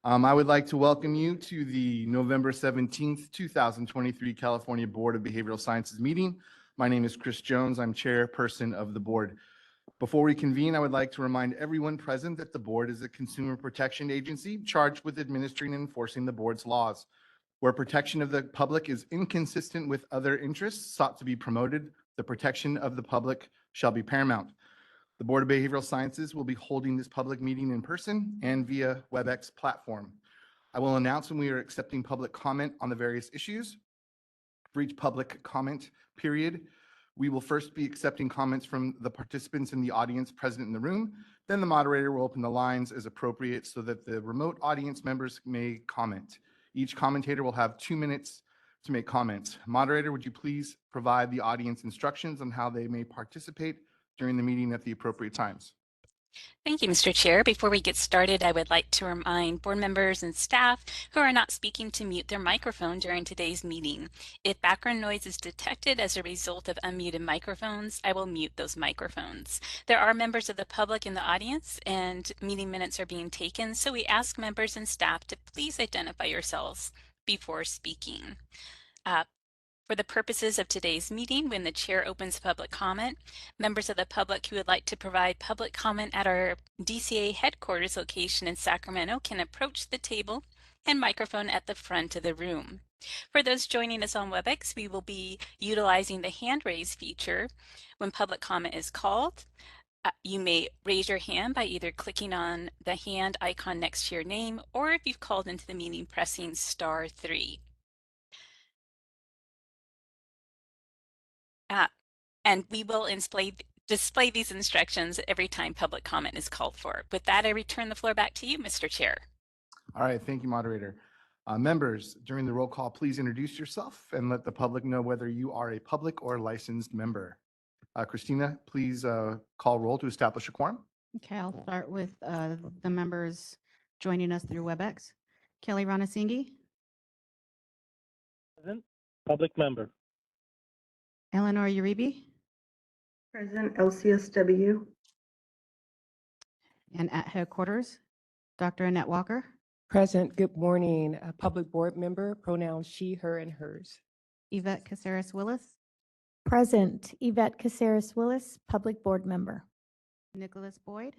I would like to welcome you to the November 17th, 2023 California Board of Behavioral Sciences meeting. My name is Chris Jones. I'm chairperson of the board. Before we convene, I would like to remind everyone present that the board is a consumer protection agency charged with administering and enforcing the board's laws. Where protection of the public is inconsistent with other interests sought to be promoted, the protection of the public shall be paramount. The Board of Behavioral Sciences will be holding this public meeting in person and via WebEx platform. I will announce when we are accepting public comment on the various issues. For each public comment period, we will first be accepting comments from the participants in the audience present in the room. Then the moderator will open the lines as appropriate so that the remote audience members may comment. Each commentator will have 2 minutes to make comments. Moderator, would you please provide the audience instructions on how they may participate during the meeting at the appropriate times? Thank you, Mr. Chair. Before we get started, I would like to remind board members and staff who are not speaking to mute their microphone during today's meeting. If background noise is detected as a result of unmuted microphones, I will mute those microphones. There are members of the public in the audience and meeting minutes are being taken, so we ask members and staff to please identify yourselves before speaking. For the purposes of today's meeting, when the chair opens public comment, members of the public who would like to provide public comment at our DCA headquarters location in Sacramento can approach the table and microphone at the front of the room. For those joining us on WebEx, we will be utilizing the hand raise feature when public comment is called. You may raise your hand by either clicking on the hand icon next to your name, or if you've called into the meeting, pressing *3. And we will display these instructions every time public comment is called for. With that, I return the floor back to you, Mr. Chair. All right, thank you, moderator. Members, during the roll call, please introduce yourself and let the public know whether you are a public or licensed member. Christina, please call roll to establish a quorum. Okay, I'll start with the members joining us through WebEx. Kelly Ranasingi, Present. Public member. Eleanor Uribe, Present. LCSW. and at headquarters, Dr. Annette Walker. Present. Good morning. A public board member, pronouns she, her, and hers. Yvette Caceres Willis, Present. Yvette Caceres Willis, Public Board Member. Nicholas Boyd,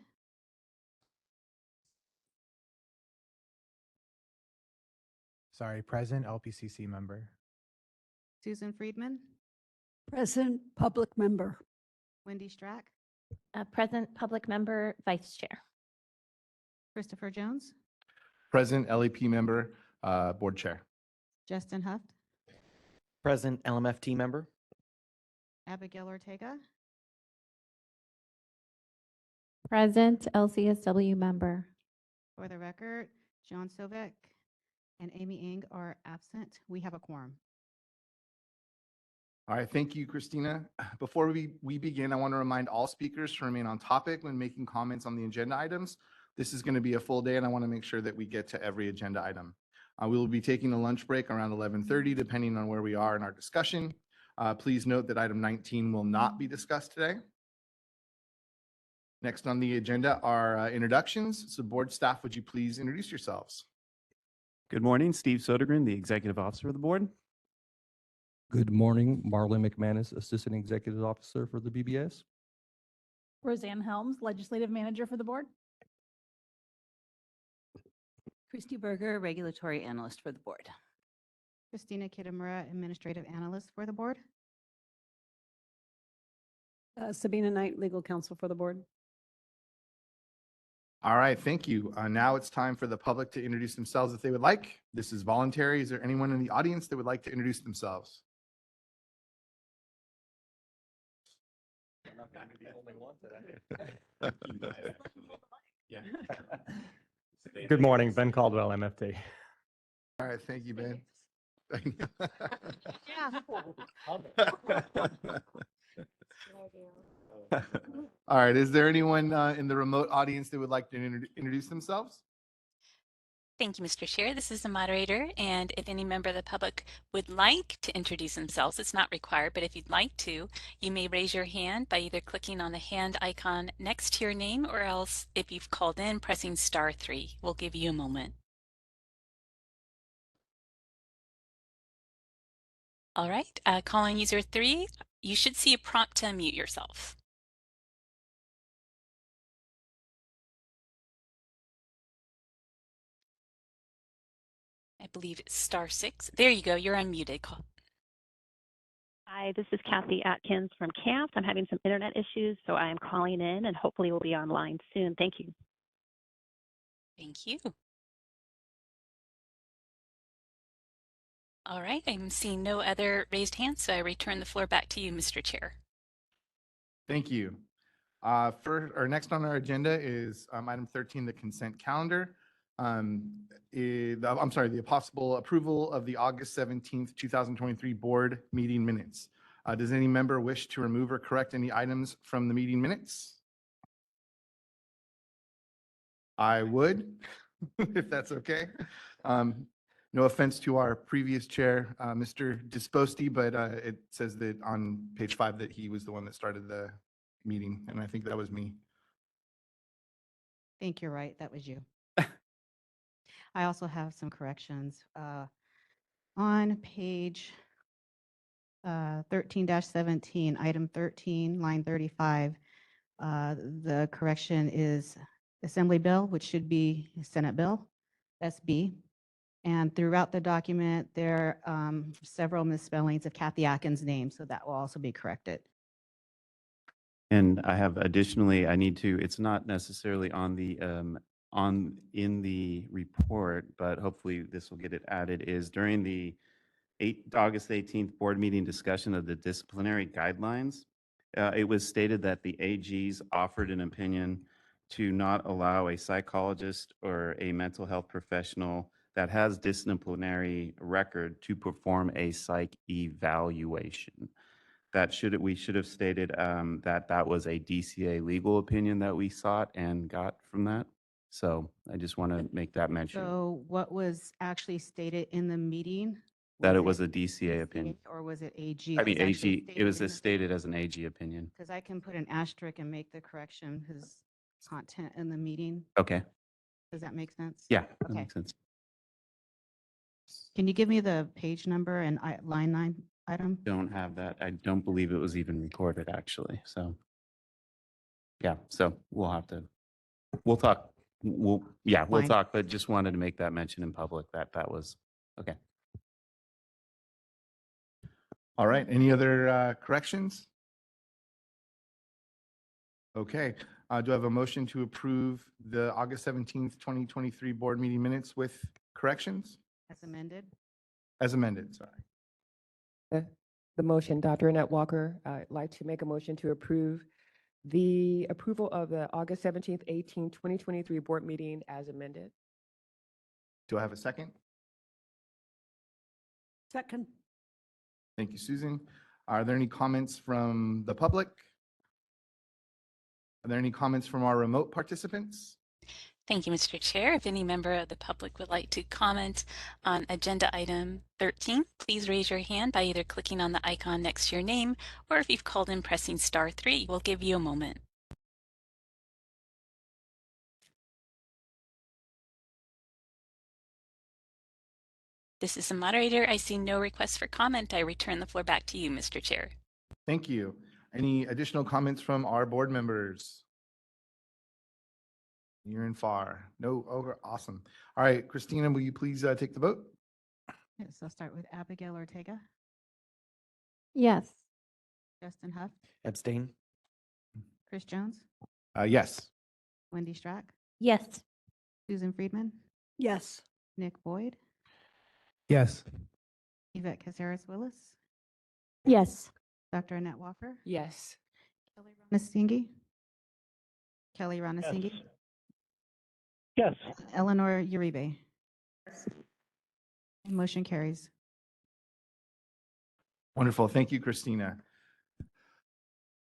Sorry, present LPCC member. Susan Friedman, Present, public member. Wendy Strack, Present Public Member, Vice Chair. Christopher Jones, Present LEP member, board chair. Justin Huft, Present LMFT member. Abigail Ortega, Present LCSW Member. for the record, John Sovek and Amy Ing are absent. We have a quorum. All right, thank you, Christina. Before we begin, I want to remind all speakers to remain on topic when making comments on the agenda items. This is going to be a full day, and I want to make sure that we get to every agenda item. We will be taking a lunch break around 11:30, depending on where we are in our discussion. Please note that item 19 will not be discussed today. Next on the agenda are introductions. So board staff, would you please introduce yourselves? Good morning, Steve Sodergren, the Executive Officer of the Board. Good morning, Marlon McManus, Assistant Executive Officer for the BBS. Roseanne Helms, Legislative Manager for the board. Christy Berger, Regulatory Analyst for the board. Christina Kitamura, Administrative Analyst for the board. Sabina Knight, Legal Counsel for the board. All right, thank you. Now it's time for the public to introduce themselves if they would like. This is voluntary. Is there anyone in the audience that would like to introduce themselves? I'm not going to be the only one Yeah. Good morning, Ben Caldwell, MFT. All right, thank you, Ben. All right, is there anyone in the remote audience that would like to introduce themselves? Thank you, Mr. Chair. This is the moderator, and if any member of the public would like to introduce themselves, it's not required, but if you'd like to, you may raise your hand by either clicking on the hand icon next to your name, or else if you've called in, pressing *3. We'll give you a moment. All right, calling user 3, you should see a prompt to unmute yourself. I believe it's *6. There you go, you're unmuted. Hi, this is Kathy Atkins from CAMP. I'm having some internet issues, so I am calling in and hopefully we'll be online soon. Thank you. Thank you. All right, I'm seeing no other raised hands, so I return the floor back to you, Mr. Chair. Thank you. Next on our agenda is item 13, the consent calendar. I'm sorry, the possible approval of the August 17th, 2023 board meeting minutes. Does any member wish to remove or correct any items from the meeting minutes? I would, if that's okay. No offense to our previous chair, Mr. Disposti, but it says that on page 5 that he was the one that started the meeting, and I think that was me. I think you're right. That was you. I also have some corrections. On page 13-17, item 13, line 35, the correction is Assembly Bill, which should be Senate Bill. That's B. And throughout the document, there are several misspellings of Kathy Atkins' name, so that will also be corrected. And I have additionally, I need to, it's not necessarily on the, in the report, but hopefully this will get it added, is during the August 18th board meeting discussion of the disciplinary guidelines, it was stated that the AGs offered an opinion to not allow a psychologist or a mental health professional that has disciplinary record to perform a psych evaluation. We should have stated that was a DCA legal opinion that we sought and got from that. So I just want to make that mention, So what was actually stated in the meeting? that it was a DCA opinion. Or was it AG? I mean, AG, it was stated as an AG opinion. Because I can put an asterisk and make the correction because content in the meeting. Okay. Does that make sense? Yeah, that Okay. makes sense. Can you give me the page number and line 9 item? Don't have that. I don't believe it was even recorded, actually. So, yeah, so we'll have to, we'll talk. We'll Fine. talk, but just wanted to make that mention in public that was, okay. All right, any other corrections? Okay, do I have a motion to approve the August 17th, 2023 board meeting minutes with corrections? As amended? As amended, sorry. The motion, Dr. Annette Walker, I'd like to make a motion to approve the approval of the August 17th, 2023 board meeting as amended. Do I have a second? Second. Thank you, Susan. Are there any comments from the public? Are there any comments from our remote participants? Thank you, Mr. Chair. If any member of the public would like to comment on agenda item 13, please raise your hand by either clicking on the icon next to your name, or if you've called in, pressing *3. We'll give you a moment. This is the moderator. I see no requests for comment. I return the floor back to you, Mr. Chair. Thank you. Any additional comments from our board members? Near and far. No, over. Awesome. All right, Christina, will you please take the vote? Yes, I'll start with Abigail Ortega, Yes. Justin Huff, Abstain? Chris Jones, Yes. Wendy Strack, Yes. Susan Friedman, Yes. Nick Boyd, Yes. Yvette Caceres Willis, Yes. Dr. Annette Walker, Yes. Kelly Ranasingi, Yes. Eleanor Uribe. Motion carries. Wonderful. Thank you, Christina.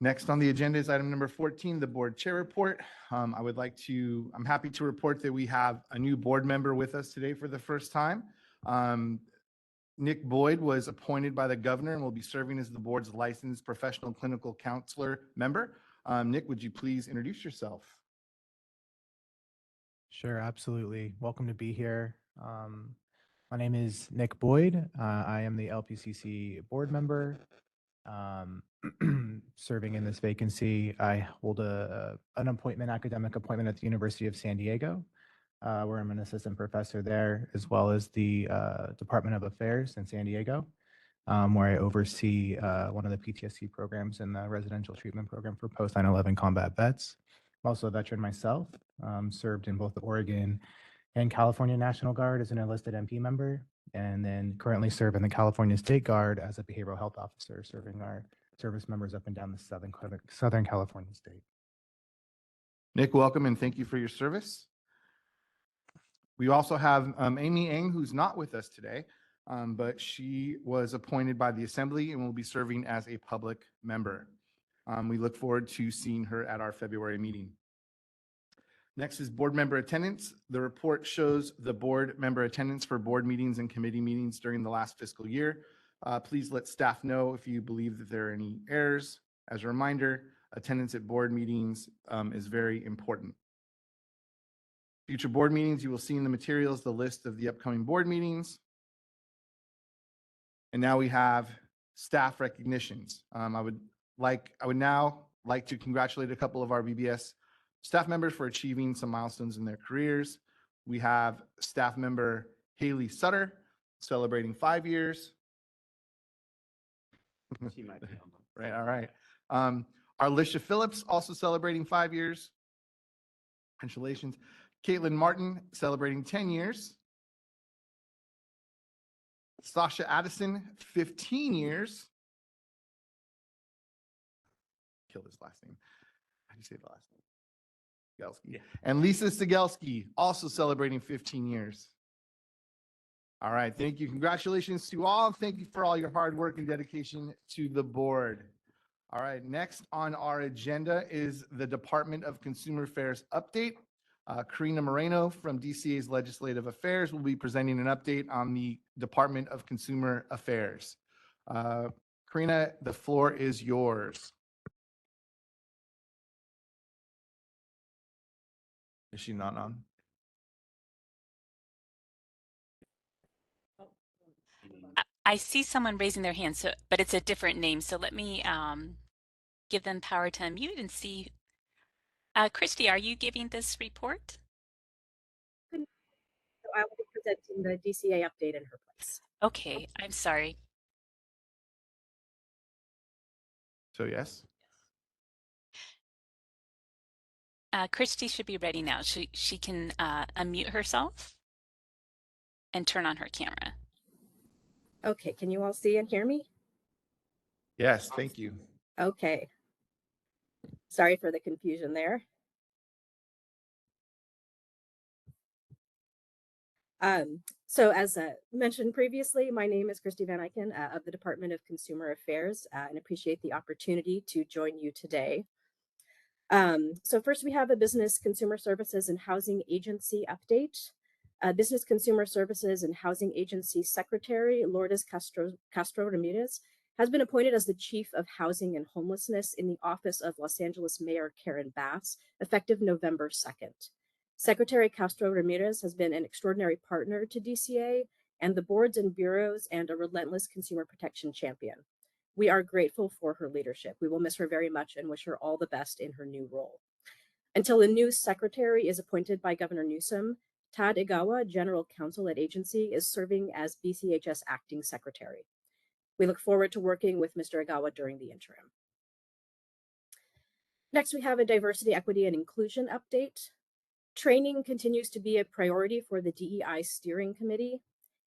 Next on the agenda is item number 14, the board chair report. I'm happy to report that we have a new board member with us today for the first time. Nick Boyd was appointed by the governor and will be serving as the board's licensed professional clinical counselor member. Nick, would you please introduce yourself? Sure, absolutely. Welcome to be here. My name is Nick Boyd. I am the LPCC board member. Serving in this vacancy, I hold an appointment, academic appointment at the University of San Diego, where I'm an assistant professor there, as well as the Department of Affairs in San Diego, where I oversee one of the PTSD programs in the residential treatment program for post 9/11 combat vets. I'm also a veteran myself, served in both the Oregon and California National Guard as an enlisted MP member, and then currently serve in the California State Guard as a behavioral health officer, serving our service members up and down the Southern California state. Nick, welcome and thank you for your service. We also have Amy Eng, who's not with us today, but she was appointed by the Assembly and will be serving as a public member. We look forward to seeing her at our February meeting. Next is board member attendance. The report shows the board member attendance for board meetings and committee meetings during the last fiscal year. Please let staff know if you believe that there are any errors. As a reminder, attendance at board meetings is very important. Future board meetings, you will see in the materials the list of the upcoming board meetings. And now we have staff recognitions. I would now like to congratulate a couple of our BBS staff members for achieving some milestones in their careers. We have staff member Haley Sutter celebrating 5 years. She might be on them. Right, all right. Arlisha Phillips also celebrating 5 years. Congratulations. Caitlin Martin celebrating 10 years. Sasha Addison, 15 years. Kill his last name. How do you say the last name? Gelski. Yeah. And Lisa Stigelski, also celebrating 15 years. All right, thank you. Congratulations to all. Thank you for all your hard work and dedication to the board. All right, next on our agenda is the Department of Consumer Affairs update. Karina Moreno from DCA's Legislative Affairs will be presenting an update on the Department of Consumer Affairs. Karina, the floor is yours. Is she not on? I see someone raising their hand, but it's a different name. So let me give them power to unmute and see. Christy, are you giving this report? So I will be presenting the DCA update in her place. Okay, I'm sorry. So yes. Christy should be ready now. She can unmute herself and turn on her camera. Okay, can you all see and hear me? Yes, thank you. Okay. Sorry for the confusion there. So as mentioned previously, my name is Christy Van Eycken of the Department of Consumer Affairs and appreciate the opportunity to join you today. So first we have a Business Consumer Services and Housing Agency update. Business Consumer Services and Housing Agency Secretary Lourdes Castro Ramirez has been appointed as the Chief of Housing and Homelessness in the Office of Los Angeles Mayor Karen Bass, effective November 2nd. Secretary Castro Ramirez has been an extraordinary partner to DCA and the boards and bureaus and a relentless consumer protection champion. We are grateful for her leadership. We will miss her very much and wish her all the best in her new role. Until a new secretary is appointed by Governor Newsom, Tad Igawa, General Counsel at agency, is serving as BCHS Acting Secretary. We look forward to working with Mr. Igawa during the interim. Next, we have a Diversity, Equity, and Inclusion update. Training continues to be a priority for the DEI Steering Committee.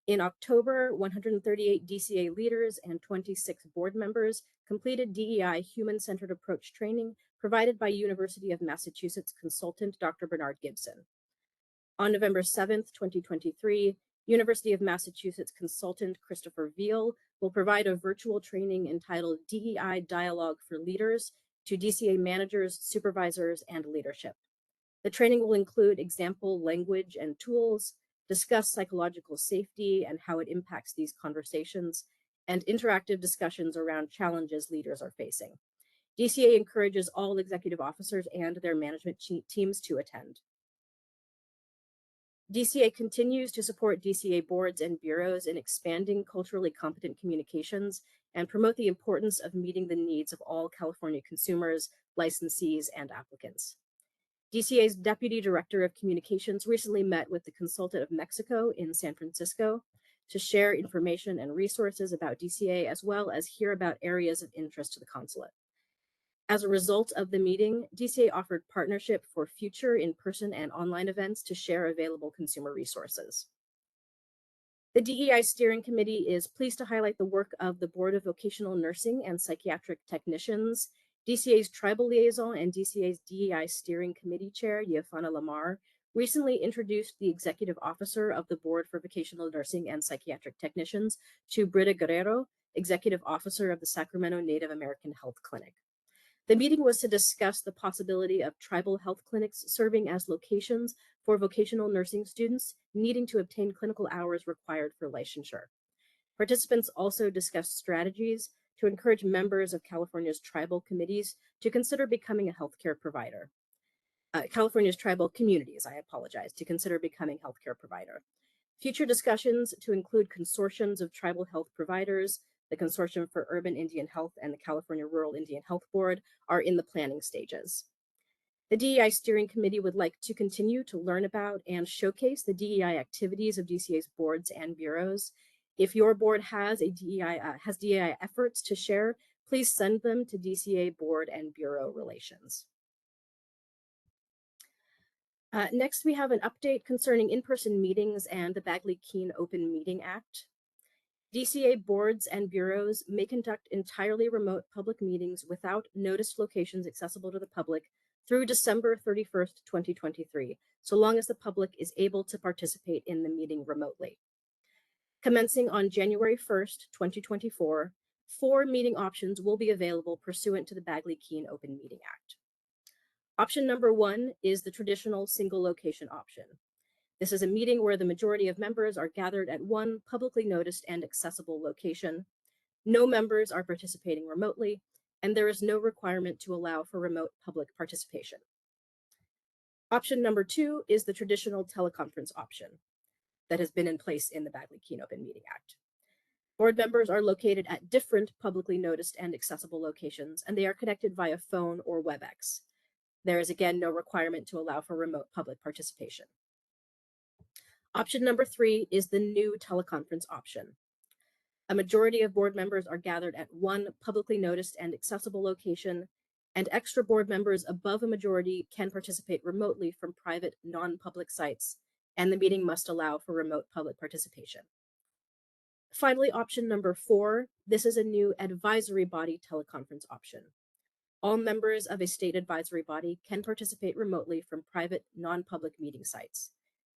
In October, 138 DCA leaders and 26 board members completed DEI Human-Centered Approach training provided by University of Massachusetts consultant Dr. Bernard Gibson. On November 7th, 2023, University of Massachusetts consultant Christopher Veal will provide a virtual training entitled DEI Dialogue for Leaders to DCA managers, supervisors, and leadership. The training will include example language and tools, discuss psychological safety and how it impacts these conversations, and interactive discussions around challenges leaders are facing. DCA encourages all executive officers and their management teams to attend. DCA continues to support DCA boards and bureaus in expanding culturally competent communications and promote the importance of meeting the needs of all California consumers, licensees, and applicants. DCA's Deputy Director of Communications recently met with the Consulate of Mexico in San Francisco to share information and resources about DCA, as well as hear about areas of interest to the consulate. As a result of the meeting, DCA offered partnership for future in-person and online events to share available consumer resources. The DEI Steering Committee is pleased to highlight the work of the Board of Vocational Nursing and Psychiatric Technicians, DCA's Tribal Liaison and DCA's DEI Steering Committee Chair, Yafana Lamar, recently introduced the Executive Officer of the Board for Vocational Nursing and Psychiatric Technicians to Britta Guerrero, Executive Officer of the Sacramento Native American Health Clinic. The meeting was to discuss the possibility of tribal health clinics serving as locations for vocational nursing students needing to obtain clinical hours required for licensure. Participants also discussed strategies to encourage members of California's tribal committees to consider becoming a healthcare provider. California's tribal communities, to consider becoming healthcare provider. Future discussions to include consortiums of tribal health providers, the Consortium for Urban Indian Health, and the California Rural Indian Health Board are in the planning stages. The DEI Steering Committee would like to continue to learn about and showcase the DEI activities of DCA's boards and bureaus. If your board has DEI efforts to share, please send them to DCA Board and Bureau Relations. Next, we have an update concerning in-person meetings and the Bagley-Keene Open Meeting Act. DCA boards and bureaus may conduct entirely remote public meetings without noticed locations accessible to the public through December 31st, 2023, so long as the public is able to participate in the meeting remotely. Commencing on January 1st, 2024, 4 meeting options will be available pursuant to the Bagley-Keene Open Meeting Act. Option number 1 is the traditional single location option. This is a meeting where the majority of members are gathered at one publicly noticed and accessible location. No members are participating remotely, and there is no requirement to allow for remote public participation. Option number 2 is the traditional teleconference option that has been in place in the Bagley-Keene Open Meeting Act. Board members are located at different publicly noticed and accessible locations, and they are connected via phone or WebEx. There is again no requirement to allow for remote public participation. Option number 3 is the new teleconference option. A majority of board members are gathered at one publicly noticed and accessible location, and extra board members above a majority can participate remotely from private, non-public sites, and the meeting must allow for remote public participation. Finally, option number 4, this is a new advisory body teleconference option. All members of a state advisory body can participate remotely from private, non-public meeting sites.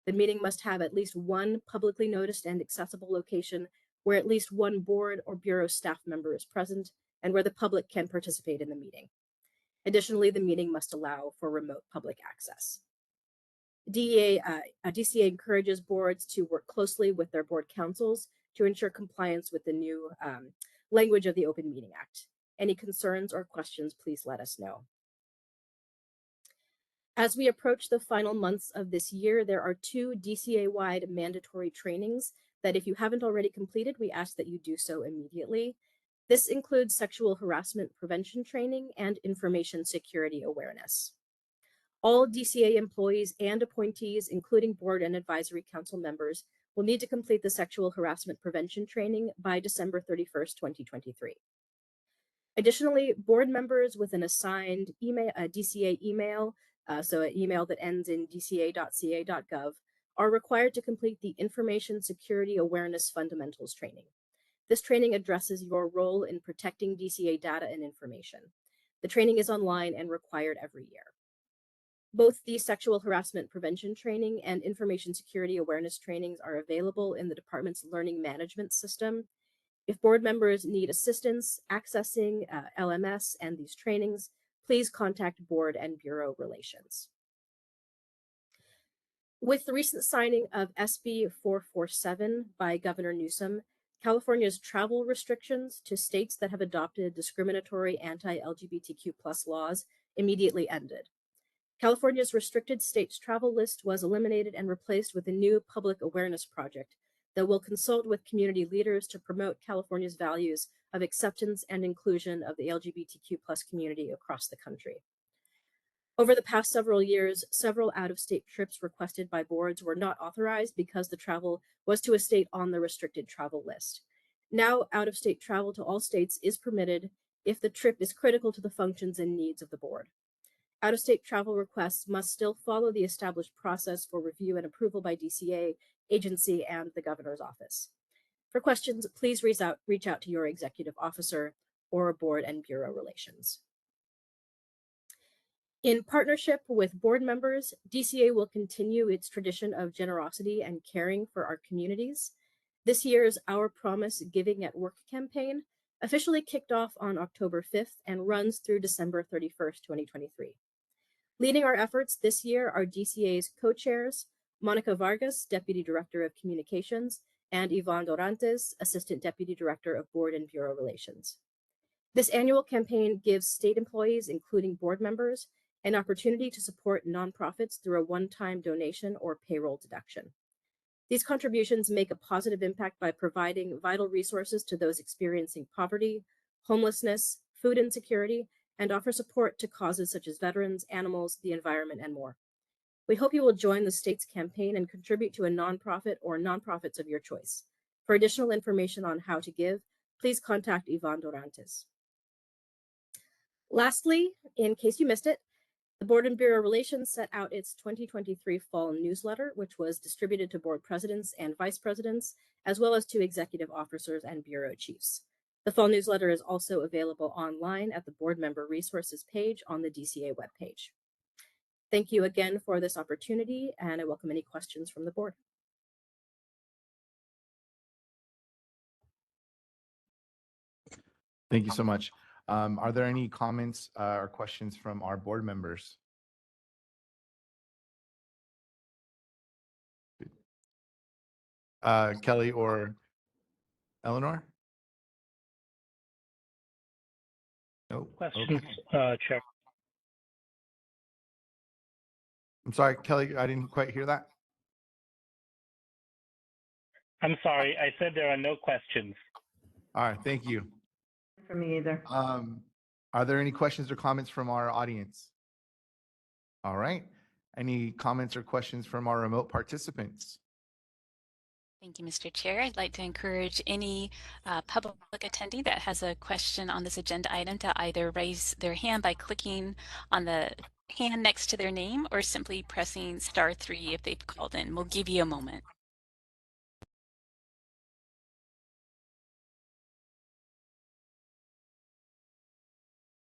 The meeting must have at least one publicly noticed and accessible location where at least one board or bureau staff member is present and where the public can participate in the meeting. Additionally, the meeting must allow for remote public access. DCA encourages boards to work closely with their board councils to ensure compliance with the new language of the Open Meeting Act. Any concerns or questions, please let us know. As we approach the final months of this year, there are 2 DCA-wide mandatory trainings that if you haven't already completed, we ask that you do so immediately. This includes sexual harassment prevention training and information security awareness. All DCA employees and appointees, including board and advisory council members, will need to complete the sexual harassment prevention training by December 31st, 2023. Additionally, board members with an assigned email, DCA email, so an email that ends in dca.ca.gov, are required to complete the Information Security Awareness Fundamentals training. This training addresses your role in protecting DCA data and information. The training is online and required every year. Both the sexual harassment prevention training and information security awareness trainings are available in the department's learning management system. If board members need assistance accessing LMS and these trainings, please contact Board and Bureau Relations. With the recent signing of SB 447 by Governor Newsom, California's travel restrictions to states that have adopted discriminatory anti-LGBTQ+ laws immediately ended. California's restricted states travel list was eliminated and replaced with a new public awareness project that will consult with community leaders to promote California's values of acceptance and inclusion of the LGBTQ+ community across the country. Over the past several years, several out-of-state trips requested by boards were not authorized because the travel was to a state on the restricted travel list. Now, out-of-state travel to all states is permitted if the trip is critical to the functions and needs of the board. Out-of-state travel requests must still follow the established process for review and approval by DCA, agency, and the governor's office. For questions, please reach out to your executive officer or board and bureau relations. In partnership with board members, DCA will continue its tradition of generosity and caring for our communities. This year's Our Promise Giving at Work campaign officially kicked off on October 5th and runs through December 31st, 2023. Leading our efforts this year are DCA's co-chairs, Monica Vargas, Deputy Director of Communications, and Yvonne Dorantes, Assistant Deputy Director of Board and Bureau Relations. This annual campaign gives state employees, including board members, an opportunity to support nonprofits through a one-time donation or payroll deduction. These contributions make a positive impact by providing vital resources to those experiencing poverty, homelessness, food insecurity, and offer support to causes such as veterans, animals, the environment, and more. We hope you will join the state's campaign and contribute to a nonprofit or nonprofits of your choice. For additional information on how to give, please contact Yvonne Dorantes. Lastly, in case you missed it, the Board and Bureau Relations set out its 2023 fall newsletter, which was distributed to board presidents and vice presidents, as well as to executive officers and bureau chiefs. The fall newsletter is also available online at the board member resources page on the DCA webpage. Thank you again for this opportunity, and I welcome any questions from the board. Thank you so much. Are there any comments or questions from our board members? Kelly or Eleanor? No questions, Chair. I'm sorry, Kelly, I didn't quite hear that. I'm sorry, I said there are no questions. All right, thank you. For me either. Are there any questions or comments from our audience? All right. Any comments or questions from our remote participants? Thank you, Mr. Chair. I'd like to encourage any public attendee that has a question on this agenda item to either raise their hand by clicking on the hand next to their name or simply pressing *3 if they've called in. We'll give you a moment.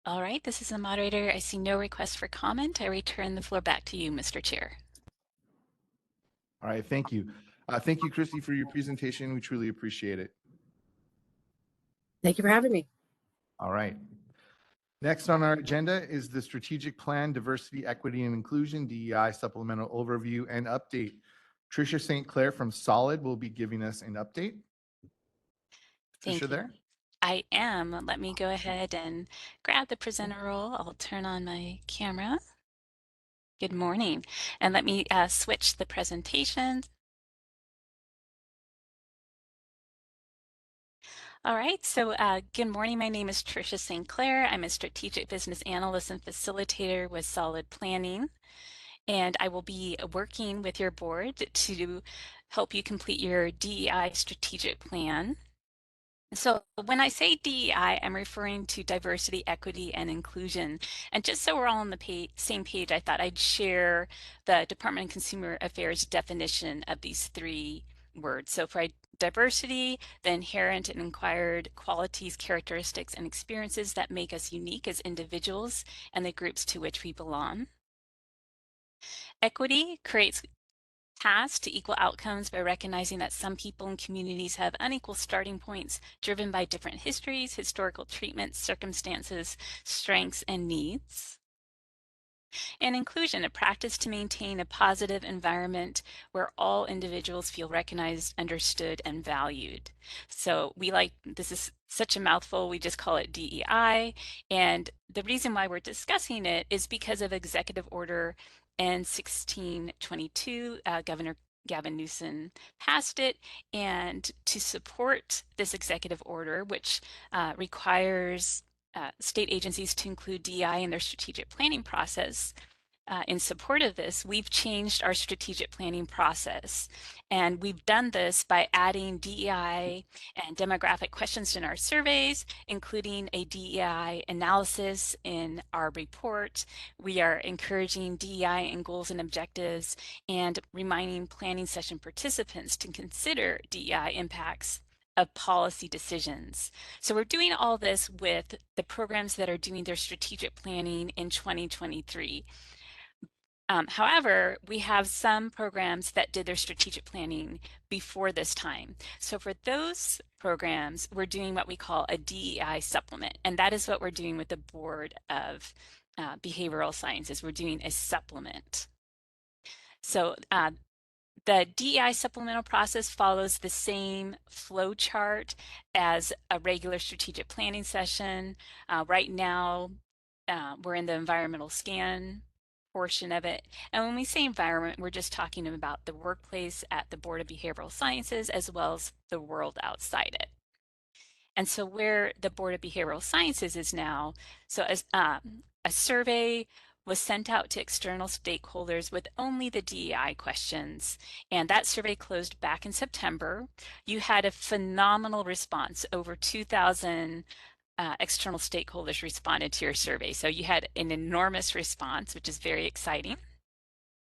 All right, this is the moderator. I see no request for comment. I return the floor back to you, Mr. Chair. All right, thank you. Thank you, Christy, for your presentation. We truly appreciate it. Thank you for having me. All right. Next on our agenda is the Strategic Plan, Diversity, Equity, and Inclusion, DEI Supplemental Overview and Update. Tricia St. Clair from Solid will be giving us an update. Thank Tricia you. there? I am. Let me go ahead and grab the presenter role. I'll turn on my camera. Good morning. And let me switch the presentation. All right, so good morning. My name is Tricia St. Clair. I'm a strategic business analyst and facilitator with Solid Planning. And I will be working with your board to help you complete your DEI strategic plan. So when I say DEI, I'm referring to diversity, equity, and inclusion. And just so we're all on the same page, I thought I'd share the Department of Consumer Affairs definition of these three words. So for diversity, the inherent and acquired qualities, characteristics, and experiences that make us unique as individuals and the groups to which we belong. Equity creates paths to equal outcomes by recognizing that some people and communities have unequal starting points driven by different histories, historical treatments, circumstances, strengths, and needs. And inclusion, a practice to maintain a positive environment where all individuals feel recognized, understood, and valued. So this is such a mouthful, we just call it DEI. And the reason why we're discussing it is because of Executive Order N1622, Governor Gavin Newsom passed it, and to support this executive order, which requires state agencies to include DEI in their strategic planning process. In support of this, we've changed our strategic planning process. And we've done this by adding DEI and demographic questions in our surveys, including a DEI analysis in our report. We are encouraging DEI in goals and objectives and reminding planning session participants to consider DEI impacts of policy decisions. So we're doing all this with the programs that are doing their strategic planning in 2023. However, we have some programs that did their strategic planning before this time. So for those programs, we're doing what we call a DEI supplement. And that is what we're doing with the Board of Behavioral Sciences. We're doing a supplement. So the DEI supplemental process follows the same flow chart as a regular strategic planning session. Right now, we're in the environmental scan portion of it. And when we say environment, we're just talking about the workplace at the Board of Behavioral Sciences as well as the world outside it. And so where the Board of Behavioral Sciences is now, so as a survey was sent out to external stakeholders with only the DEI questions. And that survey closed back in September. You had a phenomenal response. Over 2,000 external stakeholders responded to your survey. So you had an enormous response, which is very exciting.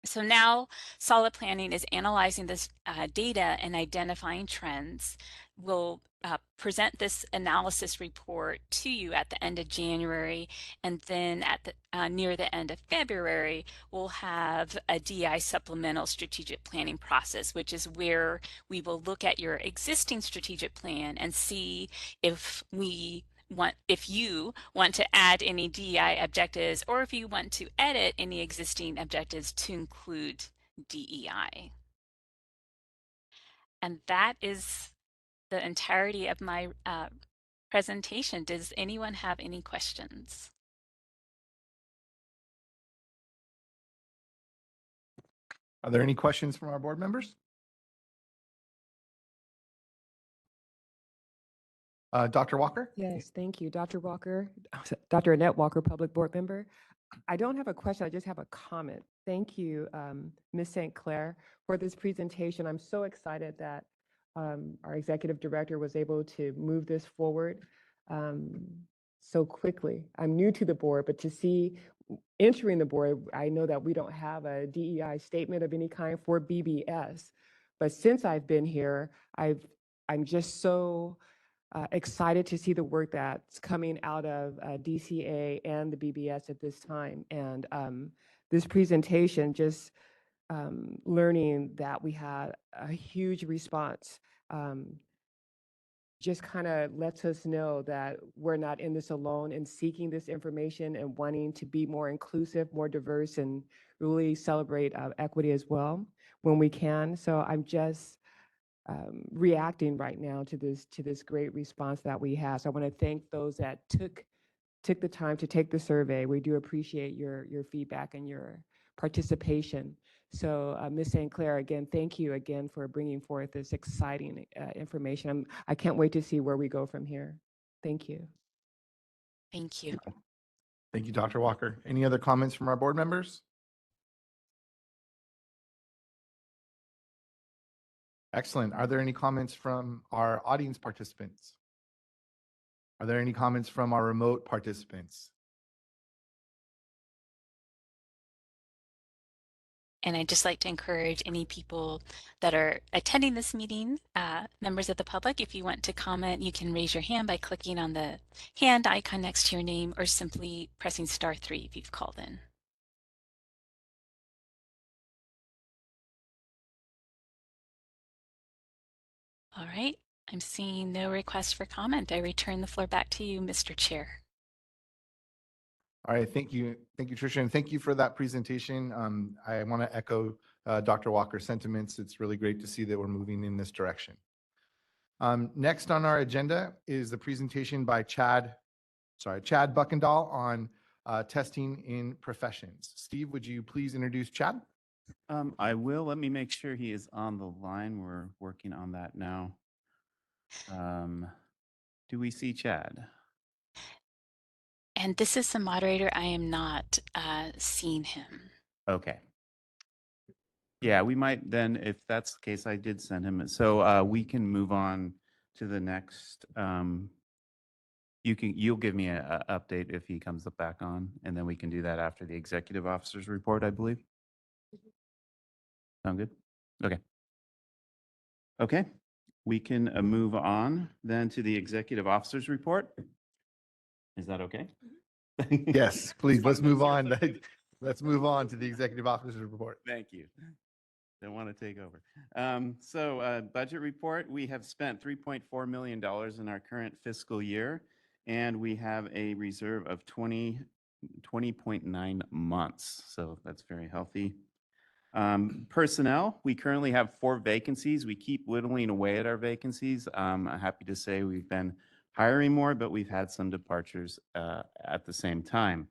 So now Solid Planning is analyzing this data and identifying trends. We'll present this analysis report to you at the end of January, and then at the near the end of February, we'll have a DI supplemental strategic planning process, which is where we will look at your existing strategic plan and see if you want to add any DEI objectives or if you want to edit any existing objectives to include DEI. And that is the entirety of my presentation. Does anyone have any questions? Are there any questions from our board members? Dr. Walker? Yes, thank you. Dr. Walker, Dr. Annette Walker, Public Board Member. I don't have a question, I just have a comment. Thank you, Ms. St. Clair, for this presentation. I'm so excited that our Executive Director was able to move this forward so quickly. I'm new to the board, but to see entering the board, I know that we don't have a DEI statement of any kind for BBS, but since I've been here, I'm just so excited to see the work that's coming out of DCA and the BBS at this time. And this presentation, just learning that we had a huge response, just kind of lets us know that we're not in this alone in seeking this information and wanting to be more inclusive, more diverse, and really celebrate equity as well when we can. So I'm just reacting right now to this great response that we have. So I want to thank those that took the time to take the survey. We do appreciate your feedback and your participation. So Ms. St. Clair, again, thank you again for bringing forth this exciting information. I can't wait to see where we go from here. Thank you. Thank you. Thank you, Dr. Walker. Any other comments from our board members? Excellent. Are there any comments from our audience participants? Are there any comments from our remote participants? And I'd just like to encourage any people that are attending this meeting, members of the public, if you want to comment, you can raise your hand by clicking on the hand icon next to your name or simply pressing *3 if you've called in. All right, I'm seeing no requests for comment. I return the floor back to you, Mr. Chair. All right, thank you. Thank you, Tricia, and thank you for that presentation. I want to echo Dr. Walker's sentiments. It's really great to see that we're moving in this direction. Next on our agenda is the presentation by Chad Buckendahl on testing in professions. Steve, would you please introduce Chad? I will. Let me make sure he is on the line. We're working on that now. Do we see Chad? And this is the moderator. I am not seeing him. Okay. Yeah, we might then, if that's the case, I did send him. So we can move on to the next. You'll give me an update if he comes back on, and then we can do that after the executive officer's report, I believe. Sound good? Okay. Okay, we can move on then to the executive officer's report. Is that okay? Yes, please, let's move on. Let's move on to the executive officer's report. Thank you. Don't want to take over. Budget report, we have spent $3.4 million in our current fiscal year, and we have a reserve of 20.9 months. So that's very healthy. Personnel, we currently have 4 vacancies. We keep whittling away at our vacancies. I'm happy to say we've been hiring more, but we've had some departures at the same time.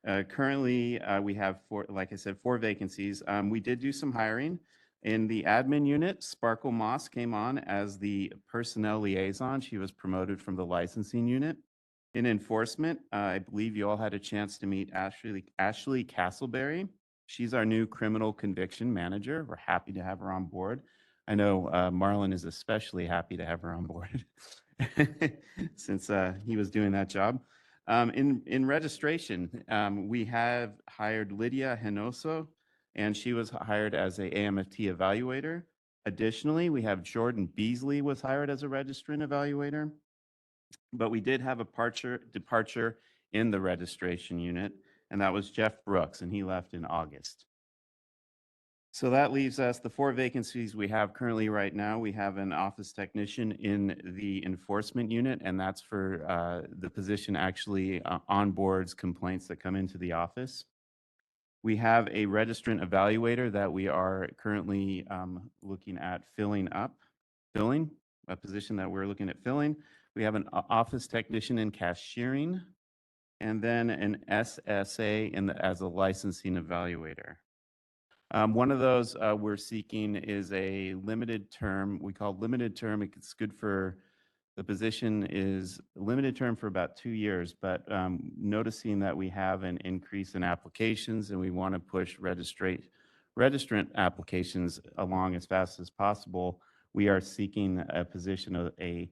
Currently, we have 4 vacancies. We did do some hiring. In the admin unit, Sparkle Moss came on as the personnel liaison. She was promoted from the licensing unit. In enforcement, I believe you all had a chance to meet Ashley Castleberry. She's our new criminal conviction manager. We're happy to have her on board. I know Marlon is especially happy to have her on board since he was doing that job. In registration, we have hired Lydia Henoso, and she was hired as a AMFT evaluator. Additionally, we have Jordan Beasley was hired as a registrant evaluator, but we did have a departure in the registration unit, and that was Jeff Brooks, and he left in August. So that leaves us the 4 vacancies we have currently right now. We have an office technician in the enforcement unit, and that's for the position actually onboards complaints that come into the office. We have a registrant evaluator that we are currently looking at filling, a position that we're looking at filling. We have an office technician in cashiering, and then an SSA as a licensing evaluator. One of those we're seeking is a limited term. We call limited term. It's good for the position is limited term for about 2 years, but noticing that we have an increase in applications and we want to push registrant applications along as fast as possible, we are seeking a position of a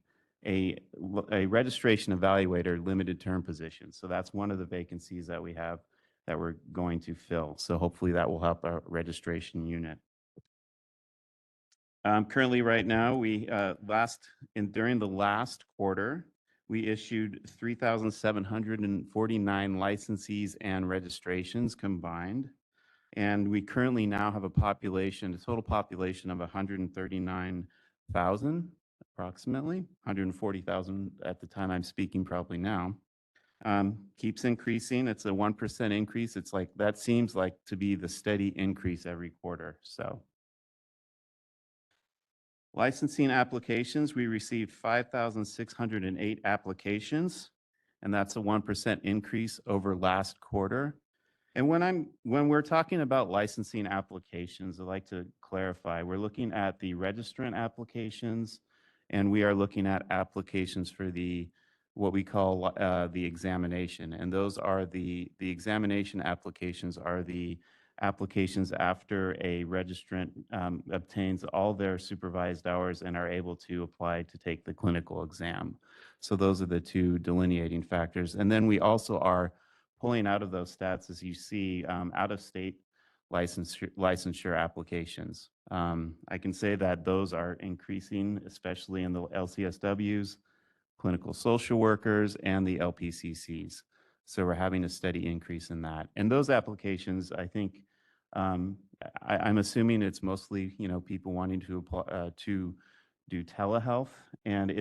registration evaluator limited term position. So that's one of the vacancies that we have that we're going to fill. So hopefully that will help our registration unit. Currently, right now, during the last quarter, we issued 3,749 licensees and registrations combined. And we currently now have a total population of 139,000, approximately 140,000 at the time I'm speaking probably now. Keeps increasing. It's a 1% increase. It's like, that seems like to be the steady increase every quarter. So licensing applications, we received 5,608 applications, and that's a 1% increase over last quarter. And when we're talking about licensing applications, I'd like to clarify, we're looking at the registrant applications, and we are looking at applications for what we call the examination. And those are the examination applications are the applications after a registrant obtains all their supervised hours and are able to apply to take the clinical exam. So those are the 2 delineating factors. And then we also are pulling out of those stats, as you see, out-of-state licensure applications. I can say that those are increasing, especially in the LCSWs, clinical social workers, and the LPCCs. So we're having a steady increase in that. And those applications, I think, I'm assuming it's mostly, people wanting to apply, to do telehealth, and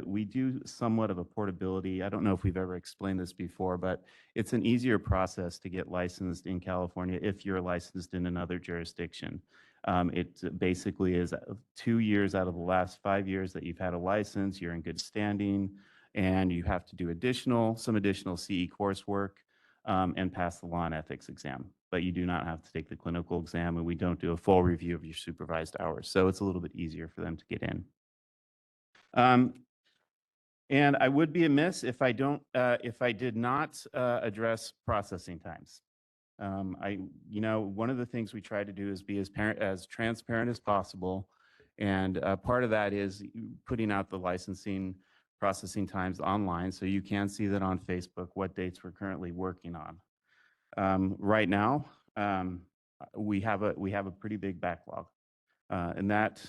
we do somewhat of a portability. I don't know if we've ever explained this before, but it's an easier process to get licensed in California if you're licensed in another jurisdiction. It basically is 2 years out of the last 5 years that you've had a license, you're in good standing, and you have to do some additional CE coursework and pass the law and ethics exam. But you do not have to take the clinical exam, and we don't do a full review of your supervised hours. So it's a little bit easier for them to get in. And I would be amiss if I did not address processing times. One of the things we try to do is be as transparent as possible. And part of that is putting out the licensing processing times online, so you can see that on Facebook what dates we're currently working on. Right now, we have a pretty big backlog, and that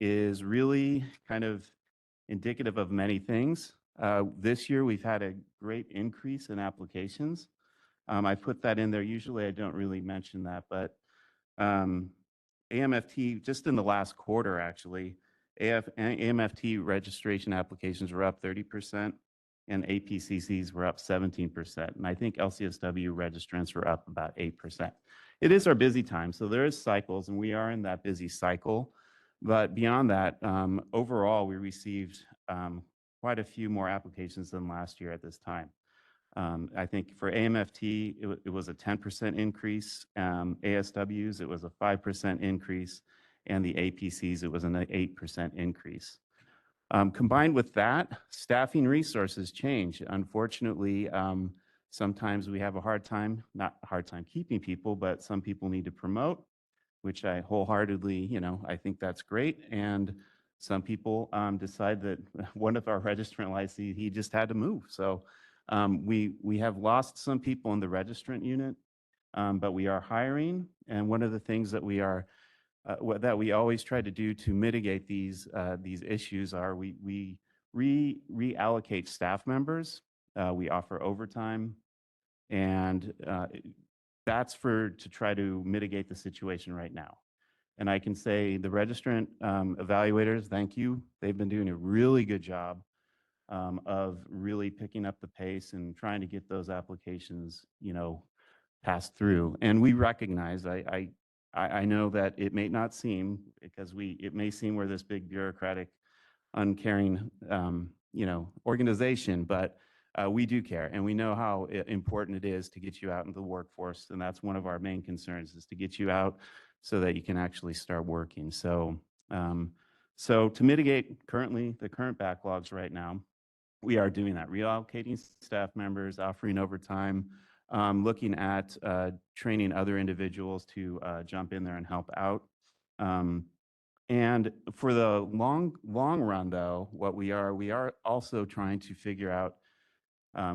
is really kind of indicative of many things. This year, we've had a great increase in applications. I put that in there. Usually, I don't really mention that, but AMFT, just in the last quarter, actually, AMFT registration applications were up 30%, and APCCs were up 17%. And I think LCSW registrants were up about 8%. It is our busy time, so there is cycles, and we are in that busy cycle. But beyond that, overall, we received quite a few more applications than last year at this time. I think for AMFT, it was a 10% increase. ASWs, it was a 5% increase. And the APCs, it was an 8% increase. Combined with that, staffing resources change. Unfortunately, sometimes we have not a hard time keeping people, but some people need to promote, which I wholeheartedly, I think that's great. And some people decide that one of our registrant licensees, he just had to move. So we have lost some people in the registrant unit, but we are hiring. And one of the things that we always try to do to mitigate these issues are we reallocate staff members. We offer overtime, and that's to try to mitigate the situation right now. And I can say the registrant evaluators, thank you. They've been doing a really good job of really picking up the pace and trying to get those applications, passed through. And we recognize, I know that it may not seem, because it may seem we're this big bureaucratic, uncaring, organization, but we do care, and we know how important it is to get you out into the workforce, and that's one of our main concerns, is to get you out so that you can actually start working. So, to mitigate the current backlogs right now, we are doing that, reallocating staff members, offering overtime, looking at training other individuals to jump in there and help out. And for the long run, though, we are also trying to figure out,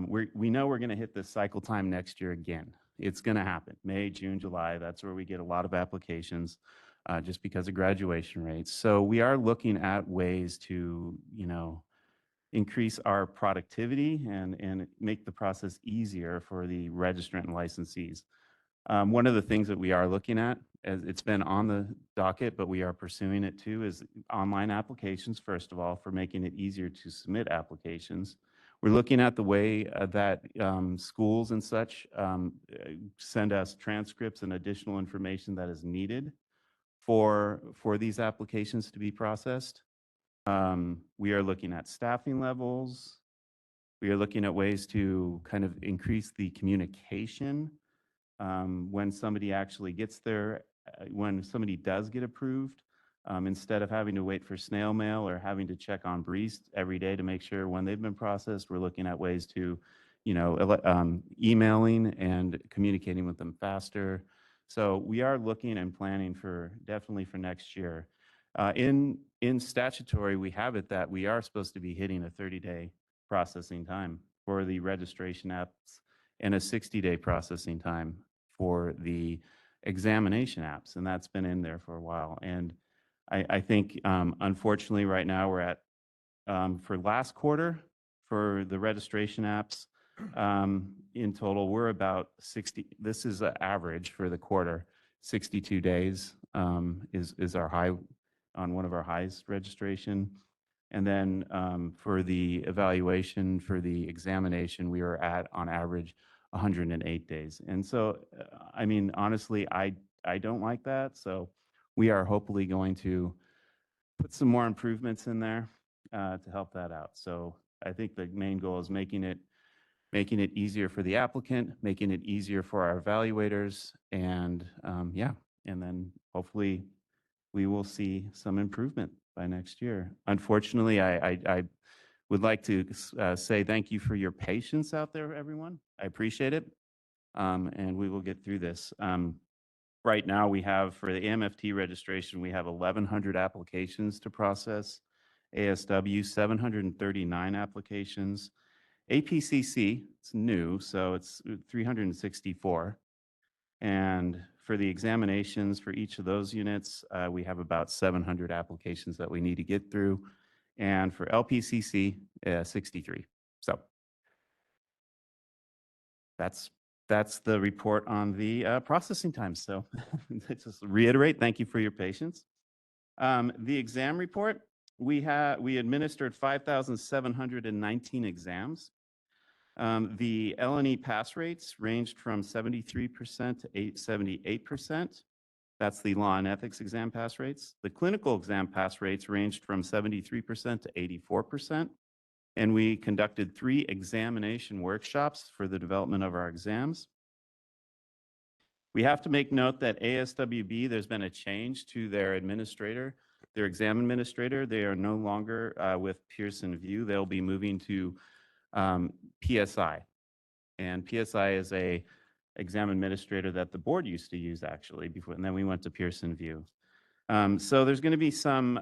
we know we're going to hit this cycle time next year again. It's going to happen. May, June, July, that's where we get a lot of applications just because of graduation rates. So we are looking at ways to, increase our productivity and make the process easier for the registrant and licensees. One of the things that we are looking at, as it's been on the docket, but we are pursuing it too, is online applications, first of all, for making it easier to submit applications. We're looking at the way that schools and such send us transcripts and additional information that is needed for these applications to be processed. We are looking at staffing levels. We are looking at ways to kind of increase the communication when somebody actually gets there, when somebody does get approved, instead of having to wait for snail mail or having to check on Breeze every day to make sure when they've been processed. We're looking at ways to, emailing and communicating with them faster. So we are looking and planning definitely for next year. In statutory, we have it that we are supposed to be hitting a 30-day processing time for the registration apps and a 60-day processing time for the examination apps, and that's been in there for a while. And I think, unfortunately, right now we're at, for last quarter, for the registration apps, in total, we're about 60, this is an average for the quarter, 62 days is our high. on one of our highest registration. And then for the evaluation, for the examination, we are at, on average, 108 days. And so, I mean, honestly, I don't like that. So we are hopefully going to put some more improvements in there to help that out. So I think the main goal is making it easier for the applicant, making it easier for our evaluators, and yeah, and then hopefully we will see some improvement by next year. Unfortunately, I would like to say thank you for your patience out there, everyone. I appreciate it, and we will get through this. Right now, we have, for the AMFT registration, we have 1,100 applications to process. ASW, 739 applications. APCC, it's new, so it's 364. And for the examinations for each of those units, we have about 700 applications that we need to get through. And for LPCC, 63. So that's the report on the processing time. So just reiterate, thank you for your patience. The exam report, we administered 5,719 exams. The L&E pass rates ranged from 73% to 78%. That's the law and ethics exam pass rates. The clinical exam pass rates ranged from 73% to 84%. And we conducted 3 examination workshops for the development of our exams. We have to make note that ASWB, there's been a change to their administrator, their exam administrator. They are no longer with Pearson VUE. They'll be moving to PSI. And PSI is a exam administrator that the board used to use actually before, and then we went to Pearson VUE. So there's going to be some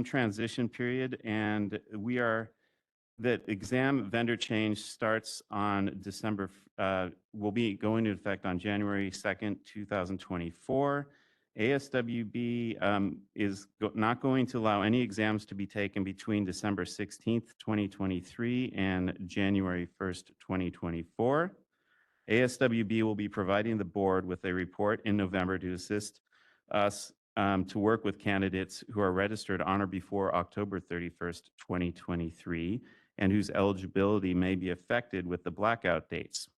transition period, and that exam vendor change starts on will be going into effect on January 2nd, 2024. ASWB is not going to allow any exams to be taken between December 16th, 2023 and January 1st, 2024. ASWB will be providing the board with a report in November to assist us to work with candidates who are registered on or before October 31st, 2023, and whose eligibility may be affected with the blackout dates.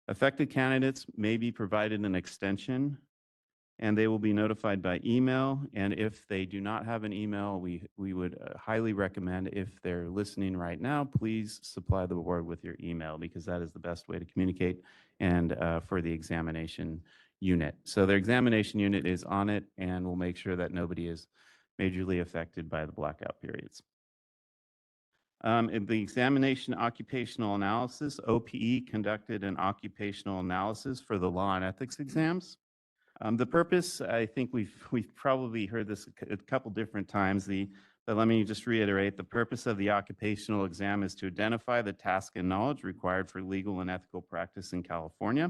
Affected candidates may be provided an extension, and they will be notified by email. And if they do not have an email, we would highly recommend, if they're listening right now, please supply the board with your email, because that is the best way to communicate and for the examination unit. So their examination unit is on it, and we'll make sure that nobody is majorly affected by the blackout periods. In the examination occupational analysis, OPE conducted an occupational analysis for the law and ethics exams. The purpose, I think we've probably heard this a couple different times, but let me just reiterate, the purpose of the occupational exam is to identify the task and knowledge required for legal and ethical practice in California.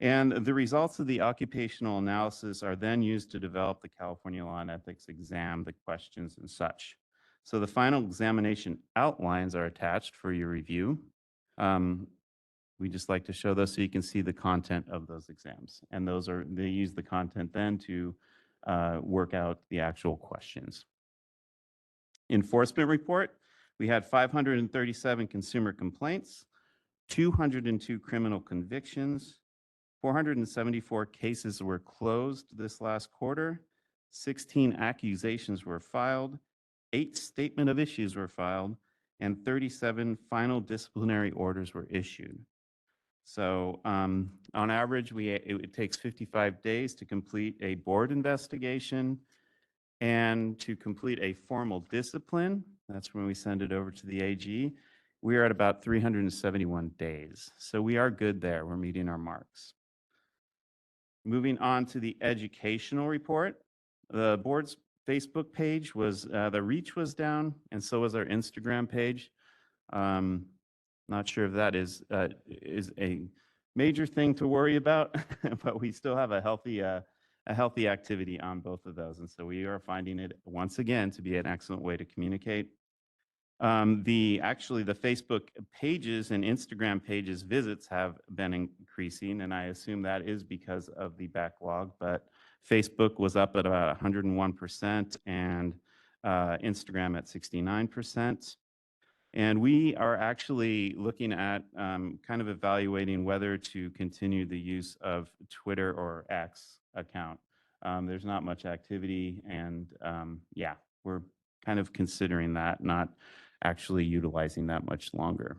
And the results of the occupational analysis are then used to develop the California Law and Ethics exam, the questions and such. So the final examination outlines are attached for your review. We just like to show those so you can see the content of those exams. And they use the content then to work out the actual questions. Enforcement report, we had 537 consumer complaints, 202 criminal convictions, 474 cases were closed this last quarter, 16 accusations were filed, 8 statement of issues were filed, and 37 final disciplinary orders were issued. So on average, it takes 55 days to complete a board investigation and to complete a formal discipline. That's when we send it over to the AG. We are at about 371 days. So we are good there. We're meeting our marks. Moving on to the educational report. The board's Facebook page was, the reach was down, and so was our Instagram page. Not sure if that is a major thing to worry about, but we still have a healthy activity on both of those. And so we are finding it once again to be an excellent way to communicate. Actually, the Facebook pages and Instagram pages visits have been increasing, and I assume that is because of the backlog, but Facebook was up at about 101% and Instagram at 69%. And we are actually looking at kind of evaluating whether to continue the use of Twitter or X account. There's not much activity, and yeah, we're kind of considering that, not actually utilizing that much longer.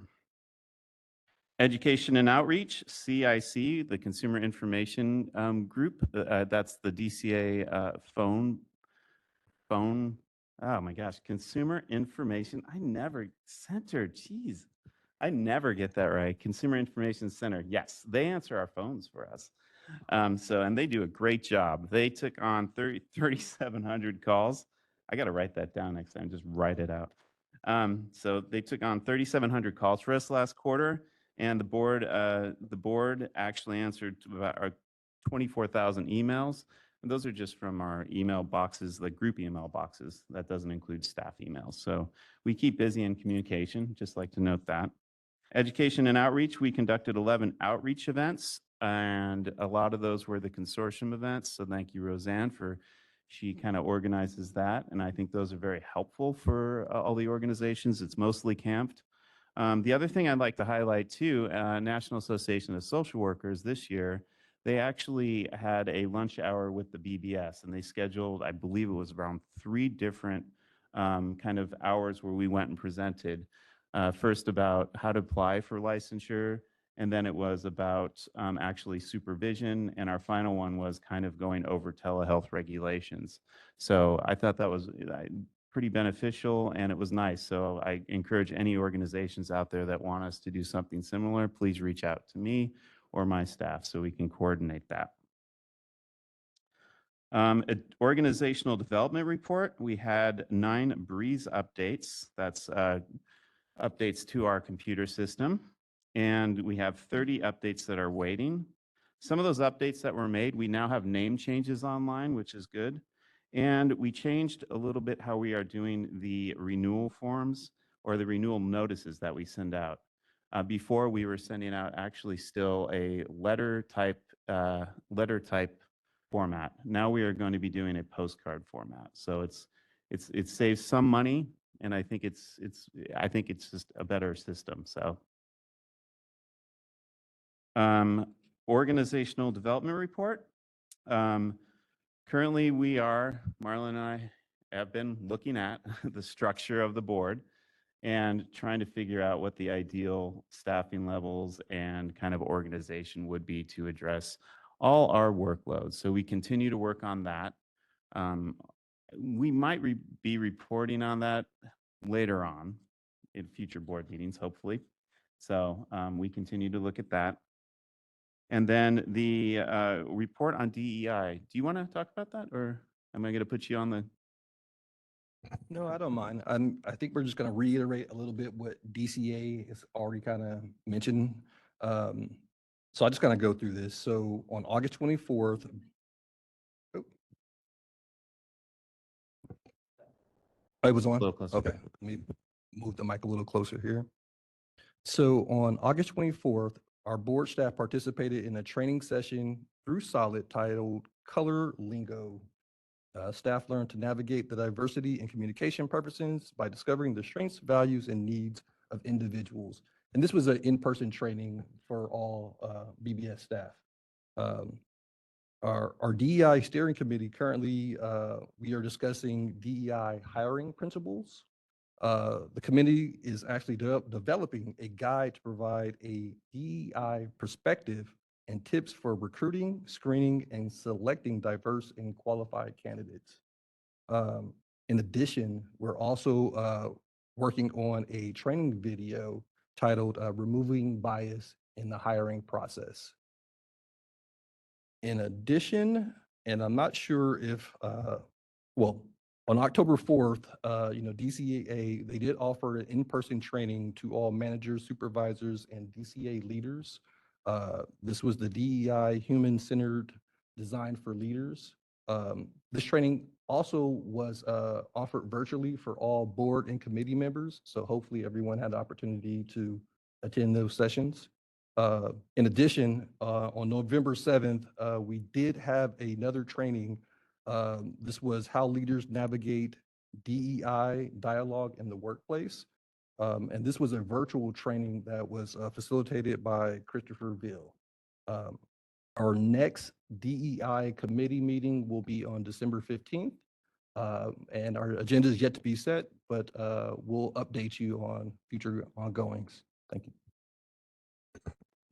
Education and Outreach, CIC, the Consumer Information Group, that's the DCA phone, oh my gosh, Consumer Information, geez, I never get that right. Consumer Information Center, yes, they answer our phones for us. And they do a great job. They took on 3,700 calls. I got to write that down next time, just write it out. So they took on 3,700 calls for us last quarter, and the board actually answered to about 24,000 emails. And those are just from our email boxes, the group email boxes. That doesn't include staff emails. So we keep busy in communication, just like to note that. Education and Outreach, we conducted 11 outreach events, and a lot of those were the consortium events. So thank you, Roseanne, she kind of organizes that. And I think those are very helpful for all the organizations. It's mostly camped. The other thing I'd like to highlight too, National Association of Social Workers this year, they actually had a lunch hour with the BBS, and they scheduled, I believe it was around 3 different kind of hours where we went and presented. First about how to apply for licensure, and then it was about actually supervision, and our final one was kind of going over telehealth regulations. So I thought that was pretty beneficial, and it was nice. So I encourage any organizations out there that want us to do something similar, please reach out to me or my staff so we can coordinate that. Organizational development report, we had 9 Breeze updates. That's updates to our computer system. And we have 30 updates that are waiting. Some of those updates that were made, we now have name changes online, which is good. And we changed a little bit how we are doing the renewal forms or the renewal notices that we send out. Before, we were sending out actually still a letter type format. Now we are going to be doing a postcard format. So it saves some money, and I think it's just a better system. So organizational development report. Currently, Marlon and I have been looking at the structure of the board and trying to figure out what the ideal staffing levels and kind of organization would be to address all our workloads. So we continue to work on that. We might be reporting on that later on in future board meetings, hopefully. So we continue to look at that. And then the report on DEI. Do you want to talk about that, or am I going to put you on the? No, I don't mind. I think we're just going to reiterate a little bit what DCA has already kind of mentioned. So I just kind of go through this. So on August 24th, it was on? Okay, let me move the mic a little closer here. So on August 24th, our board staff participated in a training session through Solid titled Color Lingo. Staff learned to navigate the diversity and communication purposes by discovering the strengths, values, and needs of individuals. And this was an in-person training for all BBS staff. Our DEI steering committee currently, we are discussing DEI hiring principles. The committee is actually developing a guide to provide a DEI perspective and tips for recruiting, screening, and selecting diverse and qualified candidates. In addition, we're also working on a training video titled Removing Bias in the Hiring Process. In addition, and I'm not sure if, well, on October 4th, DCA, they did offer an in-person training to all managers, supervisors, and DCA leaders. This was the DEI Human-Centered Design for Leaders. This training also was offered virtually for all board and committee members. So hopefully everyone had the opportunity to attend those sessions. In addition, on November 7th, we did have another training. This was how leaders navigate DEI dialogue in the workplace. And this was a virtual training that was facilitated by Christopher Ville. Our next DEI committee meeting will be on December 15th. And our agenda is yet to be set, but we'll update you on future ongoings. Thank you.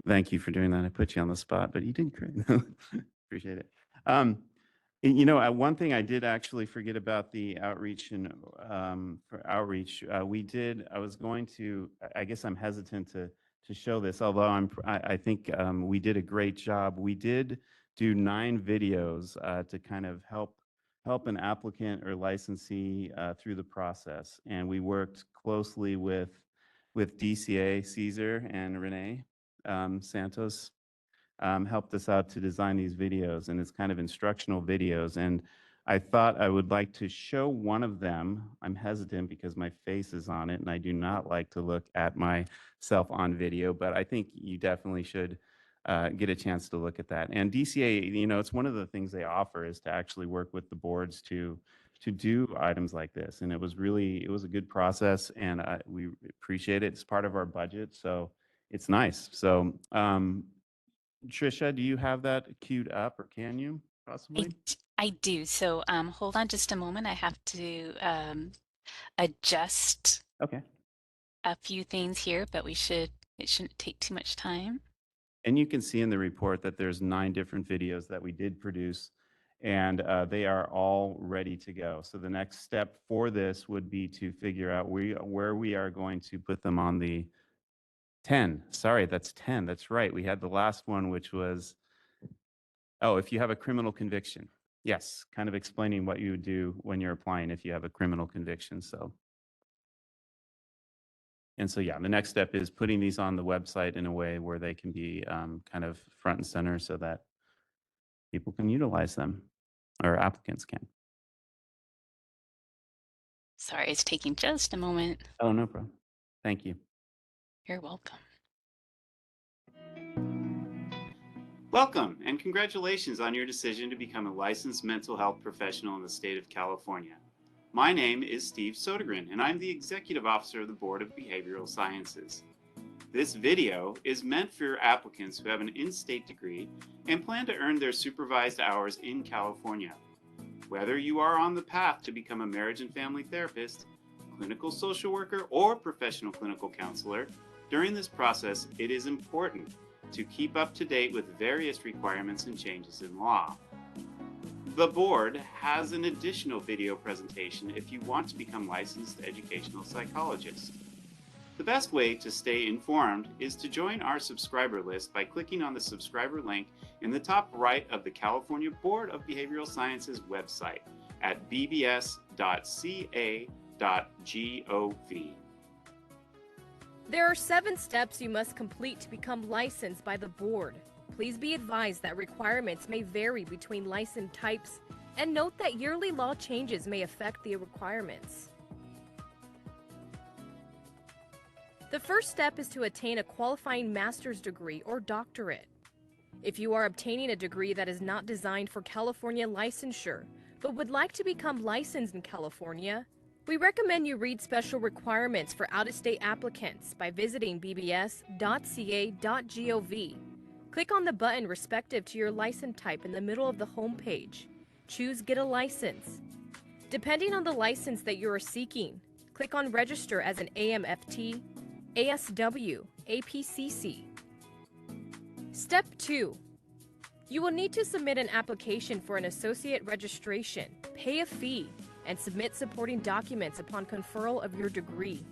Thank you for doing that. I put you on the spot, but you did great. Appreciate it. One thing I did actually forget about the outreach and for outreach, I was going to, I guess I'm hesitant to show this, although I think we did a great job. We did do 9 videos to kind of help an applicant or licensee through the process. And we worked closely with DCA, Caesar, and Renee Santos helped us out to design these videos, and it's kind of instructional videos. And I thought I would like to show one of them. I'm hesitant because my face is on it, and I do not like to look at myself on video, but I think you definitely should get a chance to look at that. And DCA, it's one of the things they offer is to actually work with the boards to do items like this. And it was a good process, and we appreciate it. It's part of our budget, so it's nice. So, Trisha, do you have that queued up, or can you possibly? I do. So hold on just a moment. I have to adjust a few things here, but it shouldn't take too much time. And you can see in the report that there's 9 different videos that we did produce, and they are all ready to go. So the next step for this would be to figure out where we are going to put them on the 10. Sorry, that's 10. That's right. We had the last one, which was, if you have a criminal conviction. Yes, kind of explaining what you would do when you're applying if you have a criminal conviction. So yeah, the next step is putting these on the website in a way where they can be kind of front and center so that people can utilize them, or applicants can. Sorry, it's taking just a moment. Oh, no problem. Thank you. You're welcome. Welcome and congratulations on your decision to become a licensed mental health professional in the state of California. My name is Steve Sodergren, and I'm the Executive Officer of the Board of Behavioral Sciences. This video is meant for applicants who have an in-state degree and plan to earn their supervised hours in California. Whether you are on the path to become a marriage and family therapist, clinical social worker, or professional clinical counselor, during this process, it is important to keep up to date with various requirements and changes in law. The board has an additional video presentation if you want to become licensed educational psychologists. The best way to stay informed is to join our subscriber list by clicking on the subscriber link in the top right of the California Board of Behavioral Sciences website at bbs.ca.gov. There are 7 steps you must complete to become licensed by the board. Please be advised that requirements may vary between license types, and note that yearly law changes may affect the requirements. The first step is to attain a qualifying master's degree or doctorate. If you are obtaining a degree that is not designed for California licensure, but would like to become licensed in California, we recommend you read special requirements for out-of-state applicants by visiting bbs.ca.gov. Click on the button respective to your license type in the middle of the home page. Choose Get a License. Depending on the license that you are seeking, click on Register as an AMFT, ASW, APCC. Step 2. You will need to submit an application for an associate registration, pay a fee, and submit supporting documents upon conferral of your degree.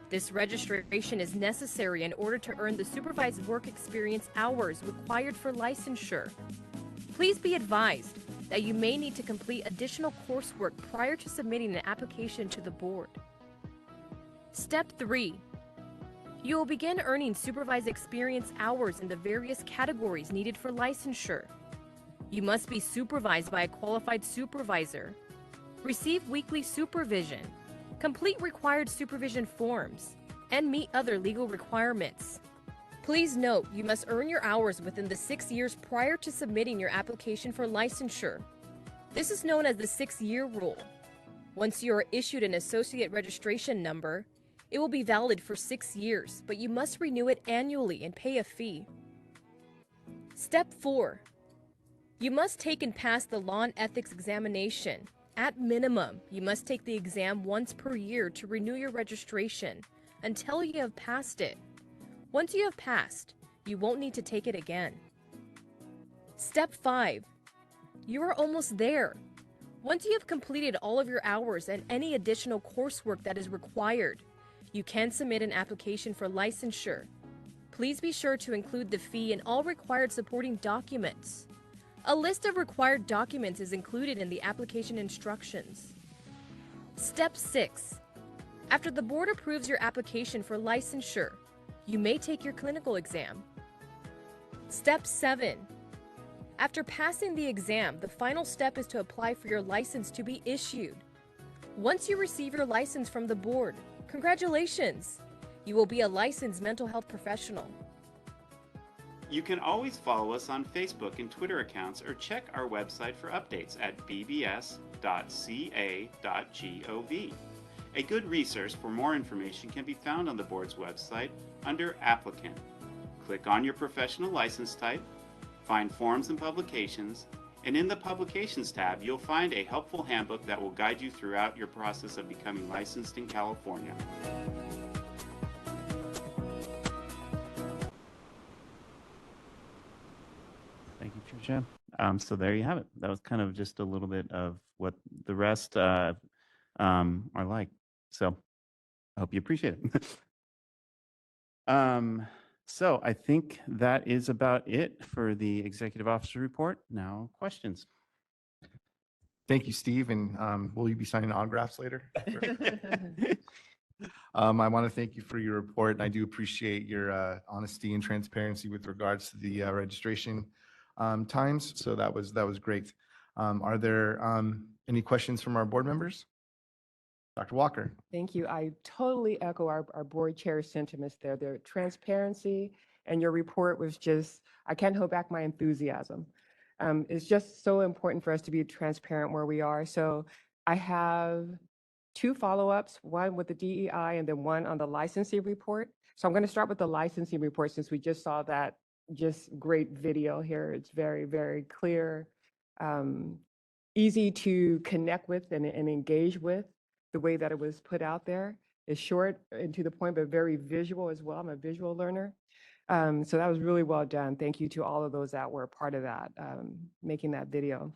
This registration is necessary in order to earn the supervised work experience hours required for licensure. Please be advised that you may need to complete additional coursework prior to submitting an application to the board. Step 3. You will begin earning supervised experience hours in the various categories needed for licensure. You must be supervised by a qualified supervisor, receive weekly supervision, complete required supervision forms, and meet other legal requirements. Please note, you must earn your hours within the 6 years prior to submitting your application for licensure. This is known as the 6-year rule. Once you are issued an associate registration number, it will be valid for 6 years, but you must renew it annually and pay a fee. Step 4. You must take and pass the law and ethics examination. At minimum, you must take the exam once per year to renew your registration until you have passed it. Once you have passed, you won't need to take it again. Step 5. You are almost there. Once you have completed all of your hours and any additional coursework that is required, you can submit an application for licensure. Please be sure to include the fee and all required supporting documents. A list of required documents is included in the application instructions. Step 6. After the board approves your application for licensure, you may take your clinical exam. Step 7. After passing the exam, the final step is to apply for your license to be issued. Once you receive your license from the board, congratulations! You will be a licensed mental health professional. You can always follow us on Facebook and Twitter accounts or check our website for updates at bbs.ca.gov. A good resource for more information can be found on the board's website under Applicant. Click on your professional license type, find Forms and Publications, and in the Publications tab, you'll find a helpful handbook that will guide you throughout your process of becoming licensed in California. Thank you, Tricia. So there you have it. That was kind of just a little bit of what the rest are like. So I hope you appreciate it. So I think that is about it for the executive officer report. Now, questions. Thank you, Steve. And will you be signing autographs later? I want to thank you for your report. And I do appreciate your honesty and transparency with regards to the registration times. So that was great. Are there any questions from our board members? Dr. Walker. Thank you. I totally echo our board chair's sentiments there. The transparency and your report was just, I can't hold back my enthusiasm. It's just so important for us to be transparent where we are. So I have 2 follow-ups, one with the DEI and then one on the licensing report. So I'm going to start with the licensing report since we just saw that just great video here. It's very, very clear, easy to connect with and engage with. The way that it was put out there is short and to the point, but very visual as well. I'm a visual learner. So that was really well done. Thank you to all of those that were a part of that, making that video.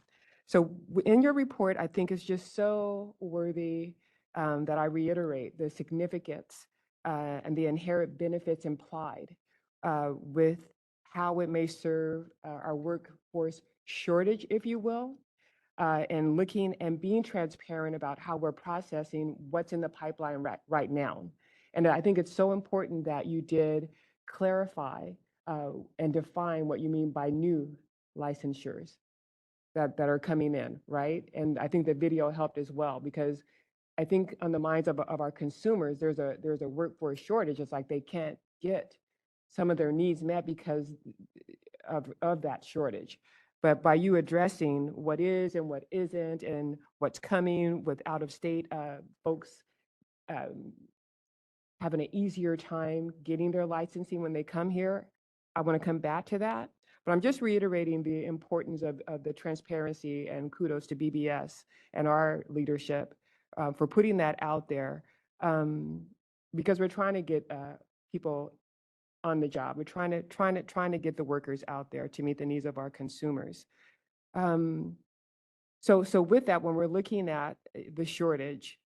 So in your report, I think it's just so worthy that I reiterate the significance and the inherent benefits implied with how it may serve our workforce shortage, if you will. And looking and being transparent about how we're processing what's in the pipeline right now. And I think it's so important that you did clarify and define what you mean by new licensures that are coming in, right? And I think the video helped as well, because I think on the minds of our consumers, there's a workforce shortage. It's like they can't get some of their needs met because of that shortage. But by you addressing what is and what isn't and what's coming with out-of-state folks having an easier time getting their licensing when they come here, I want to come back to that. But I'm just reiterating the importance of the transparency, and kudos to BBS and our leadership for putting that out there, because we're trying to get people on the job. We're trying to get the workers out there to meet the needs of our consumers. So with that, when we're looking at the shortage,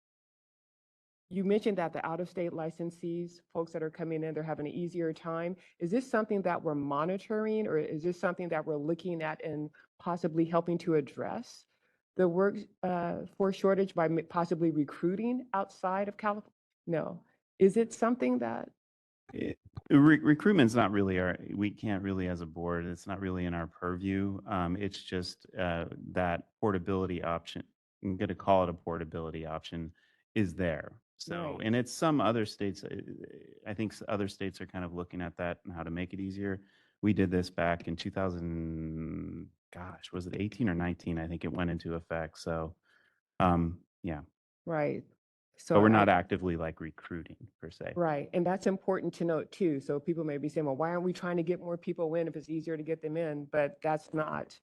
you mentioned that the out-of-state licensees, folks that are coming in, they're having an easier time. Is this something that we're monitoring, or is this something that we're looking at and possibly helping to address the workforce shortage by possibly recruiting outside of California? No. Is it something that recruitment's not really we can't really as a board, it's not really in our purview. It's just that portability option, I'm going to call it a portability option, is there. So, Right. and it's some other states, I think other states are kind of looking at that and how to make it easier. We did this back in 2000, gosh, was it 18 or 19? I think it went into effect. So, yeah, Right. but So we're I, not actively like recruiting per se. right. And that's important to note too. So people may be saying, well, why aren't we trying to get more people in if it's easier to get them in? But that's not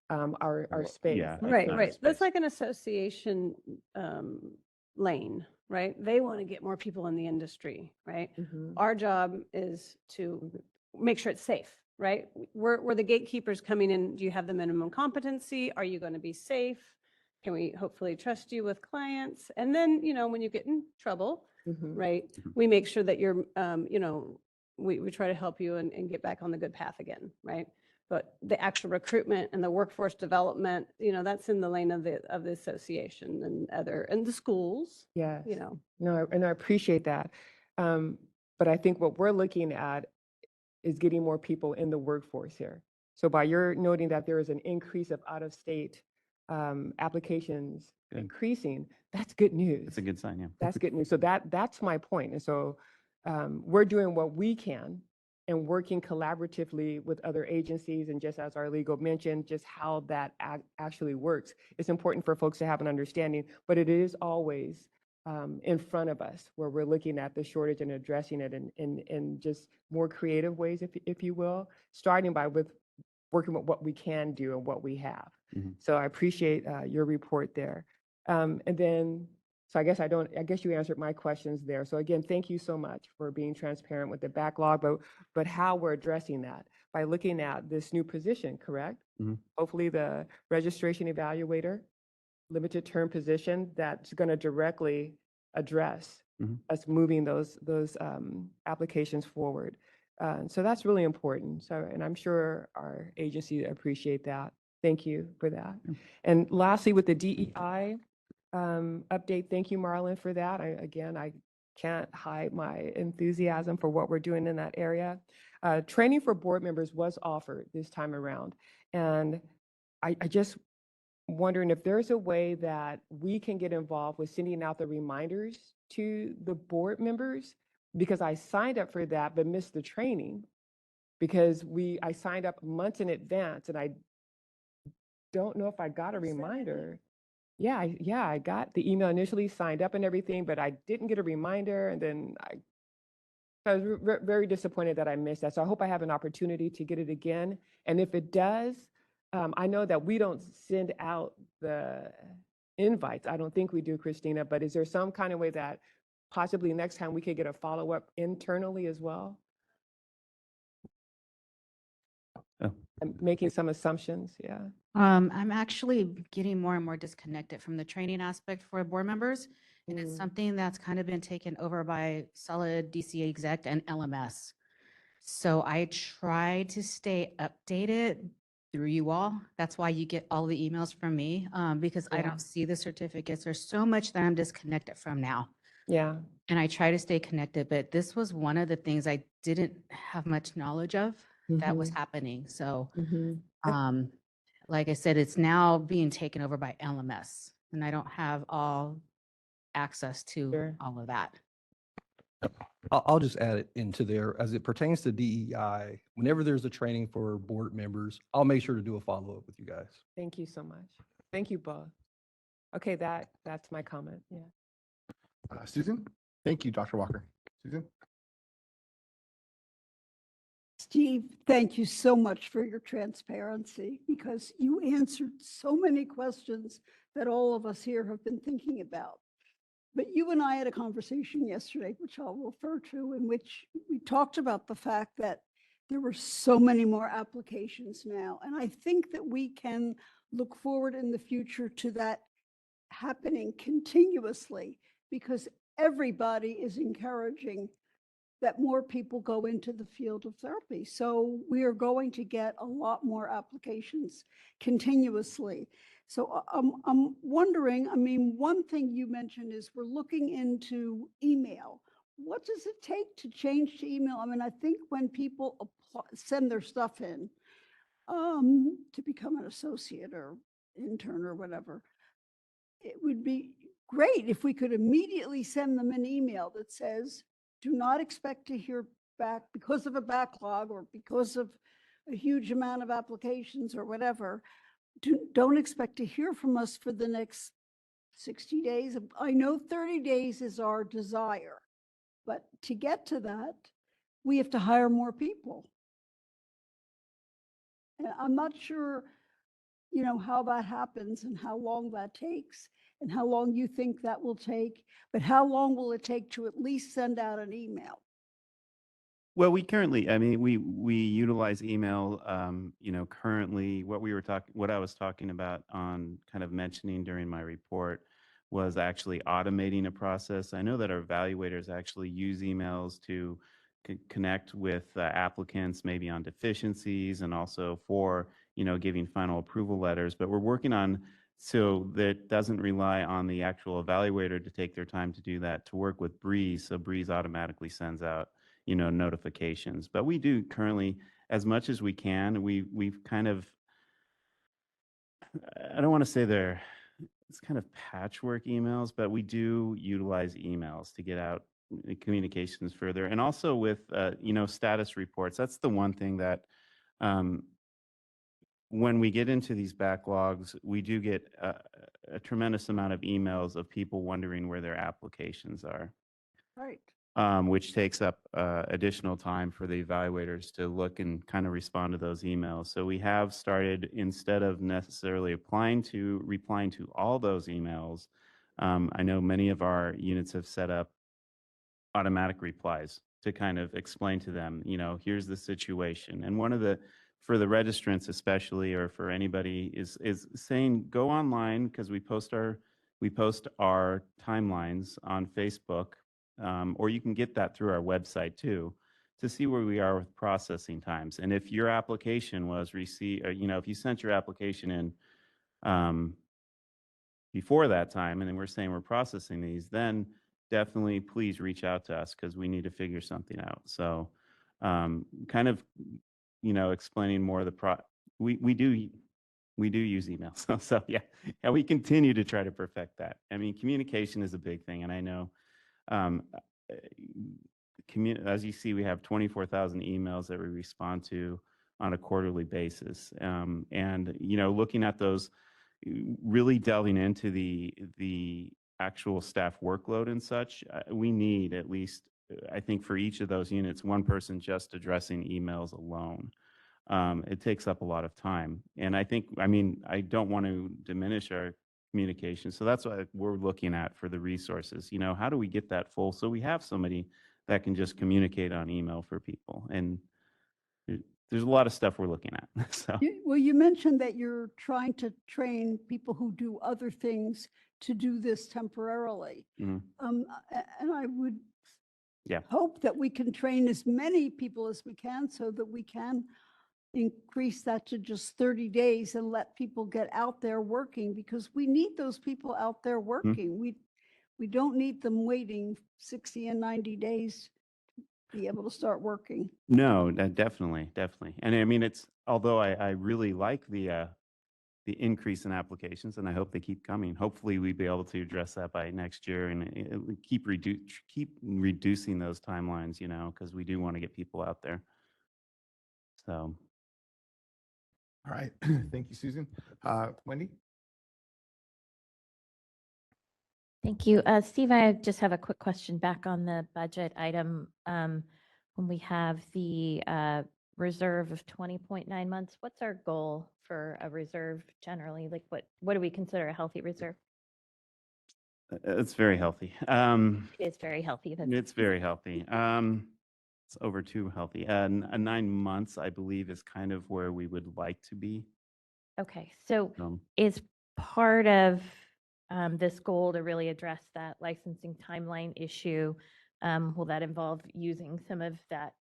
our Well, space. yeah, I it's Right, think. not right. space. That's like an association lane, right? They want to get more people in the industry, right? Mhm. Our job is to make sure it's safe, right? We're the gatekeepers coming in. Do you have the minimum competency? Are you going to be safe? Can we hopefully trust you with clients? And then, when you get in trouble, Mhm. right, we make sure that you're, we try to help you and get back on the good path again, right? But the actual recruitment and the workforce development, that's in the lane of the association and the schools, Yes. you know. No, and I appreciate that. But I think what we're looking at is getting more people in the workforce here. So by your noting that there is an increase of out-of-state applications Good. increasing, that's good news. It's a good sign, yeah. That's good news. So that's my point. And so we're doing what we can and working collaboratively with other agencies. And just as our legal mentioned, just how that actually works. It's important for folks to have an understanding, but it is always in front of us where we're looking at the shortage and addressing it in just more creative ways, if you will, starting with working with what we can do and what we have. Mhm. So I appreciate your report there. And then, so I guess you answered my questions there. So again, thank you so much for being transparent with the backlog, but how we're addressing that by looking at this new position, correct? Mhm. Hopefully the registration evaluator, limited term position that's going to directly address Mhm. us moving those applications forward. So that's really important. So, and I'm sure our agency appreciate that. Thank you for that. And lastly, with the DEI update, thank you, Marlon, for that. I can't hide my enthusiasm for what we're doing in that area. Training for board members was offered this time around. And I just wondering if there's a way that we can get involved with sending out the reminders to the board members, because I signed up for that but missed the training because I signed up months in advance and I don't know if I got a reminder. Yeah, I got the email initially, signed up and everything, but I didn't get a reminder, and then I was very disappointed that I missed that. So I hope I have an opportunity to get it again. And if it does, I know that we don't send out the invites. I don't think we do, Christina, but is there some kind of way that possibly next time we could get a follow-up internally as well? Oh. I'm making some assumptions, yeah. I'm actually getting more and more disconnected from the training aspect for board members. And it's something that's kind of been taken over by Solid, DCA Exec, and LMS. So I try to stay updated through you all. That's why you get all the emails from me, because I Yeah. don't see the certificates. There's so much that I'm disconnected from now. Yeah. And I try to stay connected, but this was one of the things I didn't have much knowledge of that was Mhm. happening. So, Mhm. like I said, it's now being taken over by LMS, and I don't have all access to Sure. all of that. I'll just add it into there. As it pertains to DEI, whenever there's a training for board members, I'll make sure to do a follow-up with you guys. Thank you so much. Thank you both. Okay, that's my comment, yeah. Susan? Thank you, Dr. Walker. Susan? Steve, thank you so much for your transparency, because you answered so many questions that all of us here have been thinking about. But you and I had a conversation yesterday, which I'll refer to, in which we talked about the fact that there were so many more applications now. And I think that we can look forward in the future to that happening continuously, because everybody is encouraging that more people go into the field of therapy. So we are going to get a lot more applications continuously. So I'm wondering, I mean, one thing you mentioned is we're looking into email. What does it take to change to email? I mean, I think when people send their stuff in to become an associate or intern or whatever, it would be great if we could immediately send them an email that says, do not expect to hear back because of a backlog or because of a huge amount of applications or whatever. Don't expect to hear from us for the next 60 days. I know 30 days is our desire, but to get to that, we have to hire more people. And I'm not sure, how that happens and how long that takes and how long you think that will take, but how long will it take to at least send out an email? Well, we currently, I mean, we utilize email, currently what I was talking about on kind of mentioning during my report was actually automating a process. I know that our evaluators actually use emails to connect with applicants maybe on deficiencies and also for, giving final approval letters, but we're working on so that doesn't rely on the actual evaluator to take their time to do that, to work with Breeze. So Breeze automatically sends out notifications. But we do currently, as much as we can, we've kind of, I don't want to say it's kind of patchwork emails, but we do utilize emails to get out communications further. And also with, status reports, that's the one thing that when we get into these backlogs, we do get a tremendous amount of emails of people wondering where their applications are. Right. Which takes up additional time for the evaluators to look and kind of respond to those emails. So we have started, instead of necessarily replying to all those emails, I know many of our units have set up automatic replies to kind of explain to them, here's the situation. And one of for the registrants especially, or for anybody, is saying, go online, because we post our timelines on Facebook. Or you can get that through our website too, to see where we are with processing times. And if your application was received, or, if you sent your application in before that time, and then we're saying we're processing these, then definitely please reach out to us because we need to figure something out. So kind of, explaining more of we do use emails. So yeah, we continue to try to perfect that. I mean, communication is a big thing, and I know as you see, we have 24,000 emails that we respond to on a quarterly basis. And, looking at those, really delving into the actual staff workload and such, we need at least, I think for each of those units, one person just addressing emails alone. It takes up a lot of time. And I don't want to diminish our communication. So that's what we're looking at for the resources. How do we get that full so we have somebody that can just communicate on email for people? And there's a lot of stuff we're looking at. So Well, you mentioned that you're trying to train people who do other things to do this temporarily. And I would hope that we can train as many people as we can so that we can increase that to just 30 days and let people get out there working, because we need those people out there working. We don't need them waiting 60 and 90 days to be able to start working. No, definitely. And I mean, although I really like the increase in applications, and I hope they keep coming. Hopefully we'll be able to address that by next year and keep reducing those timelines, because we do want to get people out there. So. All right. Thank you, Susan. Wendy? Thank you. Steve, I just have a quick question back on the budget item. When we have the reserve of 20.9 months, what's our goal for a reserve generally? Like what do we consider a healthy reserve? It's very healthy. It's very healthy. It's very healthy. It's over too healthy. And 9 months, I believe, is kind of where we would like to be. Okay, so is part of this goal to really address that licensing timeline issue? Will that involve using some of that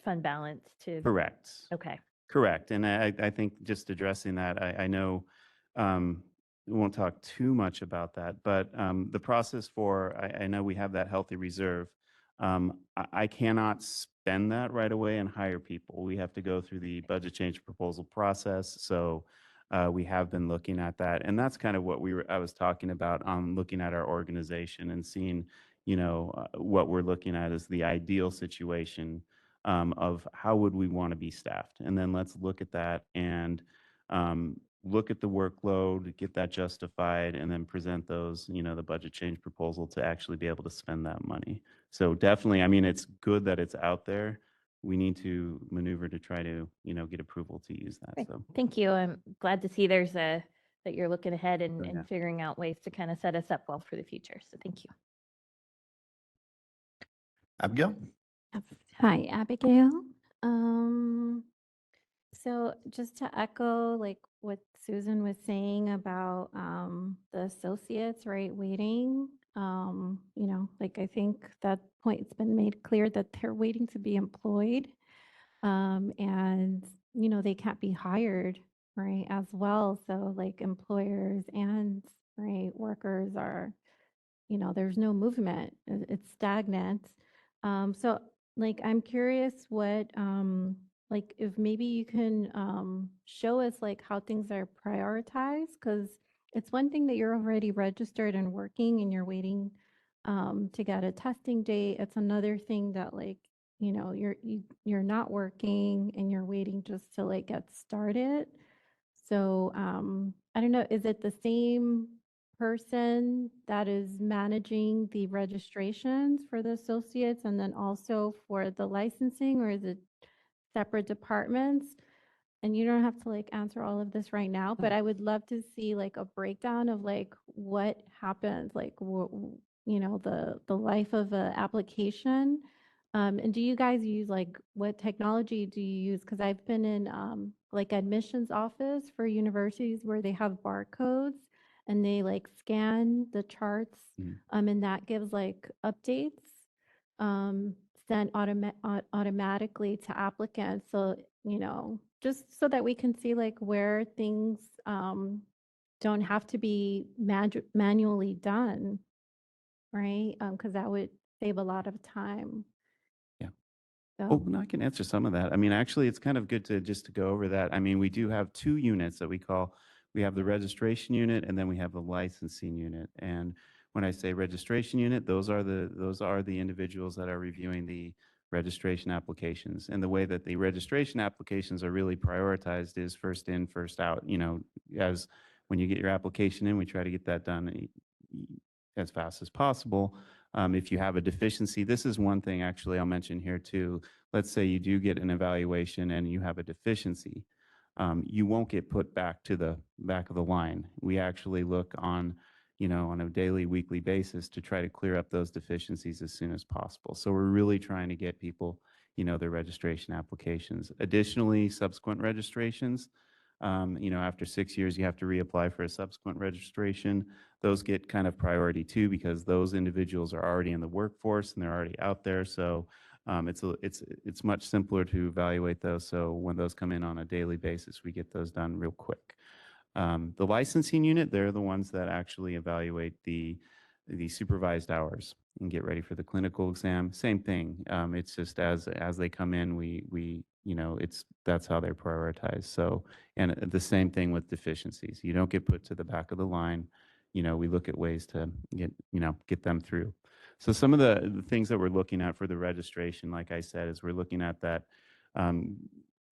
fund balance to? Correct. Okay. Correct. And I think just addressing that, I know we won't talk too much about that, but the process I know we have that healthy reserve. I cannot spend that right away and hire people. We have to go through the budget change proposal process. So we have been looking at that. And that's kind of what I was talking about, looking at our organization and seeing, what we're looking at as the ideal situation of how would we want to be staffed. And then let's look at that and look at the workload, get that justified, and then present those, the budget change proposal to actually be able to spend that money. So definitely, I mean, it's good that it's out there. We need to maneuver to try to, get approval to use that. Great. So Thank you. I'm glad to see that you're looking ahead and, yeah. and figuring out ways to kind of set us up well for the future. So thank you. Abigail? Hi, Abigail. So just to echo like what Susan was saying about the associates, right, waiting, like I think that point's been made clear that they're waiting to be employed. And, they can't be hired, right, as well. So like employers and, right, workers are, there's no movement. It's stagnant. So like, I'm curious what, like if maybe you can show us like how things are prioritized, because it's one thing that you're already registered and working and you're waiting to get a testing date. It's another thing that like, you're not working and you're waiting just to like get started. So I don't know, is it the same person that is managing the registrations for the associates and then also for the licensing, or is it separate departments? And you don't have to like answer all of this right now, but I would love to see like a breakdown of like what happens, like the life of a application. And do you guys use like what technology do you use? Because I've been in like admissions office for universities where they have barcodes and they like scan the charts, and that gives like updates sent automatically to applicants. So, just so that we can see like where things don't have to be manually done, right? Because that would save a lot of time. Yeah. So, Oh, no, I can answer some of that. I mean, actually, it's kind of good to just to go over that. I mean, we do have two units that we have the registration unit and then we have the licensing unit. And when I say registration unit, those are the individuals that are reviewing the registration applications. And the way that the registration applications are really prioritized is first in, first out. As when you get your application in, we try to get that done as fast as possible. If you have a deficiency, this is one thing actually I'll mention here too. Let's say you do get an evaluation and you have a deficiency. You won't get put back to the back of the line. We actually look on a daily, weekly basis to try to clear up those deficiencies as soon as possible. So we're really trying to get people, their registration applications. Additionally, subsequent registrations, after 6 years, you have to reapply for a subsequent registration. Those get kind of priority too, because those individuals are already in the workforce and they're already out there. So it's much simpler to evaluate those. So when those come in on a daily basis, we get those done real quick. The licensing unit, they're the ones that actually evaluate the supervised hours and get ready for the clinical exam. Same thing. It's just as they come in, that's how they're prioritized. So, and the same thing with deficiencies. You don't get put to the back of the line. We look at ways to get them through. So some of the things that we're looking at for the registration, like I said, is we're looking at that,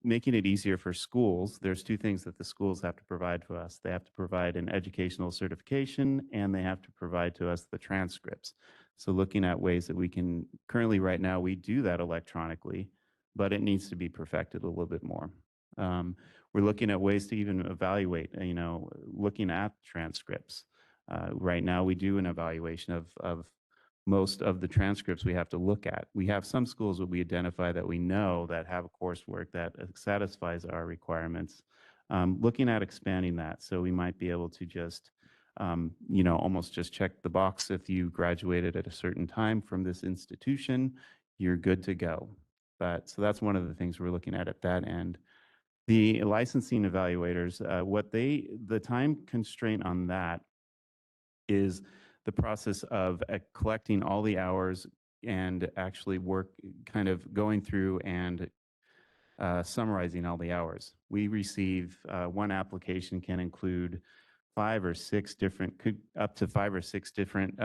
making it easier for schools. There's two things that the schools have to provide to us. They have to provide an educational certification and they have to provide to us the transcripts. So looking at ways that we can, currently right now, we do that electronically, but it needs to be perfected a little bit more. We're looking at ways to even evaluate, looking at transcripts. Right now, we do an evaluation of most of the transcripts we have to look at. We have some schools that we identify that we know that have a coursework that satisfies our requirements. Looking at expanding that, so we might be able to just, almost just check the box. If you graduated at a certain time from this institution, you're good to go. So that's one of the things we're looking at that end. The licensing evaluators, the time constraint on that is the process of collecting all the hours and actually kind of going through and summarizing all the hours. We receive, one application can include 5 or 6 different, up to 5 or 6 different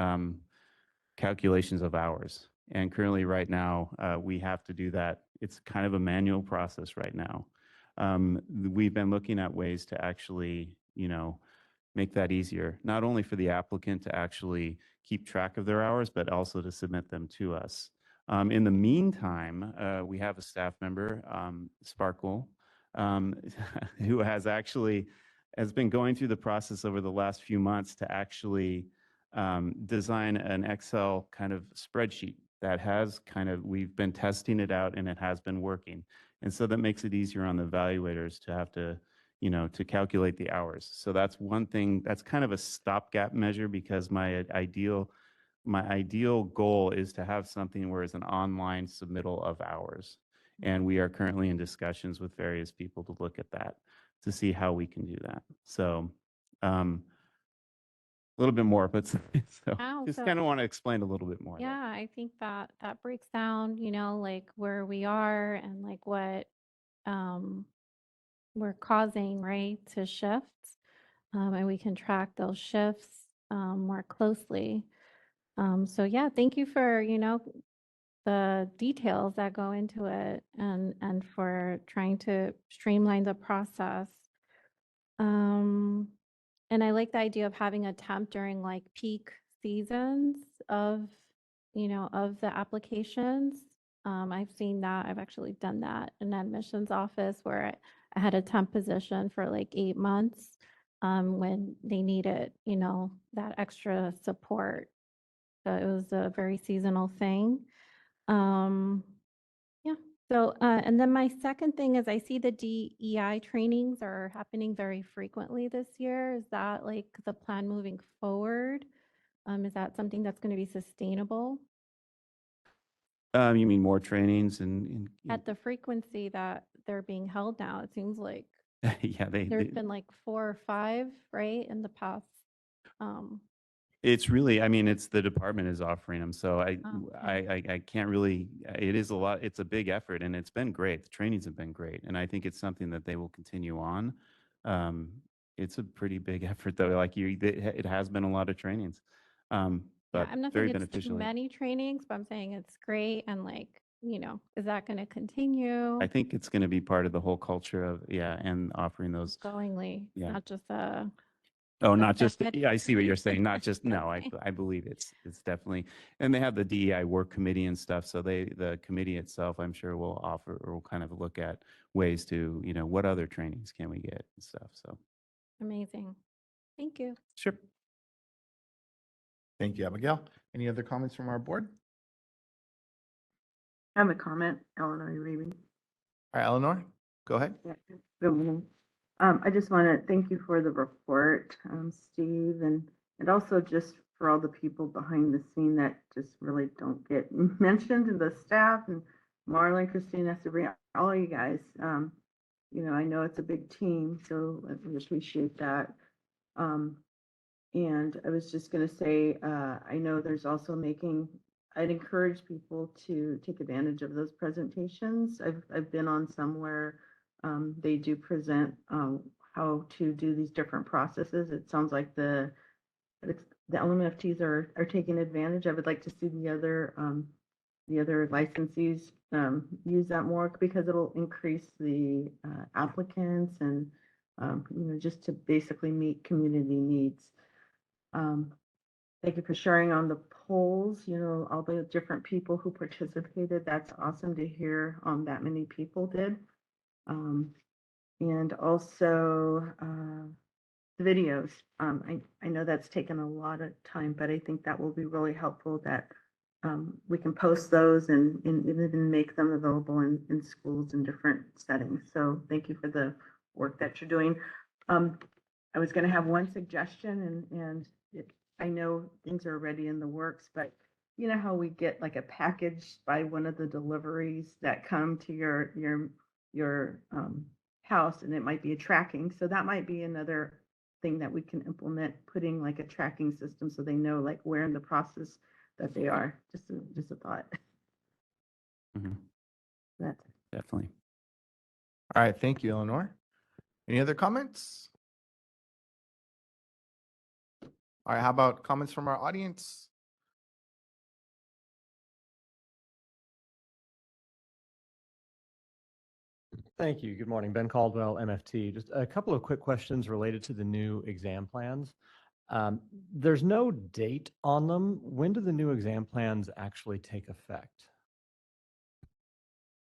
calculations of hours. And currently, right now, we have to do that. It's kind of a manual process right now. We've been looking at ways to actually, make that easier, not only for the applicant to actually keep track of their hours, but also to submit them to us. In the meantime, we have a staff member, Sparkle, who has been going through the process over the last few months to actually design an Excel kind of spreadsheet that we've been testing it out and it has been working. And so that makes it easier on the evaluators to have to, to calculate the hours. So that's one thing, that's kind of a stopgap measure, because my ideal goal is to have something where it's an online submittal of hours. And we are currently in discussions with various people to look at that, to see how we can do that. So a little bit more, but Wow, just so- kind of want to explain a little bit more. Yeah, I think that breaks down, like where we are and like what we're causing, right, to shift. And we can track those shifts more closely. So yeah, thank you for, the details that go into it and for trying to streamline the process. And I like the idea of having a temp during like peak seasons of, of the applications. I've seen that. I've actually done that in admissions office where I had a temp position for like 8 months when they needed, that extra support. So it was a very seasonal thing. Yeah. So, and then my second thing is I see the DEI trainings are happening very frequently this year. Is that like the plan moving forward? Is that something that's going to be sustainable You mean more trainings and at the frequency that they're being held now? It seems like yeah, there's been like 4 or 5, right, in the past. It's really, I mean, it's the department is offering them. So Oh, okay. I can't really, it is a lot, it's a big effort and it's been great. The trainings have been great. And I think it's something that they will continue on. It's a pretty big effort though. Like it has been a lot of trainings. Yeah, But I'm not very saying it's too beneficial. many trainings, but I'm saying it's great and like, is that going to continue? I think it's going to be part of the whole culture of, and offering those. Goingly, Yeah. not just a. Oh, not just, benefit. yeah, I see what you're saying. Not just, no, Okay. I believe it's definitely, and they have the DEI work committee and stuff. So the committee itself, I'm sure will offer or will kind of look at ways to, what other trainings can we get and stuff. So. Amazing. Thank you. Sure. Thank you, Abigail. Any other comments from our board? I have a comment, Eleanor Uribe. All right, Eleanor, go ahead. Yeah, good morning. I just want to thank you for the report, Steve, and also just for all the people behind the scene that just really don't get mentioned, and the staff, and Marlon, Christina, Sabrina, all you guys. I know it's a big team, so I appreciate that. And I was just going to say, I know there's also I'd encourage people to take advantage of those presentations. I've been on somewhere they do present how to do these different processes. It sounds like the LMFTs are taking advantage. I would like to see the other licensees use that more, because it'll increase the applicants and just to basically meet community needs. Thank you for sharing on the polls, all the different people who participated. That's awesome to hear that many people did. And also the videos. I know that's taken a lot of time, but I think that will be really helpful that we can post those and even make them available in schools in different settings. So thank you for the work that you're doing. I was going to have one suggestion, and I know things are already in the works, but you know how we get like a package by one of the deliveries that come to your house, and it might be a tracking. So that might be another thing that we can implement, putting like a tracking system so they know like where in the process that they are. Just a thought. Mhm. That's Definitely. All right, thank you, Eleanor. Any other comments? All right, how about comments from our audience? Thank you. Good morning. Ben Caldwell, MFT. Just a couple of quick questions related to the new exam plans. There's no date on them. When do the new exam plans actually take effect?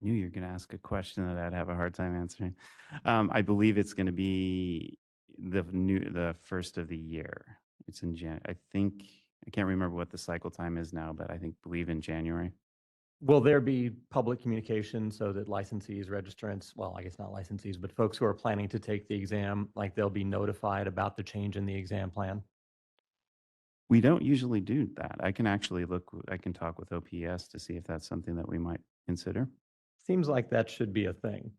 Knew you were going to ask a question that I'd have a hard time answering. I believe it's going to be the first of the year. It's in I think, I can't remember what the cycle time is now, but I believe in January. Will there be public communication so that licensees, registrants, well, I guess not licensees, but folks who are planning to take the exam, like they'll be notified about the change in the exam plan? We don't usually do that. I can actually I can talk with OPS to see if that's something that we might consider. Seems like that should be a thing.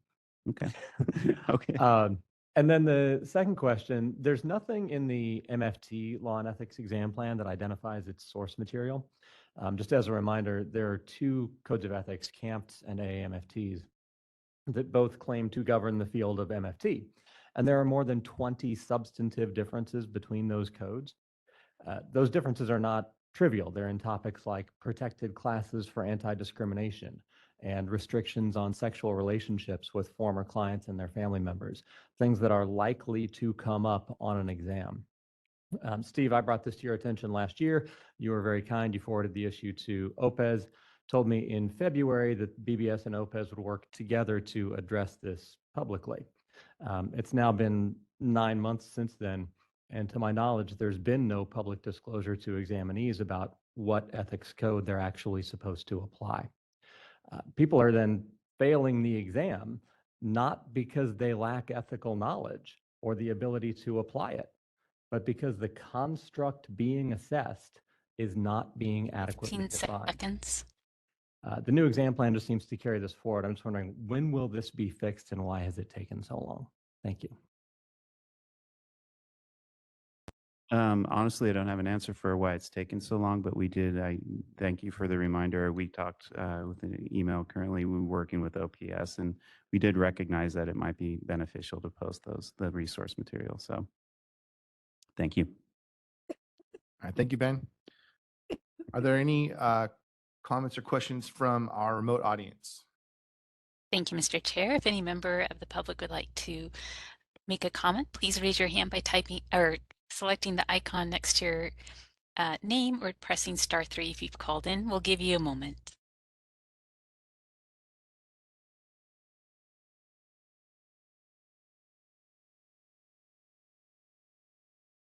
Okay. Okay. And then the second question, there's nothing in the MFT Law and Ethics exam plan that identifies its source material. Just as a reminder, there are two codes of ethics, CAMPTs and AAMFTs, that both claim to govern the field of MFT. And there are more than 20 substantive differences between those codes. Those differences are not trivial. They're in topics like protected classes for anti-discrimination and restrictions on sexual relationships with former clients and their family members, things that are likely to come up on an exam. Steve, I brought this to your attention last year. You were very kind. You forwarded the issue to OPES, told me in February that BBS and OPES would work together to address this publicly. It's now been 9 months since then, and to my knowledge, there's been no public disclosure to examinees about what ethics code they're actually supposed to apply. People are then failing the exam, not because they lack ethical knowledge or the ability to apply it, but because the construct being assessed is not being adequately 15 defined. seconds. The new exam plan just seems to carry this forward. I'm just wondering, when will this be fixed and why has it taken so long? Thank you. Honestly, I don't have an answer for why it's taken so long, but I thank you for the reminder. We talked with an email. Currently, we're working with OPS, and we did recognize that it might be beneficial to post the resource material. So thank you. All right, thank you, Ben. Are there any comments or questions from our remote audience? Thank you, Mr. Chair. If any member of the public would like to make a comment, please raise your hand by typing or selecting the icon next to your name or pressing *3 if you've called in. We'll give you a moment.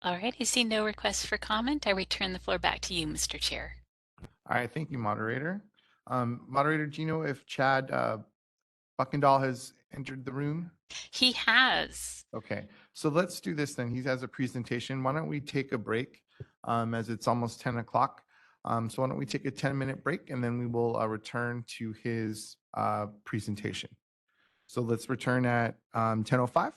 All right, I see no requests for comment. I return the floor back to you, Mr. Chair. All right, thank you, moderator. Moderator, do you know if Chad Buckendahl has entered the room? He has. Okay, so let's do this then. He has a presentation. Why don't we take a break as it's almost 10 o'clock. So why don't we take a 10-minute break and then we will return to his presentation. So let's return at 10:05.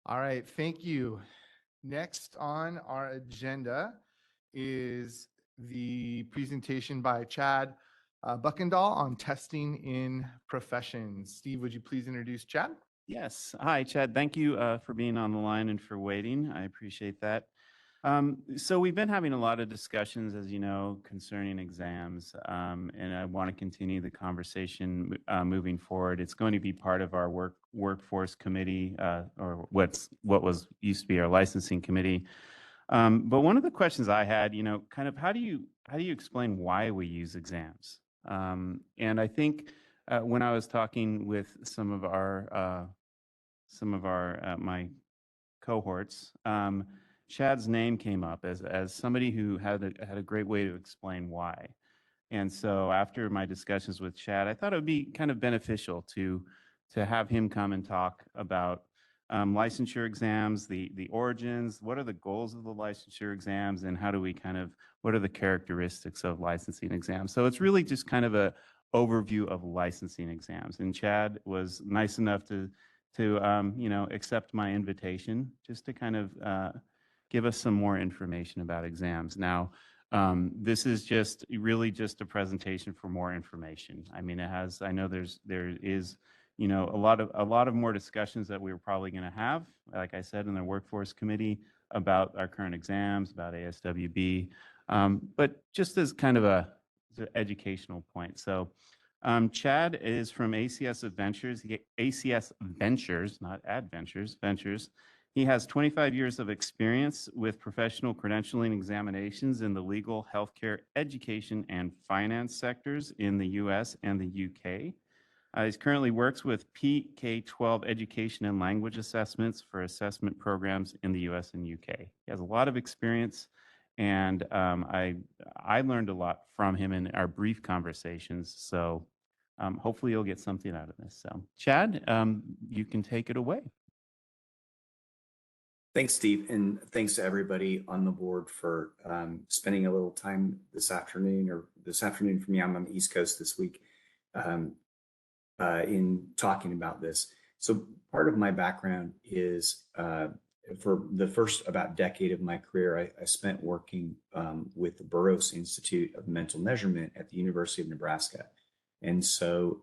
All right, thank you. Next on our agenda is the presentation by Chad Buckendahl on testing in professions. Steve, would you please introduce Chad? Yes. Hi, Chad. Thank you for being on the line and for waiting. I appreciate that. So we've been having a lot of discussions, as you know, concerning exams, and I want to continue the conversation moving forward. It's going to be part of our workforce committee, or what used to be our licensing committee. But one of the questions I had, kind of how do you explain why we use exams? And I think when I was talking with some of our my cohorts, Chad's name came up as somebody who had a great way to explain why. And so after my discussions with Chad, I thought it would be kind of beneficial to have him come and talk about licensure exams, the origins, what are the goals of the licensure exams, and what are the characteristics of licensing exams. So it's really just kind of a overview of licensing exams. And Chad was nice enough to accept my invitation just to kind of give us some more information about exams. Now, this is just really just a presentation for more information. I mean, I know there is, you know, a lot of more discussions that we were probably going to have, like I said, in the workforce committee about our current exams, about ASWB, but just as kind of an educational point. So Chad is from ACS Ventures, not Adventures, Ventures. He has 25 years of experience with professional credentialing examinations in the legal, healthcare, education, and finance sectors in the US and the UK. He currently works with PK-12 education and language assessments for assessment programs in the US and UK. He has a lot of experience, and I learned a lot from him in our brief conversations. So hopefully you'll get something out of this. So Chad, you can take it away. Thanks, Steve, and thanks to everybody on the board for spending a little time this afternoon for me. I'm on the East Coast this week in talking about this. So part of my background is for the first about decade of my career, I spent working with the Burroughs Institute of Mental Measurement at the University of Nebraska. And so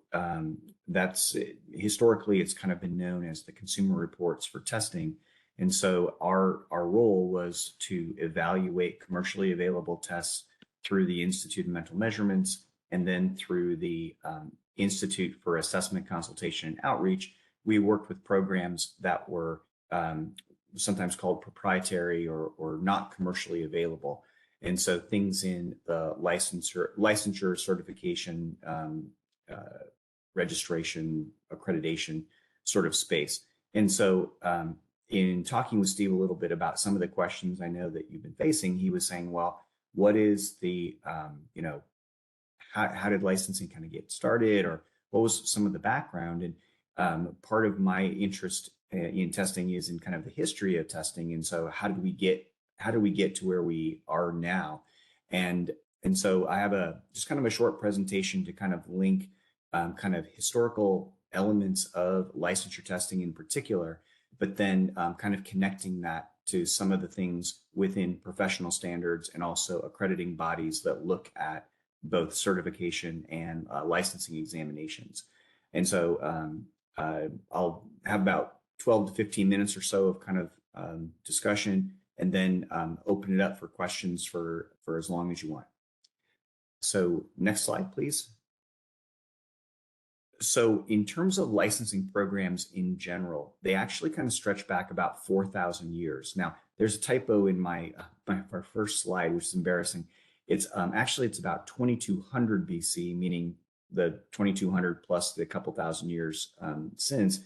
that's historically, it's kind of been known as the Consumer Reports for Testing. And so our role was to evaluate commercially available tests through the Institute of Mental Measurements and then through the Institute for Assessment Consultation and Outreach. We worked with programs that were sometimes called proprietary or not commercially available. And so things in the licensure, certification, registration, accreditation sort of space. And so in talking with Steve a little bit about some of the questions I know that you've been facing, he was saying, well, what is the, how did licensing kind of get started, or what was some of the background? And part of my interest in testing is in kind of the history of testing. And so how do we get to where we are now? And so I have just kind of a short presentation to kind of link kind of historical elements of licensure testing in particular, but then kind of connecting that to some of the things within professional standards and also accrediting bodies that look at both certification and licensing examinations. And so I'll have about 12 to 15 minutes or so of kind of discussion, and then open it up for questions for as long as you want. So next slide, please. So in terms of licensing programs in general, they actually kind of stretch back about 4,000 years. Now, there's a typo in my first slide, which is embarrassing. It's actually, it's about 2200 BC, meaning the 2200 plus the couple thousand years since.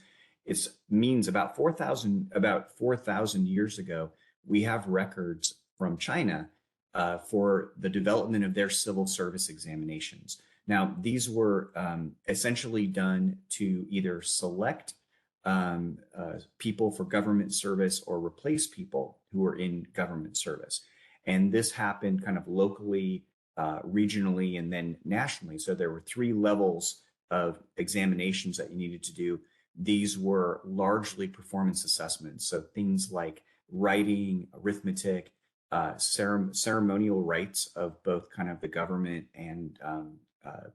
It means about 4,000 years ago, we have records from China for the development of their civil service examinations. Now, these were essentially done to either select people for government service or replace people who were in government service. And this happened kind of locally, regionally, and then nationally. So there were 3 levels of examinations that you needed to do. These were largely performance assessments. So things like writing, arithmetic, ceremonial rights of both kind of the government and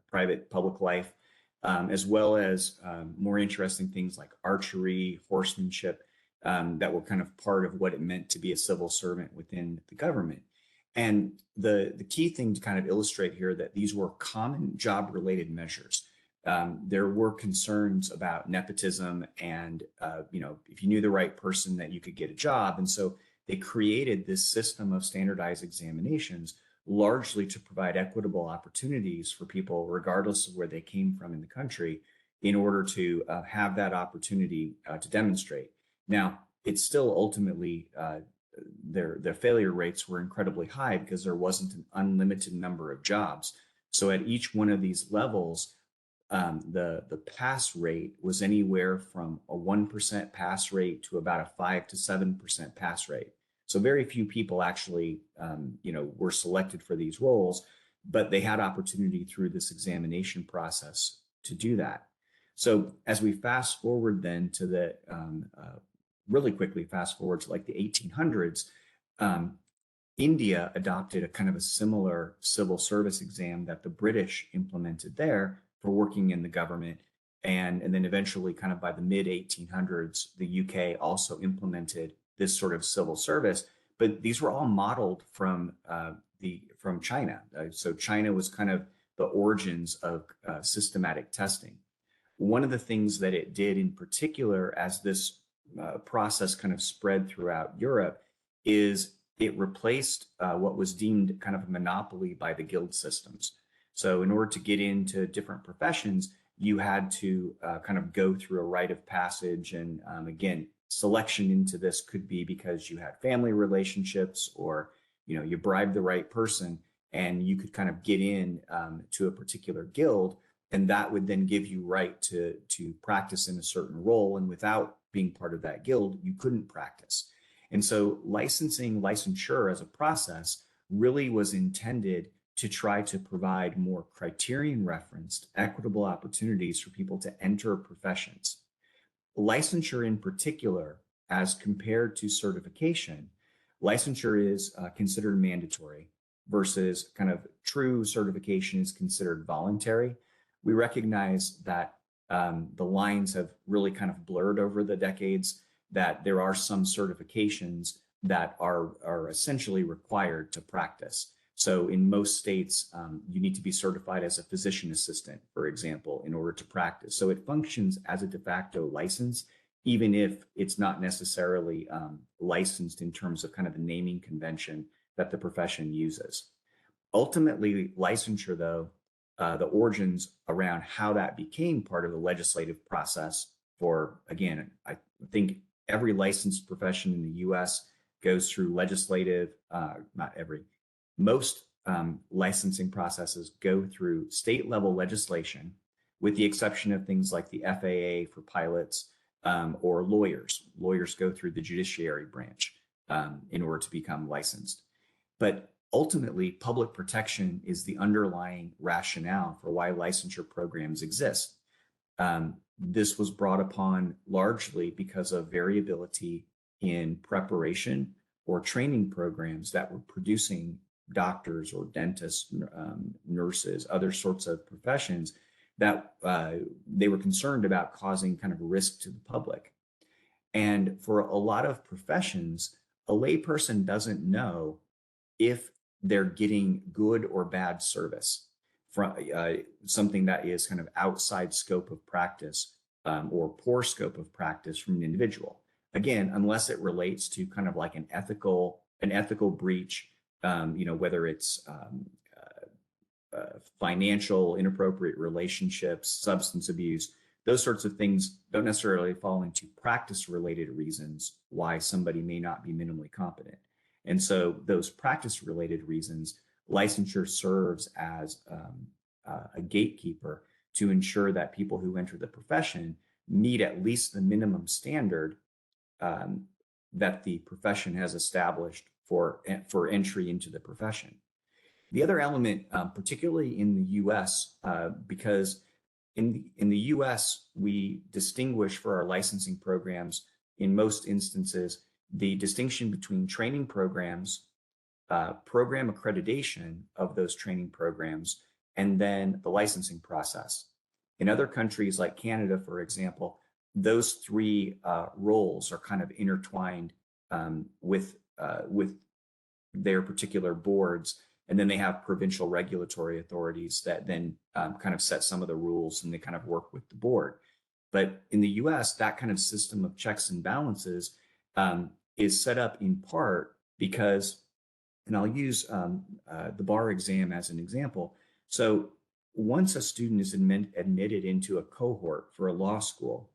private public life, as well as more interesting things like archery, horsemanship, that were kind of part of what it meant to be a civil servant within the government. And the key thing to kind of illustrate here that these were common job-related measures. There were concerns about nepotism and, if you knew the right person that you could get a job. And so they created this system of standardized examinations largely to provide equitable opportunities for people, regardless of where they came from in the country, in order to have that opportunity to demonstrate. Now, it's still ultimately, their failure rates were incredibly high because there wasn't an unlimited number of jobs. So at each one of these levels, the pass rate was anywhere from a 1% pass rate to about a 5 to 7% pass rate. So very few people actually, were selected for these roles, but they had opportunity through this examination process to do that. So as we fast forward then to the, really quickly fast forward to like the 1800s, India adopted a kind of a similar civil service exam that the British implemented there for working in the government. And then eventually, kind of by the mid 1800s, the UK also implemented this sort of civil service. But these were all modeled from China. So China was kind of the origins of systematic testing. One of the things that it did in particular, as this process kind of spread throughout Europe, is it replaced what was deemed kind of a monopoly by the guild systems. So in order to get into different professions, you had to kind of go through a rite of passage. And again, selection into this could be because you had family relationships, or you bribed the right person and you could kind of get in to a particular guild, and that would then give you right to practice in a certain role. And without being part of that guild, you couldn't practice. And so licensure as a process really was intended to try to provide more criterion referenced, equitable opportunities for people to enter professions. Licensure in particular, as compared to certification, licensure is considered mandatory versus kind of true certification is considered voluntary. We recognize that the lines have really kind of blurred over the decades, that there are some certifications that are essentially required to practice. So in most states, you need to be certified as a physician assistant, for example, in order to practice. So it functions as a de facto license, even if it's not necessarily licensed in terms of kind of the naming convention that the profession uses. Ultimately, licensure, though, the origins around how that became part of the legislative process for, again, I think every licensed profession in the US goes through legislative, not every, most licensing processes go through state level legislation, with the exception of things like the FAA for pilots or lawyers. Lawyers go through the judiciary branch in order to become licensed. But ultimately, public protection is the underlying rationale for why licensure programs exist. This was brought upon largely because of variability in preparation or training programs that were producing doctors or dentists, nurses, other sorts of professions that they were concerned about causing kind of risk to the public. And for a lot of professions, a layperson doesn't know if they're getting good or bad service from something that is kind of outside scope of practice or poor scope of practice from an individual. Again, unless it relates to kind of like an ethical breach, whether it's financial inappropriate relationships, substance abuse, those sorts of things don't necessarily fall into practice-related reasons why somebody may not be minimally competent. And so those practice-related reasons, licensure serves as a gatekeeper to ensure that people who enter the profession meet at least the minimum standard that the profession has established for entry into the profession. The other element, particularly in the US, because in the US, we distinguish for our licensing programs, in most instances, the distinction between training programs, program accreditation of those training programs, and then the licensing process. In other countries like Canada, for example, those three roles are kind of intertwined with their particular boards. And then they have provincial regulatory authorities that then kind of set some of the rules, and they kind of work with the board. But in the US, that kind of system of checks and balances is set up in part because, and I'll use the bar exam as an example. So once a student is admitted into a cohort for a law school,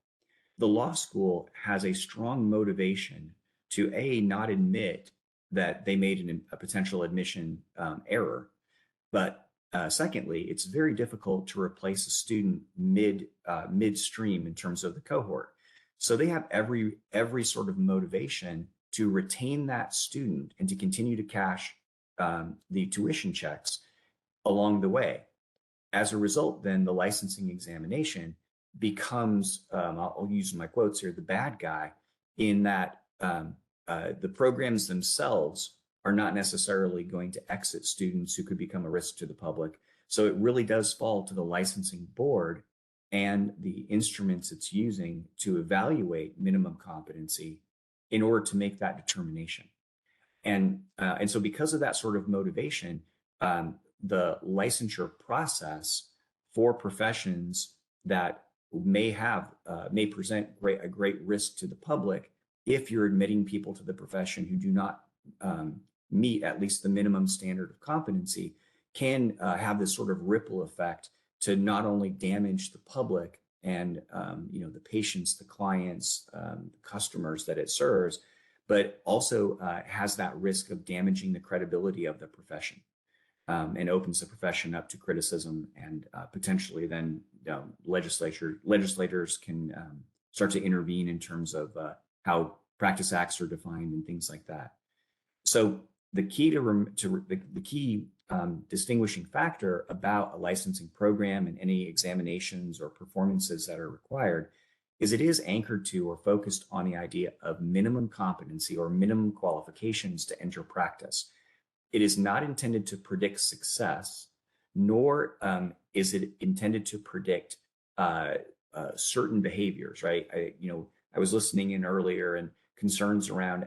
the law school has a strong motivation to not admit that they made a potential admission error. But secondly, it's very difficult to replace a student midstream in terms of the cohort. So they have every sort of motivation to retain that student and to continue to cash the tuition checks along the way. As a result, then the licensing examination becomes, I'll use my quotes here, the bad guy, in that the programs themselves are not necessarily going to exit students who could become a risk to the public. So it really does fall to the licensing board and the instruments it's using to evaluate minimum competency in order to make that determination. And so because of that sort of motivation, the licensure process for professions that may present a great risk to the public, if you're admitting people to the profession who do not meet at least the minimum standard of competency, can have this sort of ripple effect to not only damage the public and the patients, the clients, the customers that it serves, but also has that risk of damaging the credibility of the profession, and opens the profession up to criticism, and potentially then legislators can start to intervene in terms of how practice acts are defined and things like that. So the key distinguishing factor about a licensing program and any examinations or performances that are required is it is anchored to or focused on the idea of minimum competency or minimum qualifications to enter practice. It is not intended to predict success, nor is it intended to predict certain behaviors, right? I was listening in earlier, and concerns around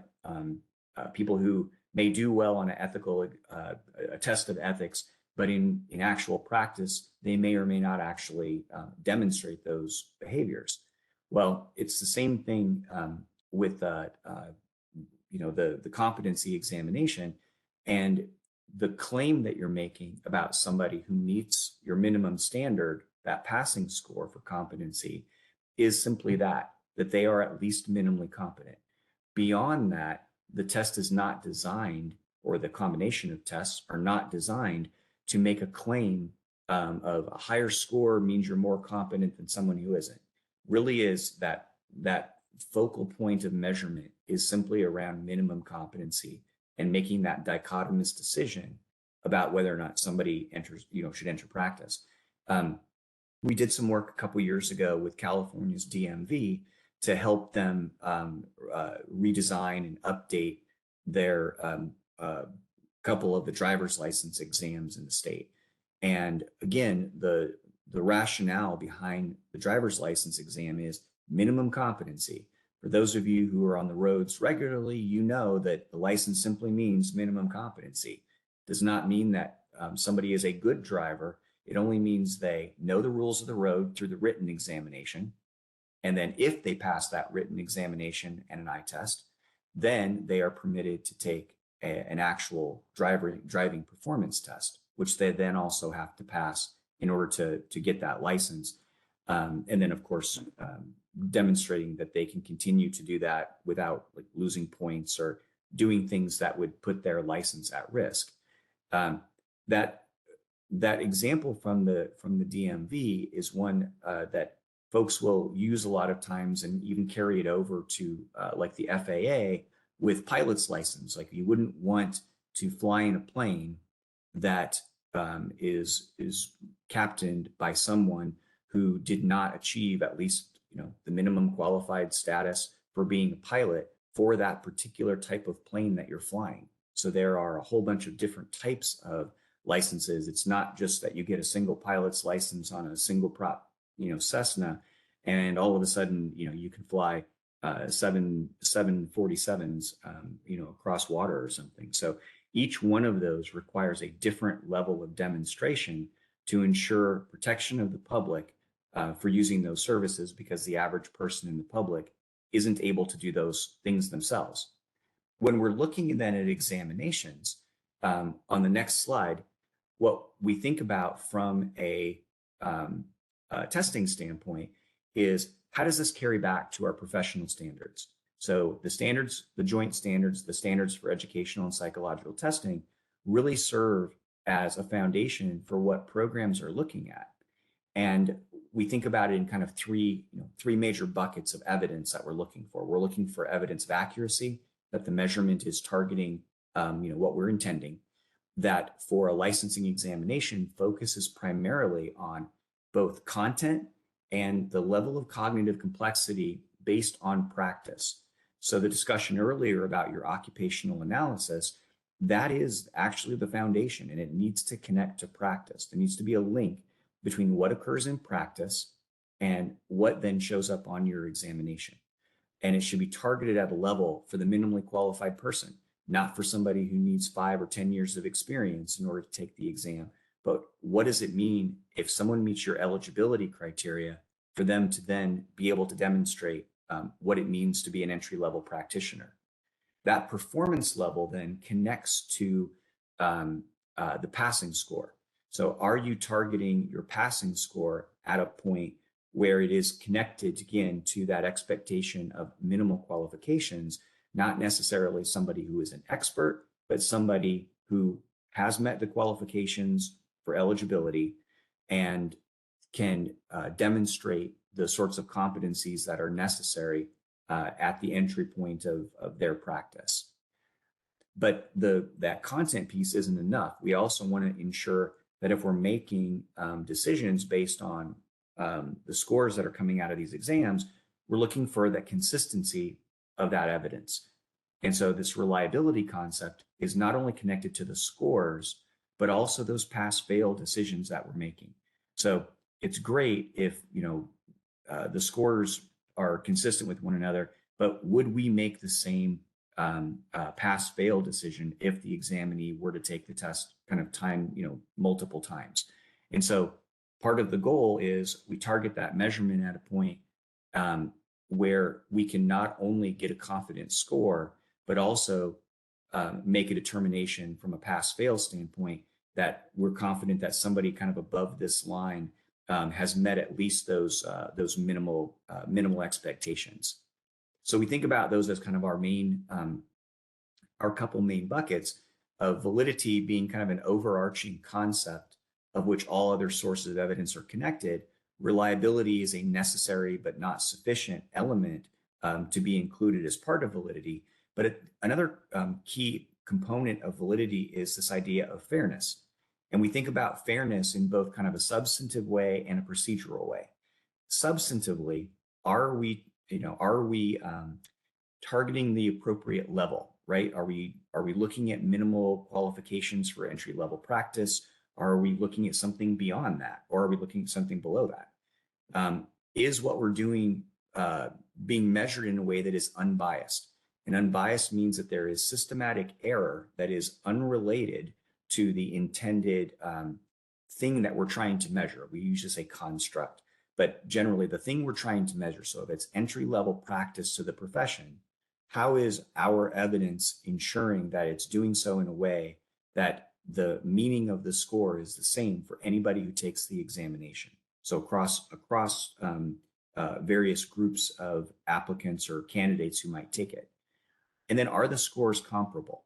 people who may do well on an ethical a test of ethics, but in actual practice, they may or may not actually demonstrate those behaviors. Well, it's the same thing with the competency examination, and the claim that you're making about somebody who meets your minimum standard, that passing score for competency, is simply that they are at least minimally competent. Beyond that, the test is not designed, or the combination of tests are not designed to make a claim of a higher score means you're more competent than someone who isn't. Really is that focal point of measurement is simply around minimum competency and making that dichotomous decision about whether or not somebody should enter practice. We did some work a couple years ago with California's DMV to help them redesign and update their couple of the driver's license exams in the state. And again, the rationale behind the driver's license exam is minimum competency. For those of you who are on the roads regularly, you know that the license simply means minimum competency. Does not mean that somebody is a good driver. It only means they know the rules of the road through the written examination. And then if they pass that written examination and an eye test, then they are permitted to take an actual driving performance test, which they then also have to pass in order to get that license. And then, of course, demonstrating that they can continue to do that without losing points or doing things that would put their license at risk. That example from the DMV is one that folks will use a lot of times, and even carry it over to like the FAA with pilot's license. Like, you wouldn't want to fly in a plane that is captained by someone who did not achieve at least the minimum qualified status for being a pilot for that particular type of plane that you're flying. So there are a whole bunch of different types of licenses. It's not just that you get a single pilot's license on a single prop, Cessna, and all of a sudden, you can fly 747s, across water or something. So each one of those requires a different level of demonstration to ensure protection of the public for using those services, because the average person in the public isn't able to do those things themselves. When we're looking then at examinations, on the next slide, what we think about from a testing standpoint is, how does this carry back to our professional standards? So the standards, the joint standards, the standards for educational and psychological testing really serve as a foundation for what programs are looking at. And we think about it in kind of three major buckets of evidence that we're looking for. We're looking for evidence of accuracy, that the measurement is targeting what we're intending, that for a licensing examination focuses primarily on both content and the level of cognitive complexity based on practice. So the discussion earlier about your occupational analysis, that is actually the foundation, and it needs to connect to practice. There needs to be a link between what occurs in practice and what then shows up on your examination. And it should be targeted at a level for the minimally qualified person, not for somebody who needs 5 or 10 years of experience in order to take the exam. But what does it mean if someone meets your eligibility criteria for them to then be able to demonstrate what it means to be an entry-level practitioner? That performance level then connects to the passing score. So are you targeting your passing score at a point where it is connected again to that expectation of minimal qualifications, not necessarily somebody who is an expert, but somebody who has met the qualifications for eligibility and can demonstrate the sorts of competencies that are necessary at the entry point of their practice. But that content piece isn't enough. We also want to ensure that if we're making decisions based on the scores that are coming out of these exams, we're looking for that consistency of that evidence. And so this reliability concept is not only connected to the scores, but also those pass-fail decisions that we're making. So it's great if the scores are consistent with one another, but would we make the same pass-fail decision if the examinee were to take the test kind of multiple times? And so part of the goal is we target that measurement at a point where we can not only get a confidence score, but also make a determination from a pass-fail standpoint that we're confident that somebody kind of above this line has met at least those minimal expectations. So we think about those as kind of our couple main buckets of validity being kind of an overarching concept of which all other sources of evidence are connected. Reliability is a necessary but not sufficient element to be included as part of validity. But another key component of validity is this idea of fairness. And we think about fairness in both kind of a substantive way and a procedural way. Substantively, are we targeting the appropriate level, right? Are we looking at minimal qualifications for entry-level practice? Are we looking at something beyond that? Or are we looking at something below that? Is what we're doing being measured in a way that is unbiased? And unbiased means that there is systematic error that is unrelated to the intended thing that we're trying to measure. We usually say construct, but generally the thing we're trying to measure. So if it's entry-level practice to the profession, how is our evidence ensuring that it's doing so in a way that the meaning of the score is the same for anybody who takes the examination? So across various groups of applicants or candidates who might take it. And then are the scores comparable?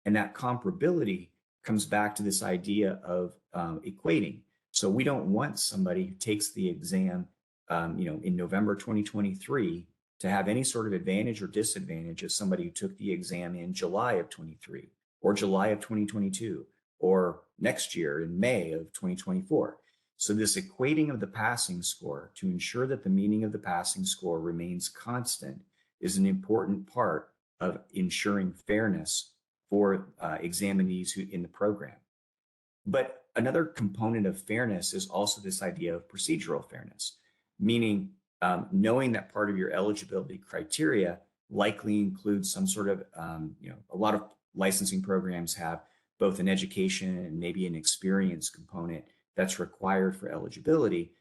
And that comparability comes back to this idea of equating. So we don't want somebody who takes the exam in November 2023 to have any sort of advantage or disadvantage of somebody who took the exam in July of 23 or July of 2022 or next year in May of 2024. So this equating of the passing score to ensure that the meaning of the passing score remains constant is an important part of ensuring fairness for examinees in the program. But another component of fairness is also this idea of procedural fairness, meaning knowing that part of your eligibility criteria likely includes some sort of, a lot of licensing programs have both an education and maybe an experience component that's required for eligibility.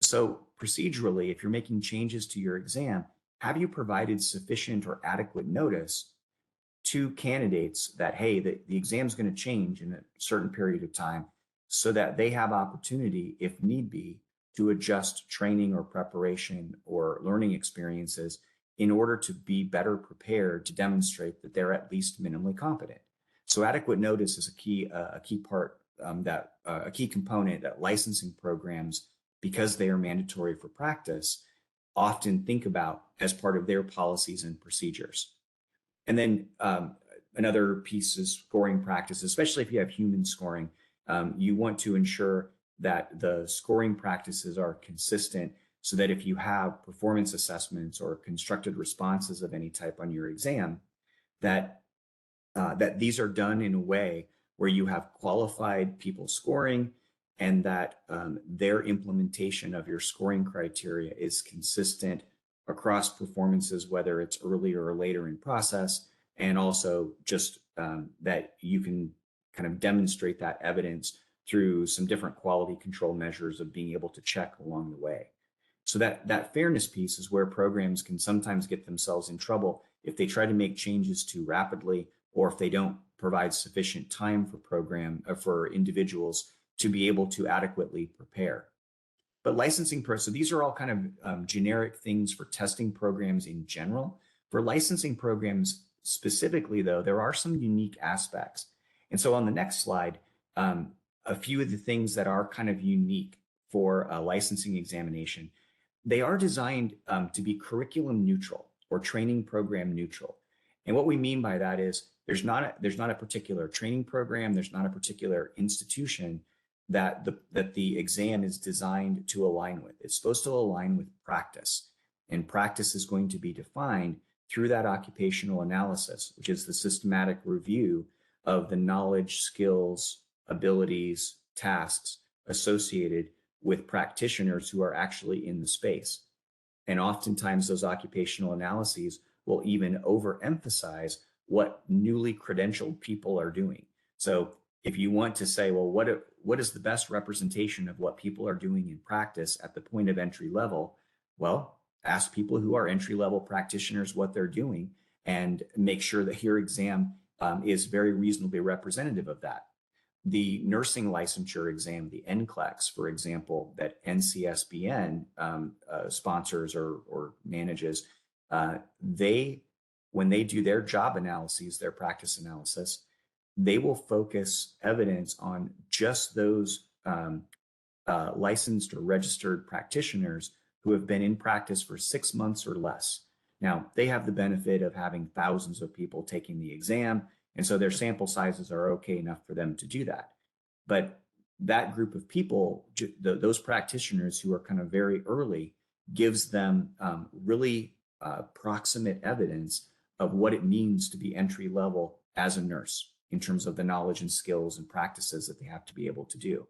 So procedurally, if you're making changes to your exam, have you provided sufficient or adequate notice to candidates that, hey, the exam's going to change in a certain period of time so that they have opportunity, if need be, to adjust training or preparation or learning experiences in order to be better prepared to demonstrate that they're at least minimally competent. So adequate notice is a key part, a key component that licensing programs, because they are mandatory for practice, often think about as part of their policies and procedures. And then another piece is scoring practice, especially if you have human scoring. You want to ensure that the scoring practices are consistent so that if you have performance assessments or constructed responses of any type on your exam, that these are done in a way where you have qualified people scoring, and that their implementation of your scoring criteria is consistent across performances, whether it's earlier or later in process, and also just that you can kind of demonstrate that evidence through some different quality control measures of being able to check along the way. So that fairness piece is where programs can sometimes get themselves in trouble if they try to make changes too rapidly, or if they don't provide sufficient time for individuals to be able to adequately prepare. But so these are all kind of generic things for testing programs in general. For licensing programs specifically, though, there are some unique aspects. And so on the next slide, a few of the things that are kind of unique for a licensing examination, they are designed to be curriculum neutral or training program neutral. And what we mean by that is there's not a particular training program, there's not a particular institution that the exam is designed to align with. It's supposed to align with practice, and practice is going to be defined through that occupational analysis, which is the systematic review of the knowledge, skills, abilities, tasks associated with practitioners who are actually in the space. And oftentimes those occupational analyses will even overemphasize what newly credentialed people are doing. So if you want to say, well, what is the best representation of what people are doing in practice at the point of entry level? Well, ask people who are entry level practitioners what they're doing, and make sure that your exam is very reasonably representative of that. The nursing licensure exam, the NCLEX, for example, that NCSBN sponsors or manages, when they do their job analyses, their practice analysis, they will focus evidence on just those licensed or registered practitioners who have been in practice for 6 months or less. Now, they have the benefit of having thousands of people taking the exam, and so their sample sizes are okay enough for them to do that. But that group of people, those practitioners who are kind of very early, gives them really proximate evidence of what it means to be entry level as a nurse in terms of the knowledge and skills and practices that they have to be able to do.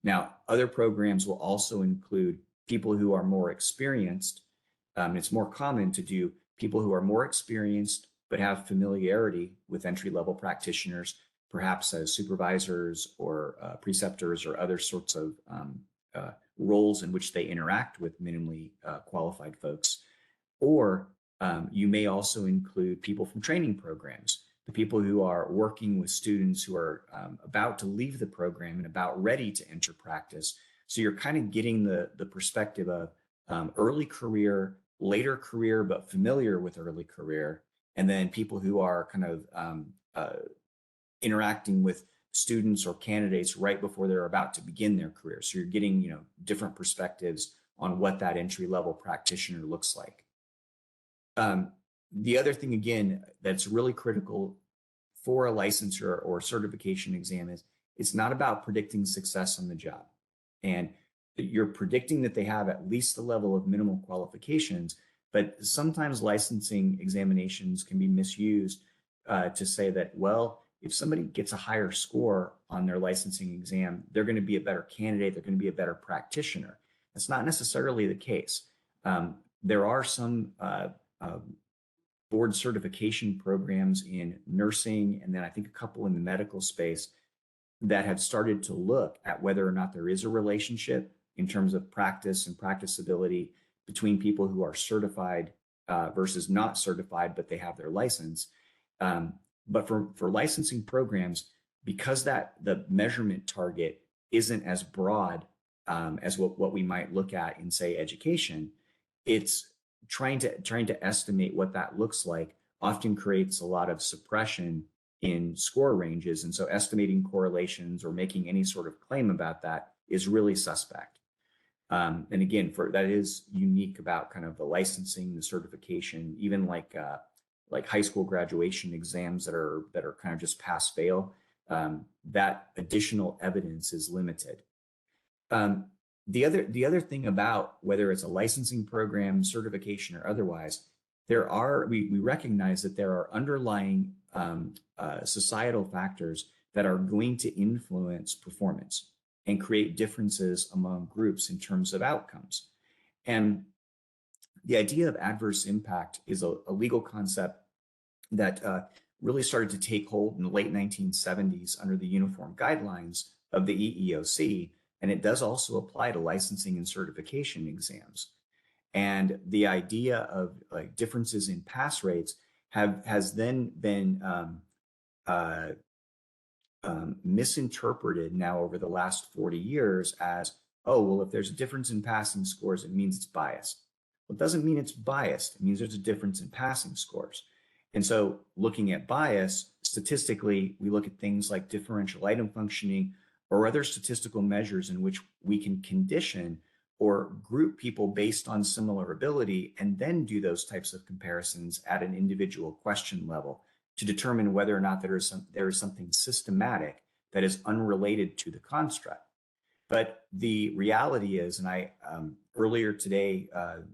Now, other programs will also include people who are more experienced. It's more common to do people who are more experienced but have familiarity with entry-level practitioners, perhaps as supervisors or preceptors or other sorts of roles in which they interact with minimally qualified folks. Or you may also include people from training programs, the people who are working with students who are about to leave the program and about ready to enter practice. So you're kind of getting the perspective of early career, later career, but familiar with early career, and then people who are kind of interacting with students or candidates right before they're about to begin their career. So you're getting, different perspectives on what that entry-level practitioner looks like. The other thing, again, that's really critical for a licensure or certification exam is it's not about predicting success on the job. And you're predicting that they have at least the level of minimal qualifications, but sometimes licensing examinations can be misused to say that, well, if somebody gets a higher score on their licensing exam, they're going to be a better candidate, they're going to be a better practitioner. That's not necessarily the case. There are some board certification programs in nursing, and then I think a couple in the medical space that have started to look at whether or not there is a relationship in terms of practice and practicability between people who are certified versus not certified, but they have their license. But for licensing programs, because the measurement target isn't as broad as what we might look at in, say, education, it's trying to estimate what that looks like often creates a lot of suppression in score ranges. And so estimating correlations or making any sort of claim about that is really suspect. And again, that is unique about kind of the licensing, the certification, even like high school graduation exams that are kind of just pass fail. That additional evidence is limited. the other thing about whether it's a licensing program, certification, or otherwise, we recognize that there are underlying societal factors that are going to influence performance and create differences among groups in terms of outcomes. And the idea of adverse impact is a legal concept that really started to take hold in the late 1970s under the Uniform Guidelines of the EEOC, and it does also apply to licensing and certification exams. And the idea of like differences in pass rates has then been misinterpreted now over the last 40 years as, oh, well, if there's a difference in passing scores, it means it's biased. Well, it doesn't mean it's biased. It means there's a difference in passing scores. And so looking at bias, statistically, we look at things like differential item functioning or other statistical measures in which we can condition or group people based on similar ability and then do those types of comparisons at an individual question level to determine whether or not there is something systematic that is unrelated to the construct. But the reality is, and I earlier today,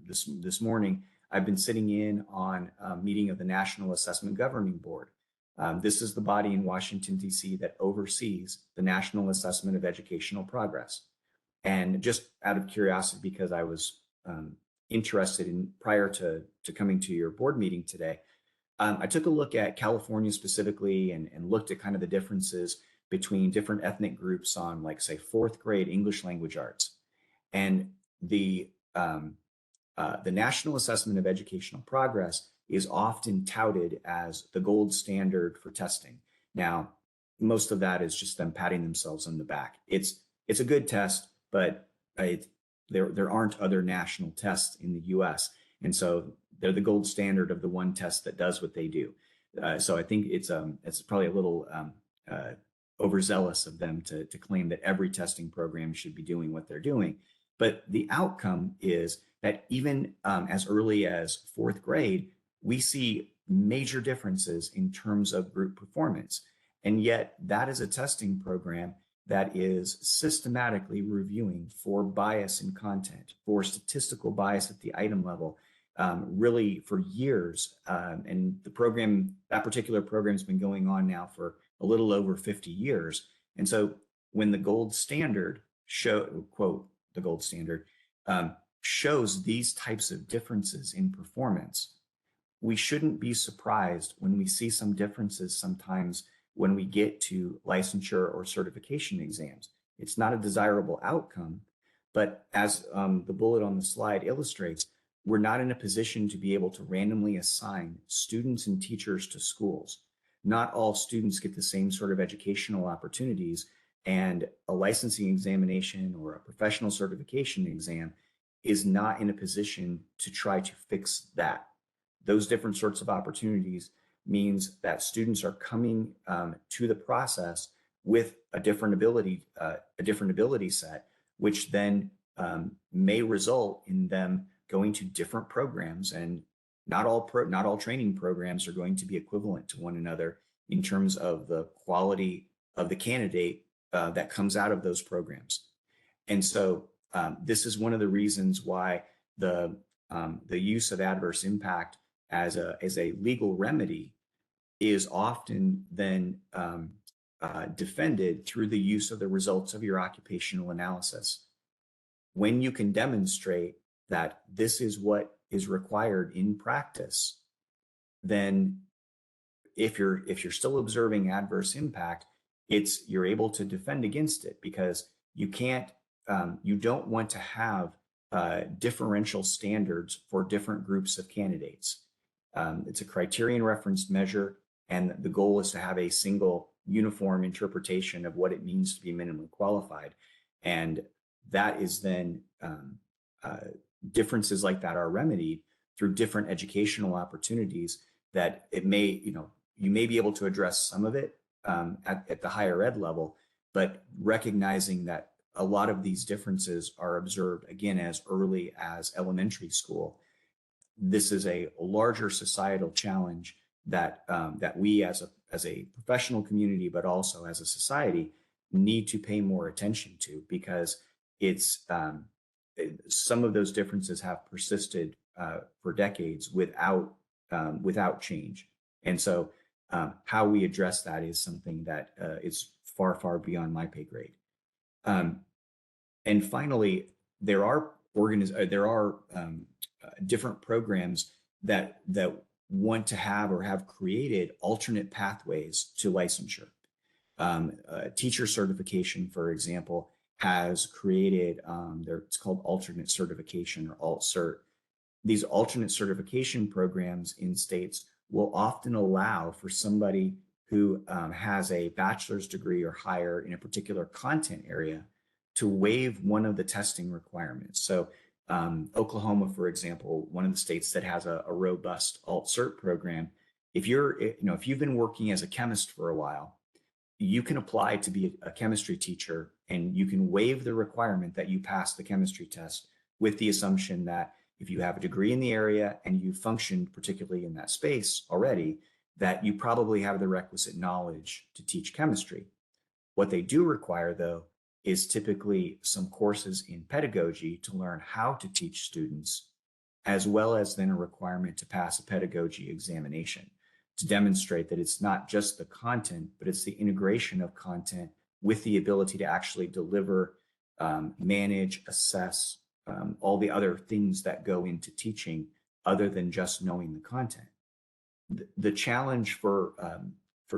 this morning, I've been sitting in on a meeting of the National Assessment Governing Board. This is the body in Washington, D.C. that oversees the National Assessment of Educational Progress. And just out of curiosity, because I was interested in prior to coming to your board meeting today, I took a look at California specifically and looked at kind of the differences between different ethnic groups on, like, say, 4th grade English language arts. And the National Assessment of Educational Progress is often touted as the gold standard for testing. Now, most of that is just them patting themselves on the back. It's a good test, but there aren't other national tests in the U.S. And so they're the gold standard of the one test that does what they do. So I think it's probably a little overzealous of them to claim that every testing program should be doing what they're doing. But the outcome is that even as early as 4th grade, we see major differences in terms of group performance. And yet that is a testing program that is systematically reviewing for bias in content, for statistical bias at the item level, really for years. And that particular program has been going on now for a little over 50 years. And so when the gold standard quote, the gold standard, shows these types of differences in performance, we shouldn't be surprised when we see some differences sometimes when we get to licensure or certification exams. It's not a desirable outcome, but as the bullet on the slide illustrates, we're not in a position to be able to randomly assign students and teachers to schools. Not all students get the same sort of educational opportunities, and a licensing examination or a professional certification exam is not in a position to try to fix that. Those different sorts of opportunities means that students are coming to the process with a different ability set, which then may result in them going to different programs, and not all training programs are going to be equivalent to one another in terms of the quality of the candidate that comes out of those programs. And so this is one of the reasons why the use of adverse impact as a legal remedy is often then defended through the use of the results of your occupational analysis. When you can demonstrate that this is what is required in practice, then if you're still observing adverse impact, you're able to defend against it, because you don't want to have differential standards for different groups of candidates. It's a criterion referenced measure, and the goal is to have a single uniform interpretation of what it means to be minimally qualified. And that is then differences like that are remedied through different educational opportunities that you may be able to address some of it at the higher ed level, but recognizing that a lot of these differences are observed again as early as elementary school. This is a larger societal challenge that we as a professional community, but also as a society, need to pay more attention to, because some of those differences have persisted for decades without change. And so how we address that is something that is far, far beyond my pay grade. And finally, there are different programs that want to have or have created alternate pathways to licensure. Teacher certification, for example, has created it's called alternate certification or alt-cert. These alternate certification programs in states will often allow for somebody who has a bachelor's degree or higher in a particular content area to waive one of the testing requirements. So Oklahoma, for example, one of the states that has a robust alt-cert program, if you've been working as a chemist for a while, you can apply to be a chemistry teacher and you can waive the requirement that you pass the chemistry test with the assumption that if you have a degree in the area and you functioned particularly in that space already, that you probably have the requisite knowledge to teach chemistry. What they do require, though, is typically some courses in pedagogy to learn how to teach students, as well as then a requirement to pass a pedagogy examination to demonstrate that it's not just the content, but it's the integration of content with the ability to actually deliver, manage, assess, all the other things that go into teaching other than just knowing the content. The challenge for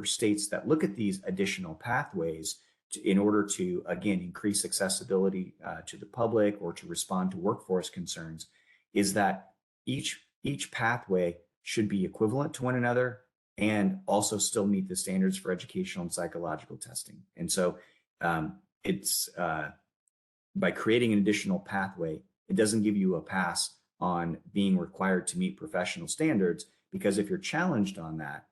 states that look at these additional pathways in order to, again, increase accessibility to the public or to respond to workforce concerns is that each pathway should be equivalent to one another and also still meet the standards for educational and psychological testing. And so it's by creating an additional pathway, it doesn't give you a pass on being required to meet professional standards, because if you're challenged on that,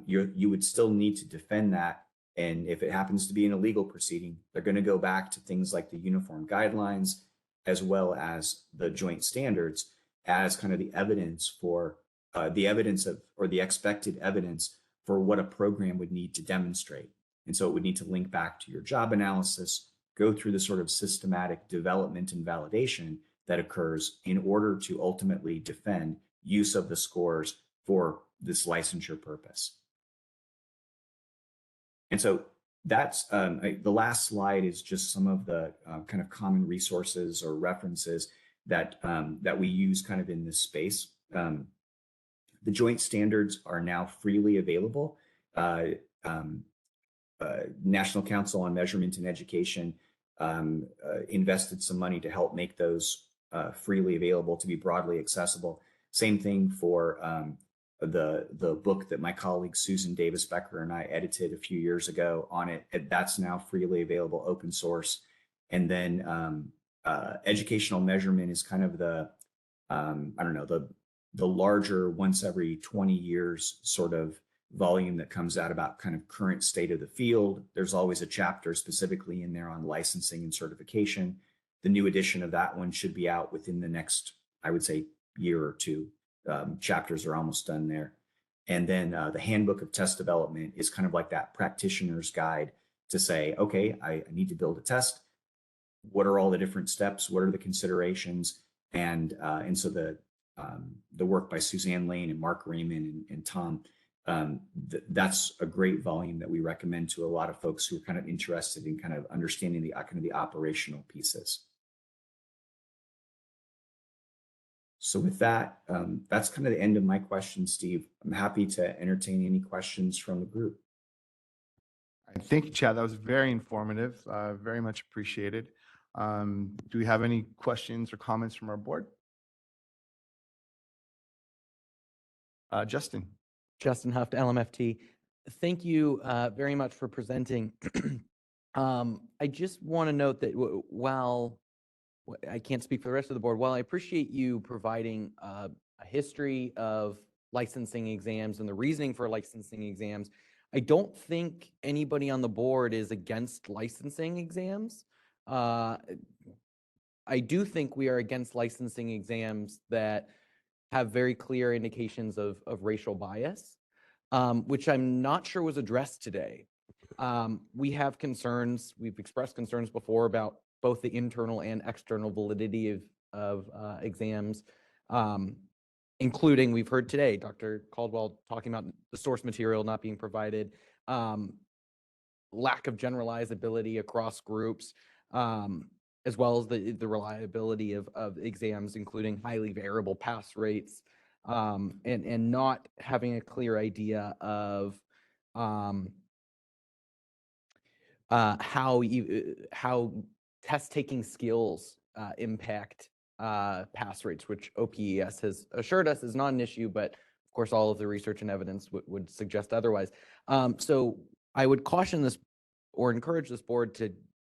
you would still need to defend that. And if it happens to be in a legal proceeding, they're going to go back to things like the uniform guidelines, as well as the joint standards as kind of the evidence for the expected evidence for what a program would need to demonstrate. And so it would need to link back to your job analysis, go through the sort of systematic development and validation that occurs in order to ultimately defend use of the scores for this licensure purpose. And so that's the last slide is just some of the kind of common resources or references that we use kind of in this space. The joint standards are now freely available. National Council on Measurement in Education invested some money to help make those freely available to be broadly accessible. Same thing for the book that my colleague Susan Davis Becker and I edited a few years ago on it. That's now freely available, open source. And then educational measurement is kind of the the larger once every 20 years sort of volume that comes out about kind of current state of the field. There's always a chapter specifically in there on licensing and certification. The new edition of that one should be out within the next, I would say, year or two. Chapters are almost done there. And then the Handbook of Test Development is kind of like that practitioner's guide to say, okay, I need to build a test. What are all the different steps? What are the considerations? And so the work by Suzanne Lane and Mark Raymond and Tom, that's a great volume that we recommend to a lot of folks who are kind of interested in kind of understanding the kind of the operational pieces. So with that, that's kind of the end of my questions, Steve. I'm happy to entertain any questions from the group. Thank you, Chad. That was very informative, very much appreciated. Do we have any questions or comments from our board? Justin. Justin Huff, LMFT. Thank you very much for presenting. I just want to note that while I can't speak for the rest of the board, while I appreciate you providing a history of licensing exams and the reasoning for licensing exams, I don't think anybody on the board is against licensing exams. I do think we are against licensing exams that have very clear indications of racial bias, which I'm not sure was addressed today. We have concerns, we've expressed concerns before about both the internal and external validity of exams, including, we've heard today, Dr. Caldwell talking about the source material not being provided, lack of generalizability across groups, as well as the reliability of exams, including highly variable pass rates, and not having a clear idea of how test taking skills impact pass rates, which OPES has assured us is not an issue, but of course, all of the research and evidence would suggest otherwise. So I would caution this or encourage this board to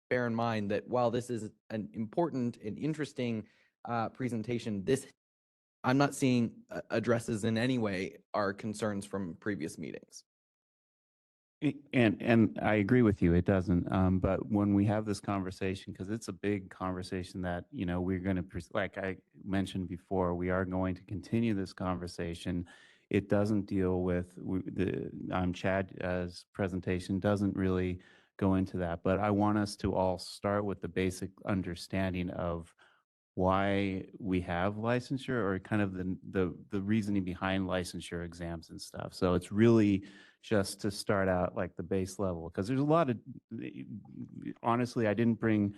bear in mind that while this is an important and interesting presentation, I'm not seeing addresses in any way our concerns from previous meetings. And I agree with you, it doesn't. But when we have this conversation, because it's a big conversation that, we're going to, like I mentioned before, we are going to continue this conversation. It doesn't deal with Chad's presentation doesn't really go into that. But I want us to all start with the basic understanding of why we have licensure, or kind of the reasoning behind licensure exams and stuff. So it's really just to start out like the base level, because there's a lot of, honestly, I didn't bring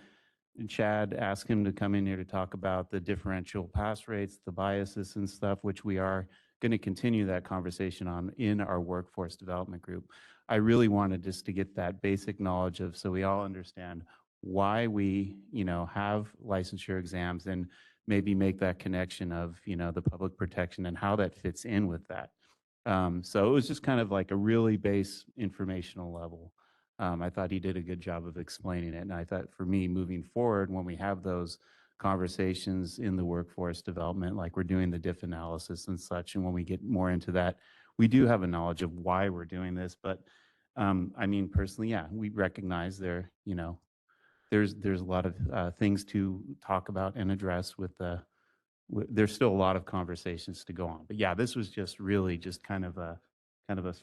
Chad, ask him to come in here to talk about the differential pass rates, the biases and stuff, which we are going to continue that conversation on in our workforce development group. I really wanted just to get that basic knowledge of, so we all understand why we, have licensure exams, and maybe make that connection of, the public protection and how that fits in with that. So it was just kind of like a really base informational level. I thought he did a good job of explaining it. And I thought for me, moving forward, when we have those conversations in the workforce development, like we're doing the diff analysis and such, and when we get more into that, we do have a knowledge of why we're doing this. But I mean, personally, yeah, we recognize there's a lot of things to talk about and address with there's still a lot of conversations to go on. But yeah, this was just really just kind of a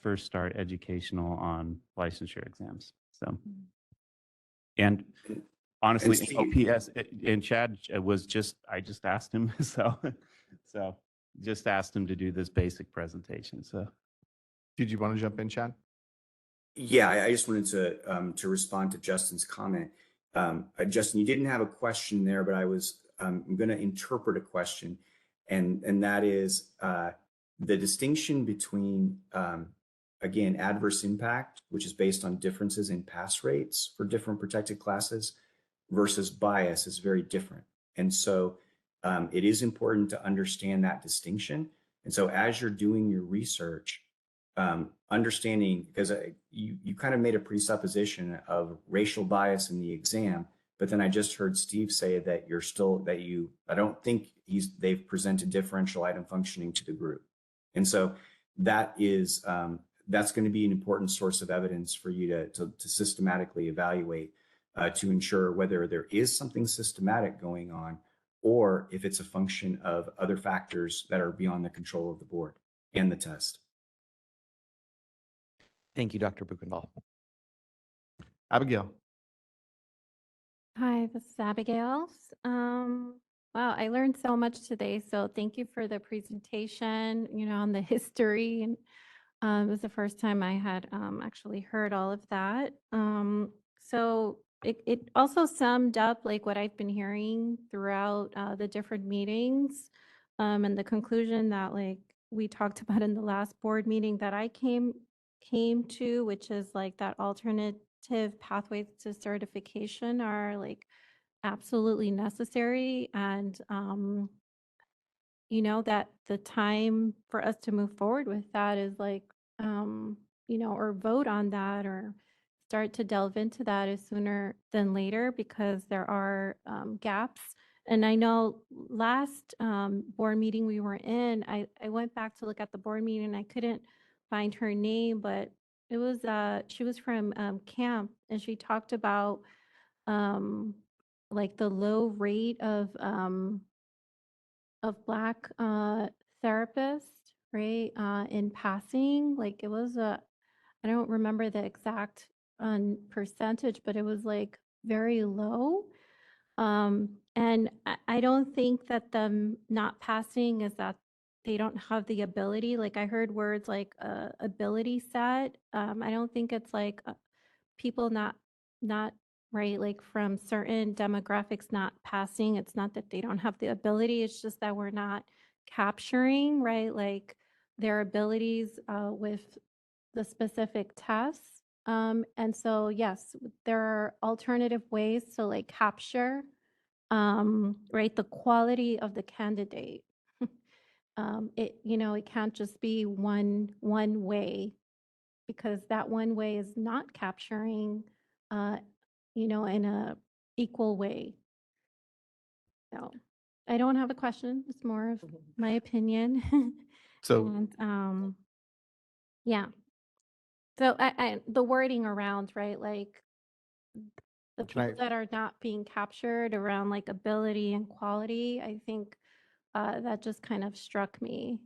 first start educational on licensure exams. So, and honestly, OPS and Chad was I just asked him, so just asked him to do this basic presentation. So, Did you want to jump in, Chad? Yeah, I just wanted to respond to Justin's comment. Justin, you didn't have a question there, but I was I'm going to interpret a question, and that is the distinction between again, adverse impact, which is based on differences in pass rates for different protected classes, versus bias is very different. And so it is important to understand that distinction. And so as you're doing your research, understanding, because you kind of made a presupposition of racial bias in the exam, but then I just heard Steve say that I don't think they've presented differential item functioning to the group. And so that is, that's going to be an important source of evidence for you to systematically evaluate to ensure whether there is something systematic going on, or if it's a function of other factors that are beyond the control of the board and the test. Thank you, Dr. Buchendahl. Abigail. Hi, this is Abigail. Wow, I learned so much today. So thank you for the presentation, on the history. And it was the first time I had actually heard all of that. So it also summed up like what I've been hearing throughout the different meetings, and the conclusion that like we talked about in the last board meeting that I came to, which is like that alternative pathways to certification are like absolutely necessary. And, that the time for us to move forward with that is like, or vote on that or start to delve into that is sooner than later, because there are gaps. And I know last board meeting we were in, I went back to look at the board meeting and I couldn't find her name, but it was she was from camp, and she talked about like the low rate of Black therapists, right? In passing, like it was I don't remember the exact percentage, but it was like very low. And I don't think that them not passing is that they don't have the ability. Like I heard words like ability set. I don't think it's like people not right, like from certain demographics not passing. It's not that they don't have the ability. It's just that we're not capturing, right, like their abilities with the specific tests. And so, yes, there are alternative ways to like capture, right, the quality of the candidate. It, you know, it can't just be one way because that one way is not capturing, uh, you know, in a equal way. So I don't have a question. It's more of my opinion. So And yeah. So the wording around, right, like the can I, people that are not being captured around like ability and quality, I think that just kind of struck me.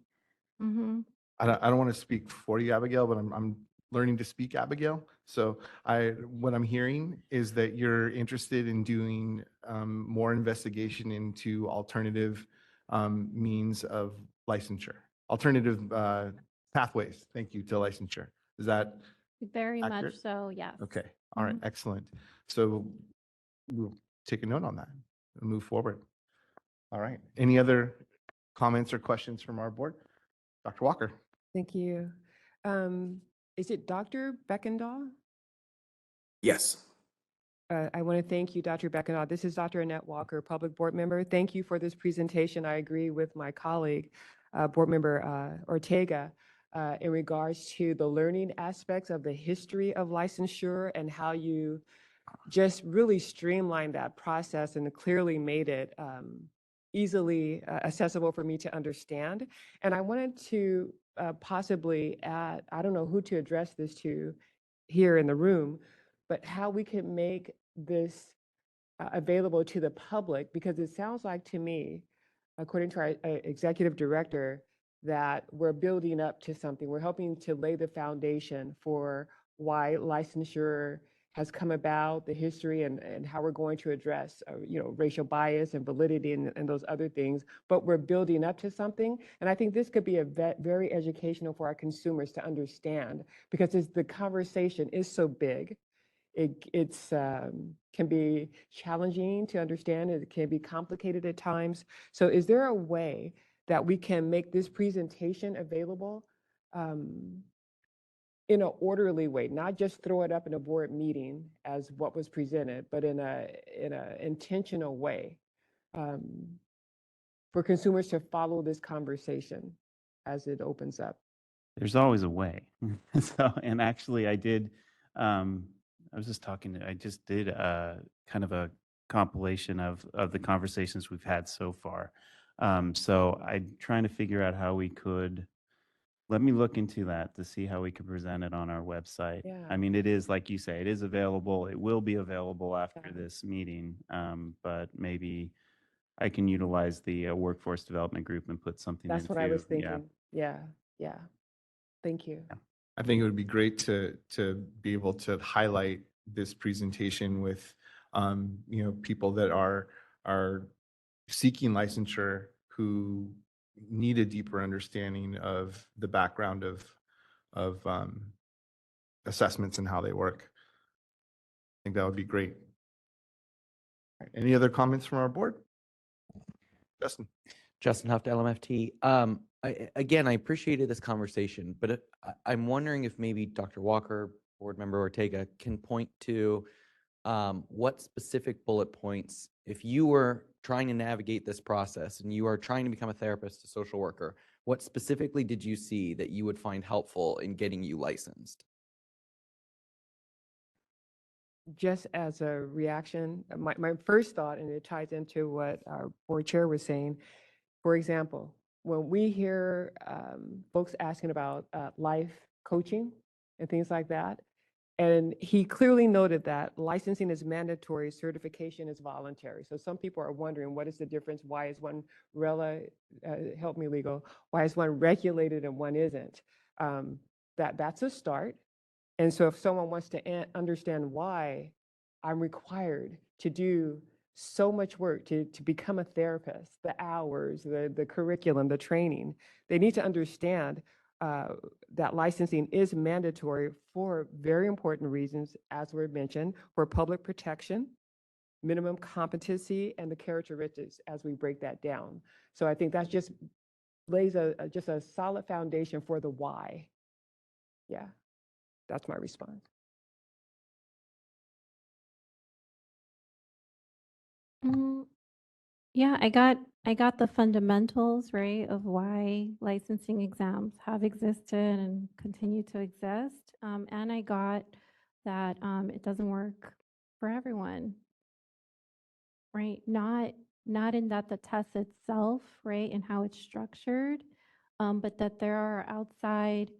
Mm-hmm. I don't want to speak for you, Abigail, but I'm learning to speak, Abigail. So what I'm hearing is that you're interested in doing more investigation into alternative means of licensure, alternative pathways. Thank you, to licensure. Is that Very much accurate? so, yes. Okay. All right. Mhm. Excellent. So we'll take a note on that and move forward. All right. Any other comments or questions from our board? Dr. Walker. Thank you. Is it Dr. Beckendahl? Yes. I want to thank you, Dr. Beckendahl. This is Dr. Annette Walker, Public Board Member. Thank you for this presentation. I agree with my colleague, Board Member Ortega, in regards to the learning aspects of the history of licensure and how you just really streamlined that process and clearly made it easily accessible for me to understand. And I wanted to possibly add, I don't know who to address this to here in the room, but how we can make this available to the public, because it sounds like to me, according to our executive director, that we're building up to something. We're helping to lay the foundation for why licensure has come about, the history, and how we're going to address, you know, racial bias and validity and those other things. But we're building up to something, and I think this could be a very educational for our consumers to understand, because the conversation is so big. It's can be challenging to understand. It can be complicated at times. So, is there a way that we can make this presentation available in an orderly way, not just throw it up in a board meeting as what was presented, but in a intentional way for consumers to follow this conversation as it opens up? There's always a way. So, and actually I did, I just did kind of a compilation of the conversations we've had so far. So I'm trying to figure out how we could, let me look into that to see how we could present it on our website. Yeah. I mean, it is, like you say, it is available. It will be available after Yeah. this meeting. But maybe I can utilize the workforce development group and put something That's into. what I was Yeah. thinking. Yeah. Thank you. I think it would be great to be able to highlight this presentation with, you know, people that are seeking licensure who need a deeper understanding of the background of assessments and how they work. I think that would be great. All right, any other comments from our board? Justin. Justin Huff, LMFT. Again, I appreciated this conversation, but I'm wondering if maybe Dr. Walker, Board Member Ortega, can point to what specific bullet points, if you were trying to navigate this process and you are trying to become a therapist, a social worker, what specifically did you see that you would find helpful in getting you licensed? Just as a reaction, my first thought, and it ties into what our board chair was saying, for example, when we hear folks asking about life coaching and things like that, and he clearly noted that licensing is mandatory, certification is voluntary. So some people are wondering, what is the difference? Why is one help me legal? Why is one regulated and one isn't? That's a start. And so if someone wants to understand why I'm required to do so much work to become a therapist, the hours, the curriculum, the training. They need to understand that licensing is mandatory for very important reasons, as were mentioned, for public protection, minimum competency, and the characteristics as we break that down. So I think that just lays just a solid foundation for the why. Yeah, that's my response. Mm, Yeah, I got the fundamentals, right, of why licensing exams have existed and continue to exist. And I got that it doesn't work for everyone, right? Not in that the test itself, right, and how it's structured, but that there are outside,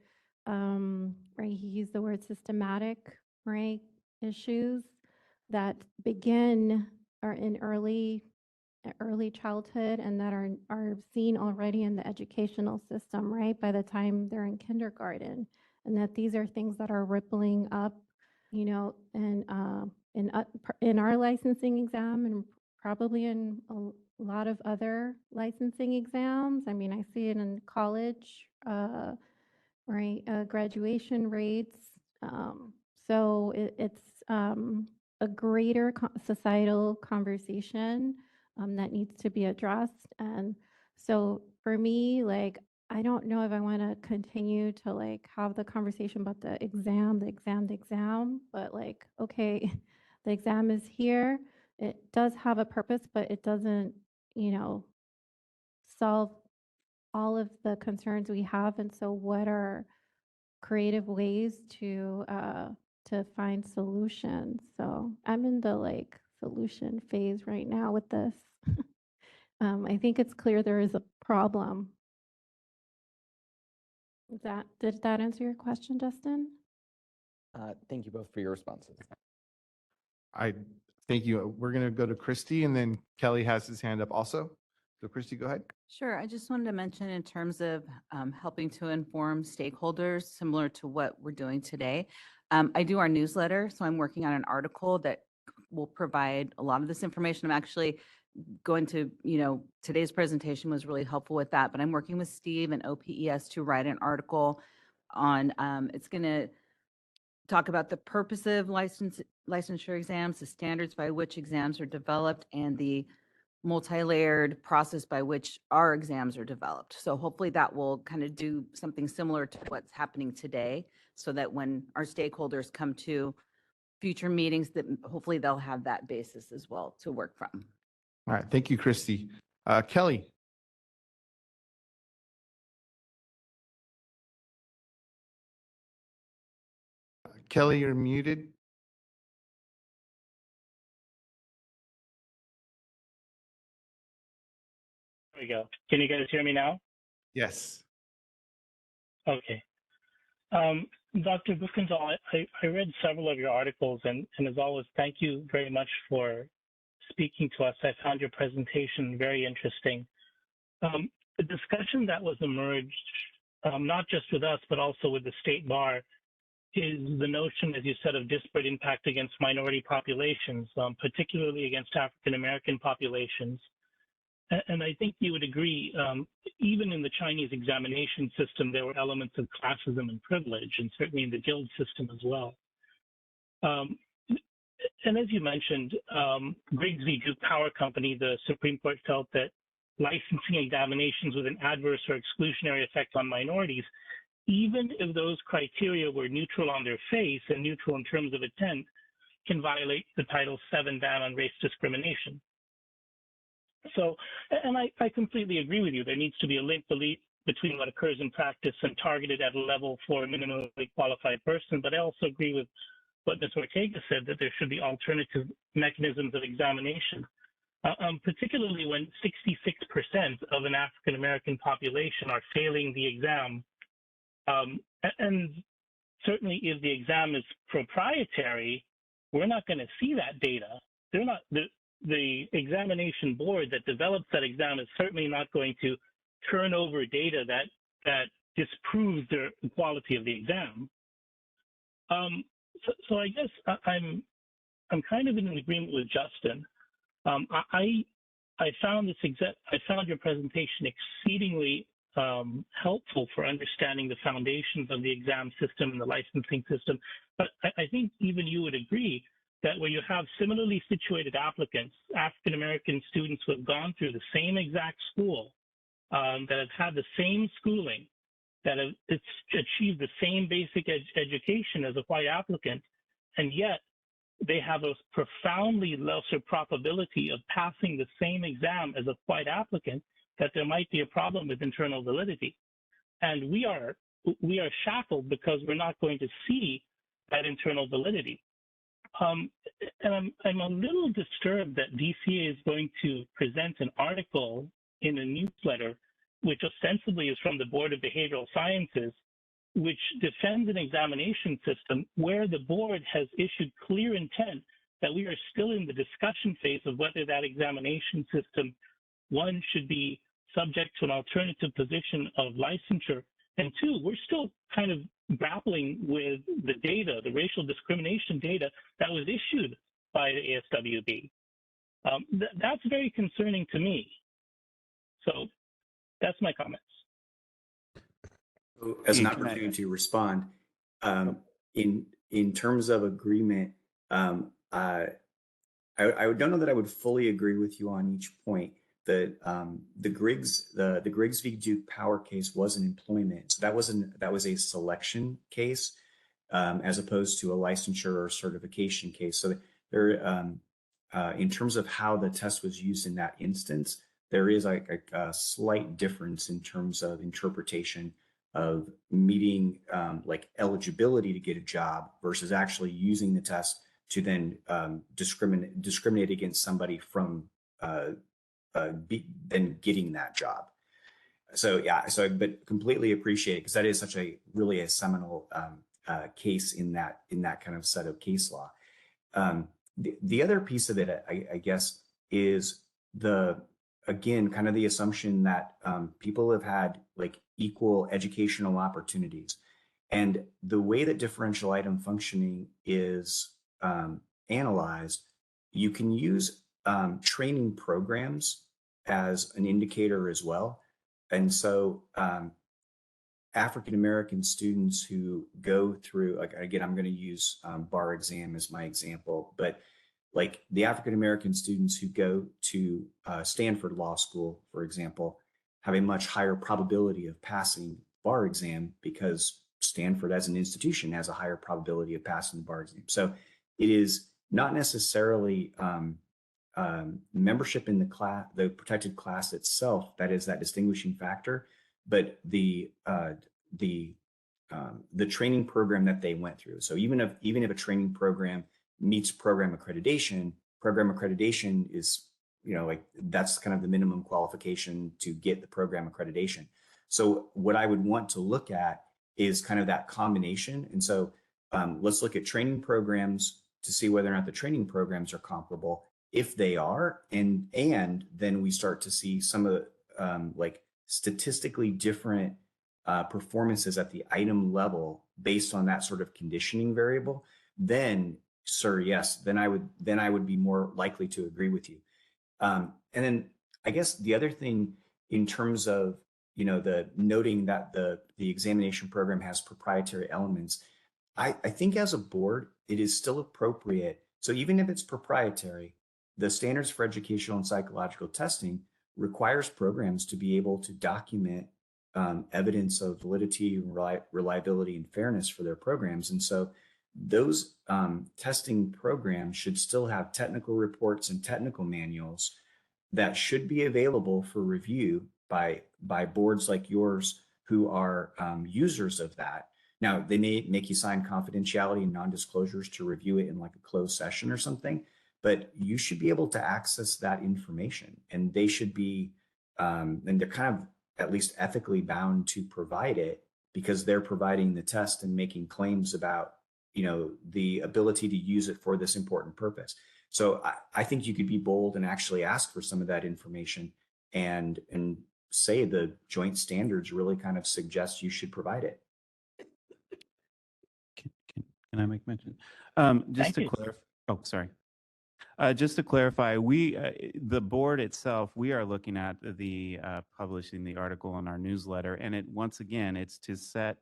right, he used the word systematic, right, issues that begin or in early childhood and that are seen already in the educational system, right, by the time they're in kindergarten, and that these are things that are rippling up, and in our licensing exam and probably in a lot of other licensing exams. I mean, I see it in college, right, graduation rates. So it's a greater societal conversation that needs to be addressed. And so for me, like, I don't know if I want to continue to like have the conversation about the exam, but like, okay, the exam is here. It does have a purpose, but it doesn't, solve all of the concerns we have. And so what are creative ways to find solutions? So I'm in the like solution phase right now with this. I think it's clear there is a problem. Did that answer your question, Justin? Thank you both for your responses. I thank you. We're going to go to Christy, and then Kelly has his hand up also. So Christy, go ahead. Sure. I just wanted to mention in terms of helping to inform stakeholders, similar to what we're doing today. I do our newsletter, so I'm working on an article that will provide a lot of this information. I'm actually going to, today's presentation was really helpful with that, but I'm working with Steve and OPES to write an article on, it's going to talk about the purpose of licensure exams, the standards by which exams are developed, and the multi-layered process by which our exams are developed. So hopefully that will kind of do something similar to what's happening today, so that when our stakeholders come to future meetings, that hopefully they'll have that basis as well to work from. All right. Thank you, Christy. Kelly. Kelly, you're muted. There we go. Can you guys hear me now? Yes. Okay. Dr. Buchenthal, I read several of your articles, and as always, thank you very much for speaking to us. I found your presentation very interesting. The discussion that was emerged, not just with us, but also with the state bar, is the notion, as you said, of disparate impact against minority populations, particularly against African American populations. And I think you would agree, even in the Chinese examination system, there were elements of classism and privilege, and certainly in the guild system as well. And as you mentioned, Griggs v. Duke Power Company, the Supreme Court felt that licensing examinations with an adverse or exclusionary effect on minorities, even if those criteria were neutral on their face and neutral in terms of intent, can violate the Title VII ban on race discrimination. So, and I completely agree with you. There needs to be a link between what occurs in practice and targeted at a level for a minimally qualified person. But I also agree with what Ms. Ortega said, that there should be alternative mechanisms of examination, particularly when 66% of an African-American population are failing the exam. And certainly if the exam is proprietary, we're not going to see that data. They're not, the examination board that develops that exam is certainly not going to turn over data that disproves the quality of the exam. So I guess I'm kind of in agreement with Justin. I found your presentation exceedingly helpful for understanding the foundations of the exam system and the licensing system. But I think even you would agree that when you have similarly situated applicants, African American students who have gone through the same exact school, that have had the same schooling, that have achieved the same basic education as a white applicant, and yet they have a profoundly lesser probability of passing the same exam as a white applicant, that there might be a problem with internal validity. And we are shackled because we're not going to see that internal validity. And I'm a little disturbed that DCA is going to present an article in a newsletter, which ostensibly is from the Board of Behavioral Sciences, which defends an examination system where the board has issued clear intent that we are still in the discussion phase of whether that examination system, one, should be subject to an alternative position of licensure, and two, we're still kind of grappling with the data, the racial discrimination data that was issued by the ASWB. That's very concerning to me. So that's my comments. As an opportunity to respond, in terms of agreement, I don't know that I would fully agree with you on each point. The Griggs v. Duke Power case was an employment, so that was a selection case as opposed to a licensure or certification case. So there, in terms of how the test was used in that instance, there is like a slight difference in terms of interpretation of meeting like eligibility to get a job versus actually using the test to then discriminate against somebody from then getting that job. So yeah, but completely appreciate it because that is such really a seminal case in that kind of set of case law. The other piece of it, I guess, is again, kind of the assumption that people have had like equal educational opportunities. And the way that differential item functioning is analyzed, you can use training programs as an indicator as well. And so African-American students who go through, like, again, I'm going to use bar exam as my example, but like the African-American students who go to Stanford Law School, for example, have a much higher probability of passing bar exam because Stanford as an institution has a higher probability of passing the bar exam. So it is not necessarily membership in the class, the protected class itself, that is that distinguishing factor, but the training program that they went through. So even if a training program meets program accreditation is, like that's kind of the minimum qualification to get the program accreditation. So what I would want to look at is kind of that combination. And so let's look at training programs to see whether or not the training programs are comparable. If they are, and then we start to see some of the like statistically different performances at the item level based on that sort of conditioning variable, then sir, yes, then I would be more likely to agree with you. And then I guess the other thing in terms of, the noting that the examination program has proprietary elements, I think as a board, it is still appropriate. So even if it's proprietary, the Standards for Educational and Psychological Testing requires programs to be able to document evidence of validity, reliability, and fairness for their programs. And so those testing programs should still have technical reports and technical manuals that should be available for review by boards like yours who are users of that. Now, they may make you sign confidentiality and non-disclosures to review it in like a closed session or something, but you should be able to access that information, and they should be, and they're kind of at least ethically bound to provide it because they're providing the test and making claims about the ability to use it for this important purpose. So I think you could be bold and actually ask for some of that information and say the joint standards really kind of suggest you should provide it. Can I make mention? Just to clarify. Oh, sorry. Just to clarify, the board itself, we are looking at the publishing the article in our newsletter, and once again, it's to set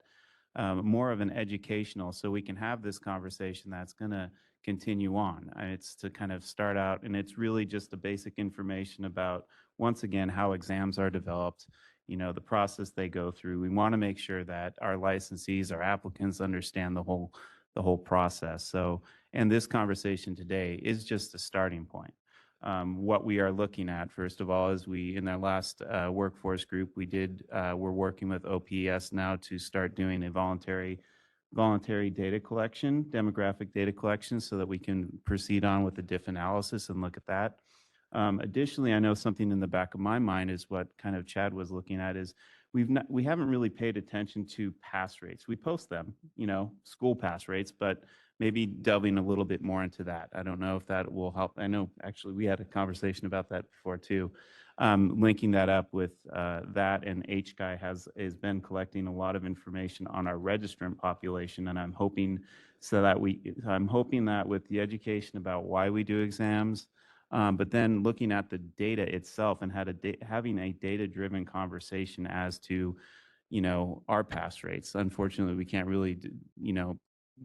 more of an educational, so we can have this conversation that's going to continue on. It's to kind of start out, and it's really just the basic information about, once again, how exams are developed, the process they go through. We want to make sure that our licensees, our applicants understand the whole process. So, and this conversation today is just a starting point. What we are looking at, first of all, is in our last workforce group, we're working with OPS now to start doing a voluntary data collection, demographic data collection, so that we can proceed on with the diff analysis and look at that. Additionally, I know something in the back of my mind is what kind of Chad was looking at is we haven't really paid attention to pass rates. We post them, school pass rates, but maybe delving a little bit more into that. I don't know if that will help. I know actually we had a conversation about that before too. Linking that up with that, and HGUI has been collecting a lot of information on our registrant population, and I'm hoping that with the education about why we do exams, but then looking at the data itself and having a data-driven conversation as to, our pass rates. Unfortunately, we can't really,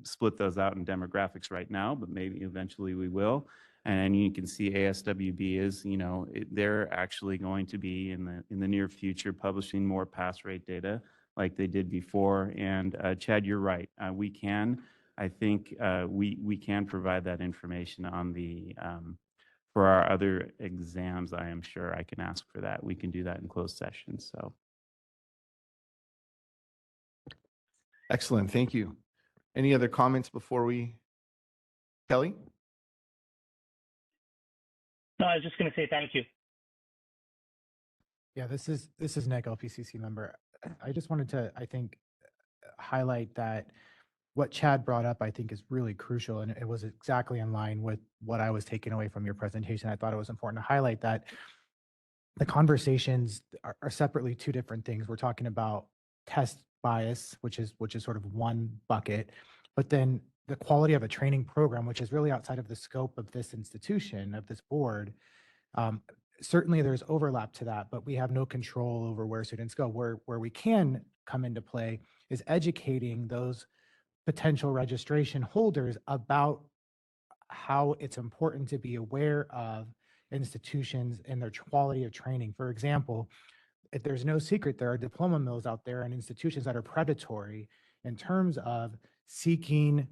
split those out in demographics right now, but maybe eventually we will. And you can see ASWB is, they're actually going to be in the near future publishing more pass rate data like they did before. And Chad, you're right. We can provide that information on the for our other exams. I am sure I can ask for that. We can do that in closed session. So. Excellent. Thank you. Any other comments before Kelly? No, I was just going to say thank you. Yeah, this is Nick, LPCC member. I just wanted to, highlight that what Chad brought up, I think, is really crucial, and it was exactly in line with what I was taking away from your presentation. I thought it was important to highlight that the conversations are separately two different things. We're talking about test bias, which is sort of one bucket, but then the quality of a training program, which is really outside of the scope of this institution, of this board. Certainly there's overlap to that, but we have no control over where students go. Where we can come into play is educating those potential registration holders about how it's important to be aware of institutions and their quality of training. For example, if there's no secret, there are diploma mills out there and institutions that are predatory in terms of seeking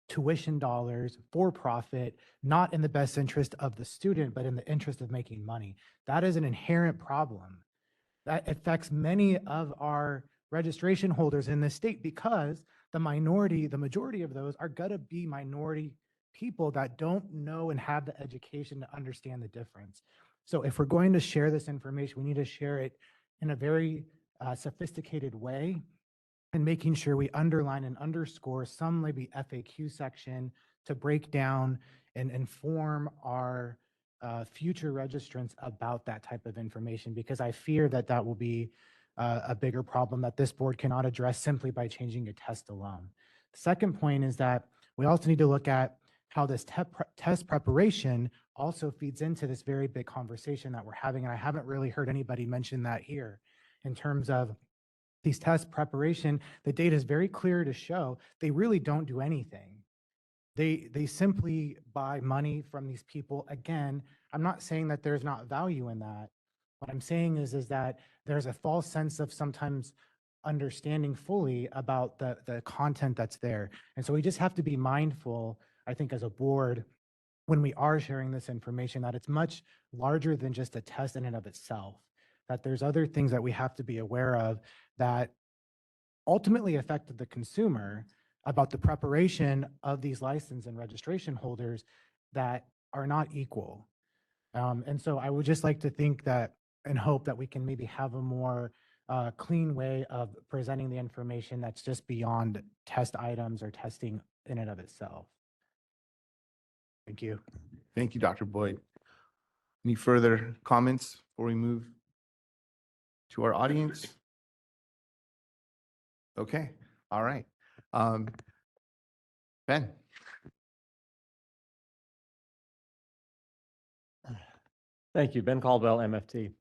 tuition dollars for profit, not in the best interest of the student, but in the interest of making money. That is an inherent problem that affects many of our registration holders in this state, because the majority of those are going to be minority people that don't know and have the education to understand the difference. So if we're going to share this information, we need to share it in a very sophisticated way, and making sure we underline and underscore some maybe FAQ section to break down and inform our future registrants about that type of information, because I fear that will be a bigger problem that this board cannot address simply by changing a test alone. The second point is that we also need to look at how this test preparation also feeds into this very big conversation that we're having. And I haven't really heard anybody mention that here in terms of these test preparation. The data is very clear to show they really don't do anything. They simply buy money from these people. Again, I'm not saying that there's not value in that. What I'm saying is that there's a false sense of sometimes understanding fully about the content that's there. And so we just have to be mindful, I think, as a board, when we are sharing this information, that it's much larger than just a test in and of itself, that there's other things that we have to be aware of that ultimately affected the consumer about the preparation of these license and registration holders that are not equal. And so I would just like to think that and hope that we can maybe have a more clean way of presenting the information that's just beyond test items or testing in and of itself. Thank you. Thank you, Dr. Boyd. Any further comments before we move to our audience? Okay, all right. Ben. Thank you. Ben Caldwell, MFT.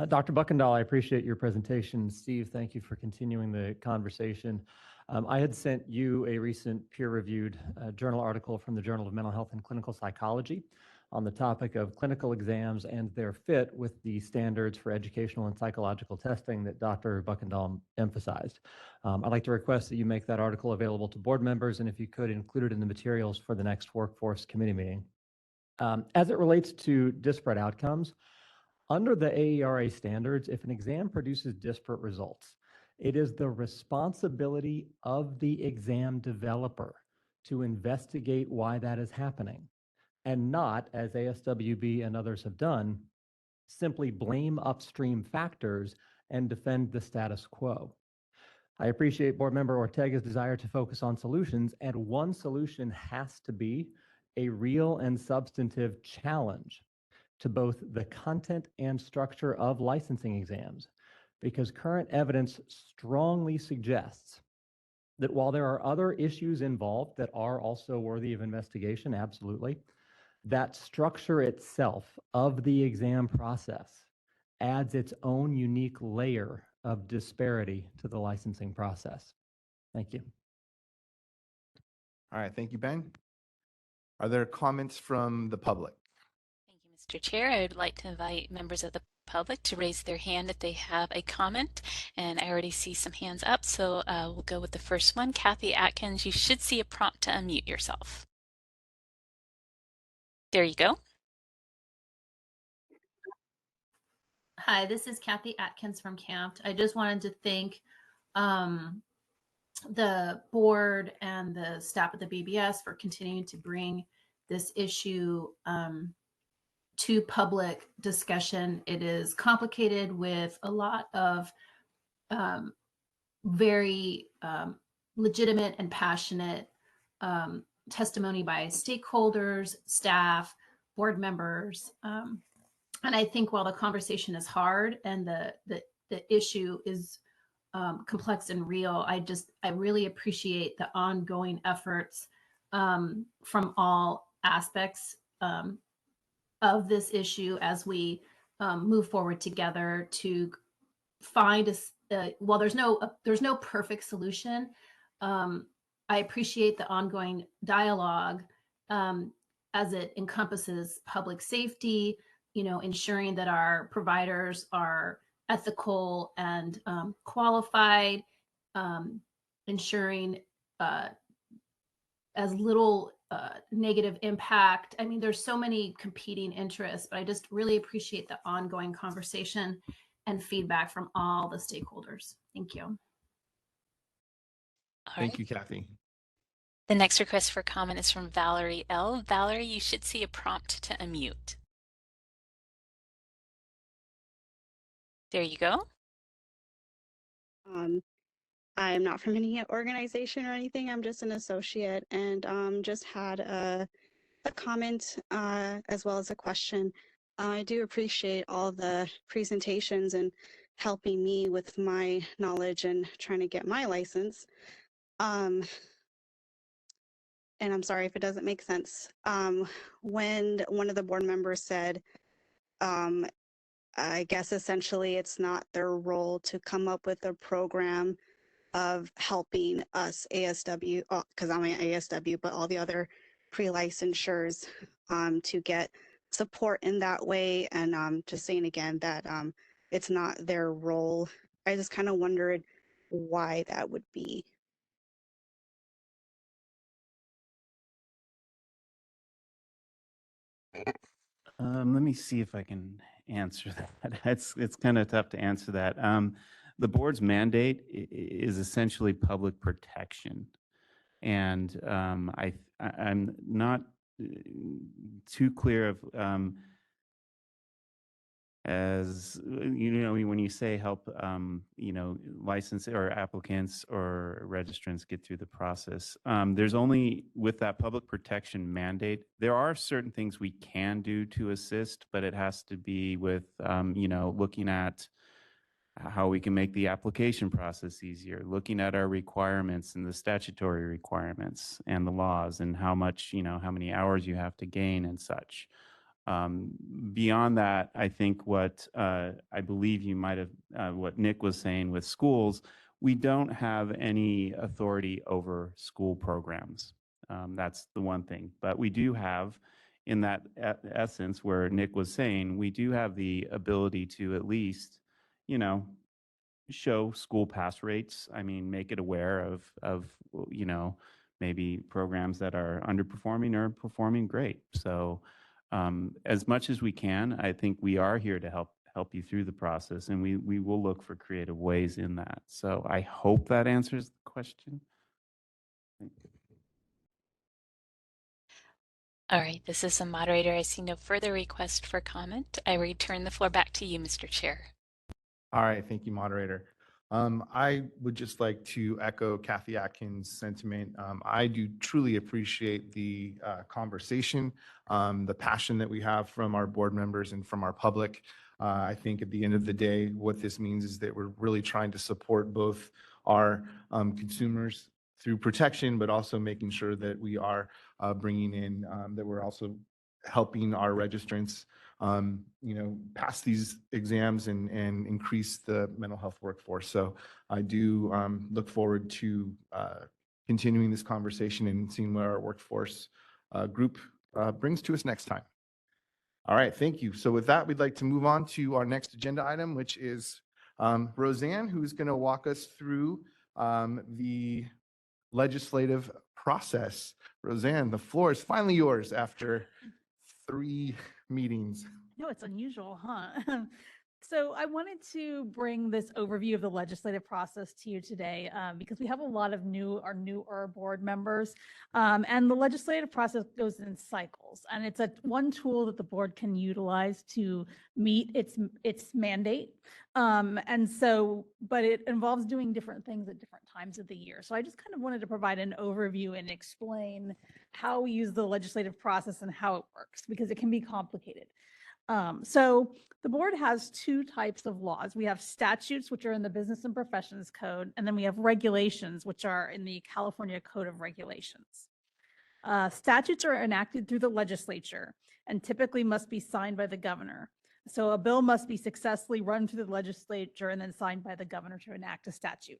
Dr. Buckendahl, I appreciate your presentation. Steve, thank you for continuing the conversation. I had sent you a recent peer-reviewed journal article from the Journal of Mental Health and Clinical Psychology on the topic of clinical exams and their fit with the standards for educational and psychological testing that Dr. Buckendahl emphasized. I'd like to request that you make that article available to board members, and if you could, include it in the materials for the next workforce committee meeting. As it relates to disparate outcomes, under the AERA standards, if an exam produces disparate results, it is the responsibility of the exam developer to investigate why that is happening, and not, as ASWB and others have done, simply blame upstream factors and defend the status quo. I appreciate Board Member Ortega's desire to focus on solutions, and one solution has to be a real and substantive challenge to both the content and structure of licensing exams, because current evidence strongly suggests that while there are other issues involved that are also worthy of investigation, absolutely, that structure itself of the exam process adds its own unique layer of disparity to the licensing process. Thank you. All right, thank you, Ben. Are there comments from the public? Mr. Chair, I would like to invite members of the public to raise their hand if they have a comment. And I already see some hands up, so we'll go with the first one. Kathy Atkins, you should see a prompt to unmute yourself. There you go. Hi, this is Kathy Atkins from CAMPT. I just wanted to thank the board and the staff at the BBS for continuing to bring this issue to public discussion. It is complicated with a lot of very legitimate and passionate testimony by stakeholders, staff, board members. And I think while the conversation is hard and the issue is complex and real, I really appreciate the ongoing efforts from all aspects of this issue as we move forward together to find while there's no perfect solution. I appreciate the ongoing dialogue as it encompasses public safety, ensuring that our providers are ethical and qualified, ensuring as little negative impact. I mean, there's so many competing interests, but I just really appreciate the ongoing conversation and feedback from all the stakeholders. Thank you. Thank you, Kathy. The next request for comment is from Valerie L. Valerie, you should see a prompt to unmute. There you go. I'm not from any organization or anything. I'm just an associate, and just had a comment as well as a question. I do appreciate all the presentations and helping me with my knowledge and trying to get my license. And I'm sorry if it doesn't make sense. When one of the board members said, I guess essentially it's not their role to come up with a program of helping us ASW, because I'm an ASW, but all the other pre-licensures to get support in that way. And just saying again that it's not their role. I just kind of wondered why that would be. Let me see if I can answer that. It's kind of tough to answer that. The board's mandate is essentially public protection, and I'm not too clear of as when you say help license or applicants or registrants get through the process. There's only with that public protection mandate, there are certain things we can do to assist, but it has to be with looking at how we can make the application process easier, looking at our requirements and the statutory requirements and the laws and how much how many hours you have to gain and such. Beyond that, I think what I believe you might have, what Nick was saying with schools, we don't have any authority over school programs. That's the one thing. But we do have, in that essence where Nick was saying, we do have the ability to at least, you know, show school pass rates. I mean, make it aware of you know, maybe programs that are underperforming or performing great. So as much as we can, I think we are here to help you through the process, and we will look for creative ways in that. So I hope that answers the question. All right, this is the moderator. I see no further request for comment. I return the floor back to you, Mr. Chair. All right, thank you, moderator. I would just like to echo Kathy Atkins' sentiment. I do truly appreciate the conversation, the passion that we have from our board members and from our public. I think at the end of the day, what this means is that we're really trying to support both our consumers through protection, but also making sure that we are bringing in, that we're also helping our registrants you know, pass these exams and increase the mental health workforce. So I do look forward to continuing this conversation and seeing what our workforce group brings to us next time. All right, thank you. So with that, we'd like to move on to our next agenda item, which is Roseanne, who's going to walk us through the legislative process. Roseanne, the floor is finally yours after 3 meetings. No, it's unusual, huh? So I wanted to bring this overview of the legislative process to you today because we have a lot of newer board members, and the legislative process goes in cycles, and it's one tool that the board can utilize to meet its mandate. And so, but it involves doing different things at different times of the year. So I just kind of wanted to provide an overview and explain how we use the legislative process and how it works, because it can be complicated. So the board has 2 types of laws. We have statutes, which are in the Business and Professions Code, and then we have regulations, which are in the California Code of Regulations. Statutes are enacted through the legislature and typically must be signed by the governor. So a bill must be successfully run through the legislature and then signed by the governor to enact a statute.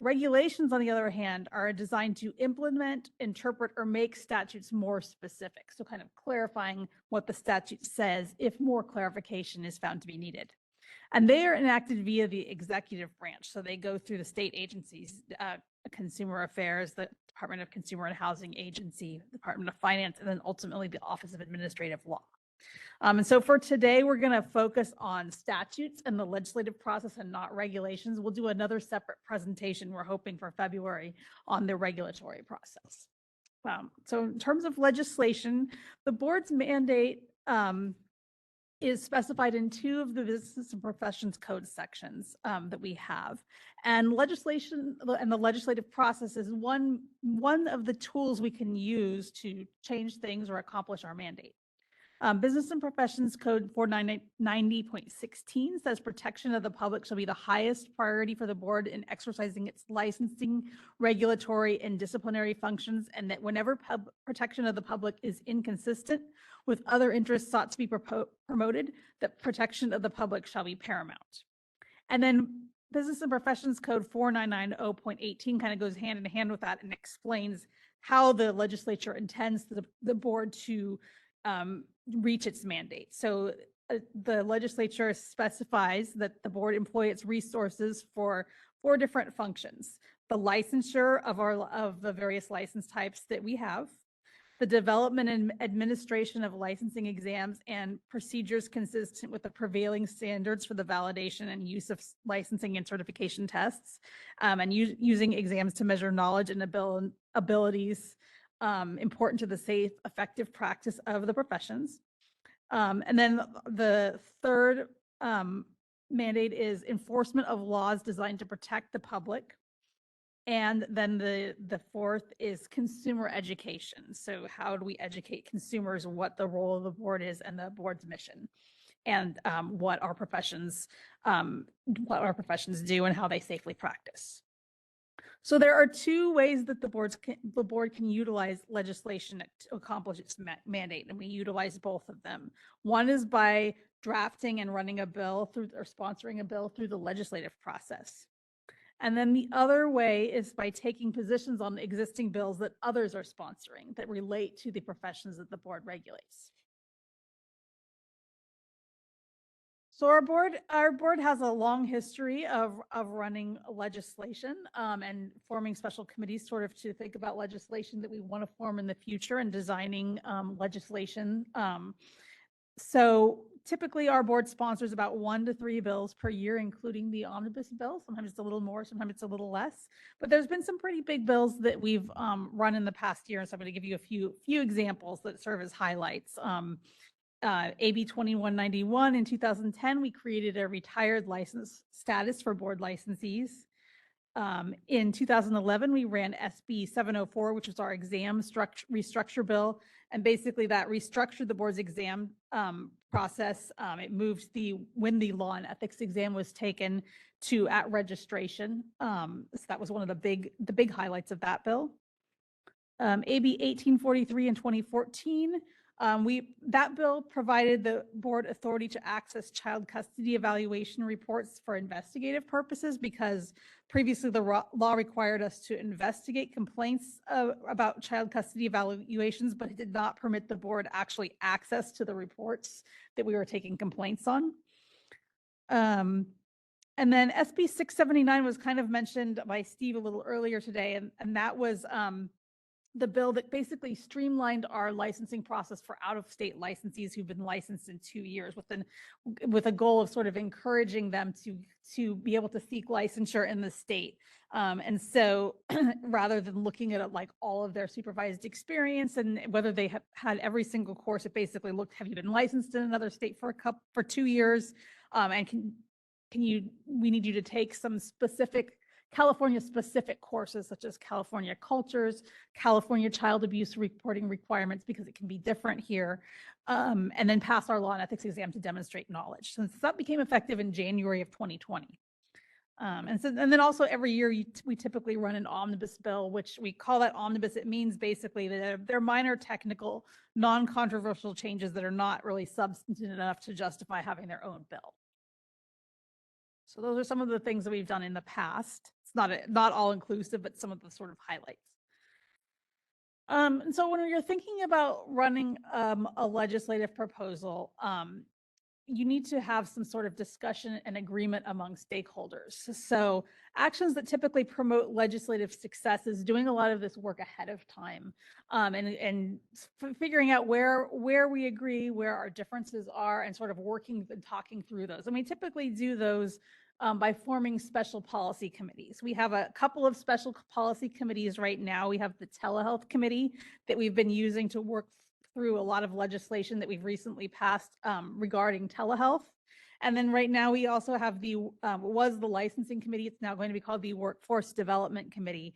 Regulations, on the other hand, are designed to implement, interpret, or make statutes more specific. So kind of clarifying what the statute says if more clarification is found to be needed. And they are enacted via the executive branch. So they go through the state agencies, Consumer Affairs, the Department of Consumer and Housing Agency, Department of Finance, and then ultimately the Office of Administrative Law. And so for today, we're going to focus on statutes and the legislative process and not regulations. We'll do another separate presentation, we're hoping for February, on the regulatory process. So in terms of legislation, the board's mandate is specified in 2 of the Business and Professions Code sections that we have. And legislation and the legislative process is one of the tools we can use to change things or accomplish our mandate. Business and Professions Code 4990.16 says protection of the public shall be the highest priority for the board in exercising its licensing, regulatory, and disciplinary functions, and that whenever protection of the public is inconsistent with other interests sought to be promoted, that protection of the public shall be paramount. And then Business and Professions Code 4990.18 kind of goes hand in hand with that and explains how the legislature intends the board to reach its mandate. So the legislature specifies that the board employ its resources for 4 different functions: the licensure of the various license types that we have, the development and administration of licensing exams and procedures consistent with the prevailing standards for the validation and use of licensing and certification tests, and using exams to measure knowledge and abilities important to the safe, effective practice of the professions. And then the third mandate is enforcement of laws designed to protect the public. And then the fourth is consumer education. So how do we educate consumers what the role of the board is and the board's mission, and what our professions do and how they safely practice. So there are two ways that the board can utilize legislation to accomplish its mandate, and we utilize both of them. One is by drafting and running a bill through or sponsoring a bill through the legislative process. And then the other way is by taking positions on existing bills that others are sponsoring that relate to the professions that the board regulates. So our board has a long history of running legislation and forming special committees sort of to think about legislation that we want to form in the future and designing legislation. So typically our board sponsors about 1 to 3 bills per year, including the omnibus bill. Sometimes it's a little more, sometimes it's a little less, but there's been some pretty big bills that we've run in the past year. So I'm going to give you a few examples that serve as highlights. AB 2191 in 2010, we created a retired license status for board licensees. In 2011, we ran SB 704, which was our exam restructure bill. And basically that restructured the board's exam process. It moved when the law and ethics exam was taken to at registration. So that was one of the big highlights of that bill. AB 1843 in 2014, that bill provided the board authority to access child custody evaluation reports for investigative purposes, because previously the law required us to investigate complaints about child custody evaluations, but it did not permit the board actually access to the reports that we were taking complaints on. And then SB 679 was kind of mentioned by Steve a little earlier today, and that was the bill that basically streamlined our licensing process for out-of-state licensees who've been licensed in 2 years, with a goal of sort of encouraging them to be able to seek licensure in the state. And so rather than looking at like all of their supervised experience and whether they have had every single course, it basically looked, have you been licensed in another state for 2 years? And we need you to take some specific California specific courses such as California cultures, California child abuse reporting requirements, because it can be different here, and then pass our law and ethics exam to demonstrate knowledge. Since that became effective in January of 2020. And then also every year we typically run an omnibus bill, which we call that omnibus. It means basically that they're minor technical, non-controversial changes that are not really substantive enough to justify having their own bill. So those are some of the things that we've done in the past. It's not all inclusive, but some of the sort of highlights. And so when you're thinking about running a legislative proposal, you need to have some sort of discussion and agreement among stakeholders. So actions that typically promote legislative success is doing a lot of this work ahead of time, and figuring out where we agree, where our differences are, and sort of working and talking through those. And we typically do those by forming special policy committees. We have a couple of special policy committees right now. We have the telehealth committee that we've been using to work through a lot of legislation that we've recently passed regarding telehealth. And then right now we also have was the licensing committee. It's now going to be called the Workforce Development Committee,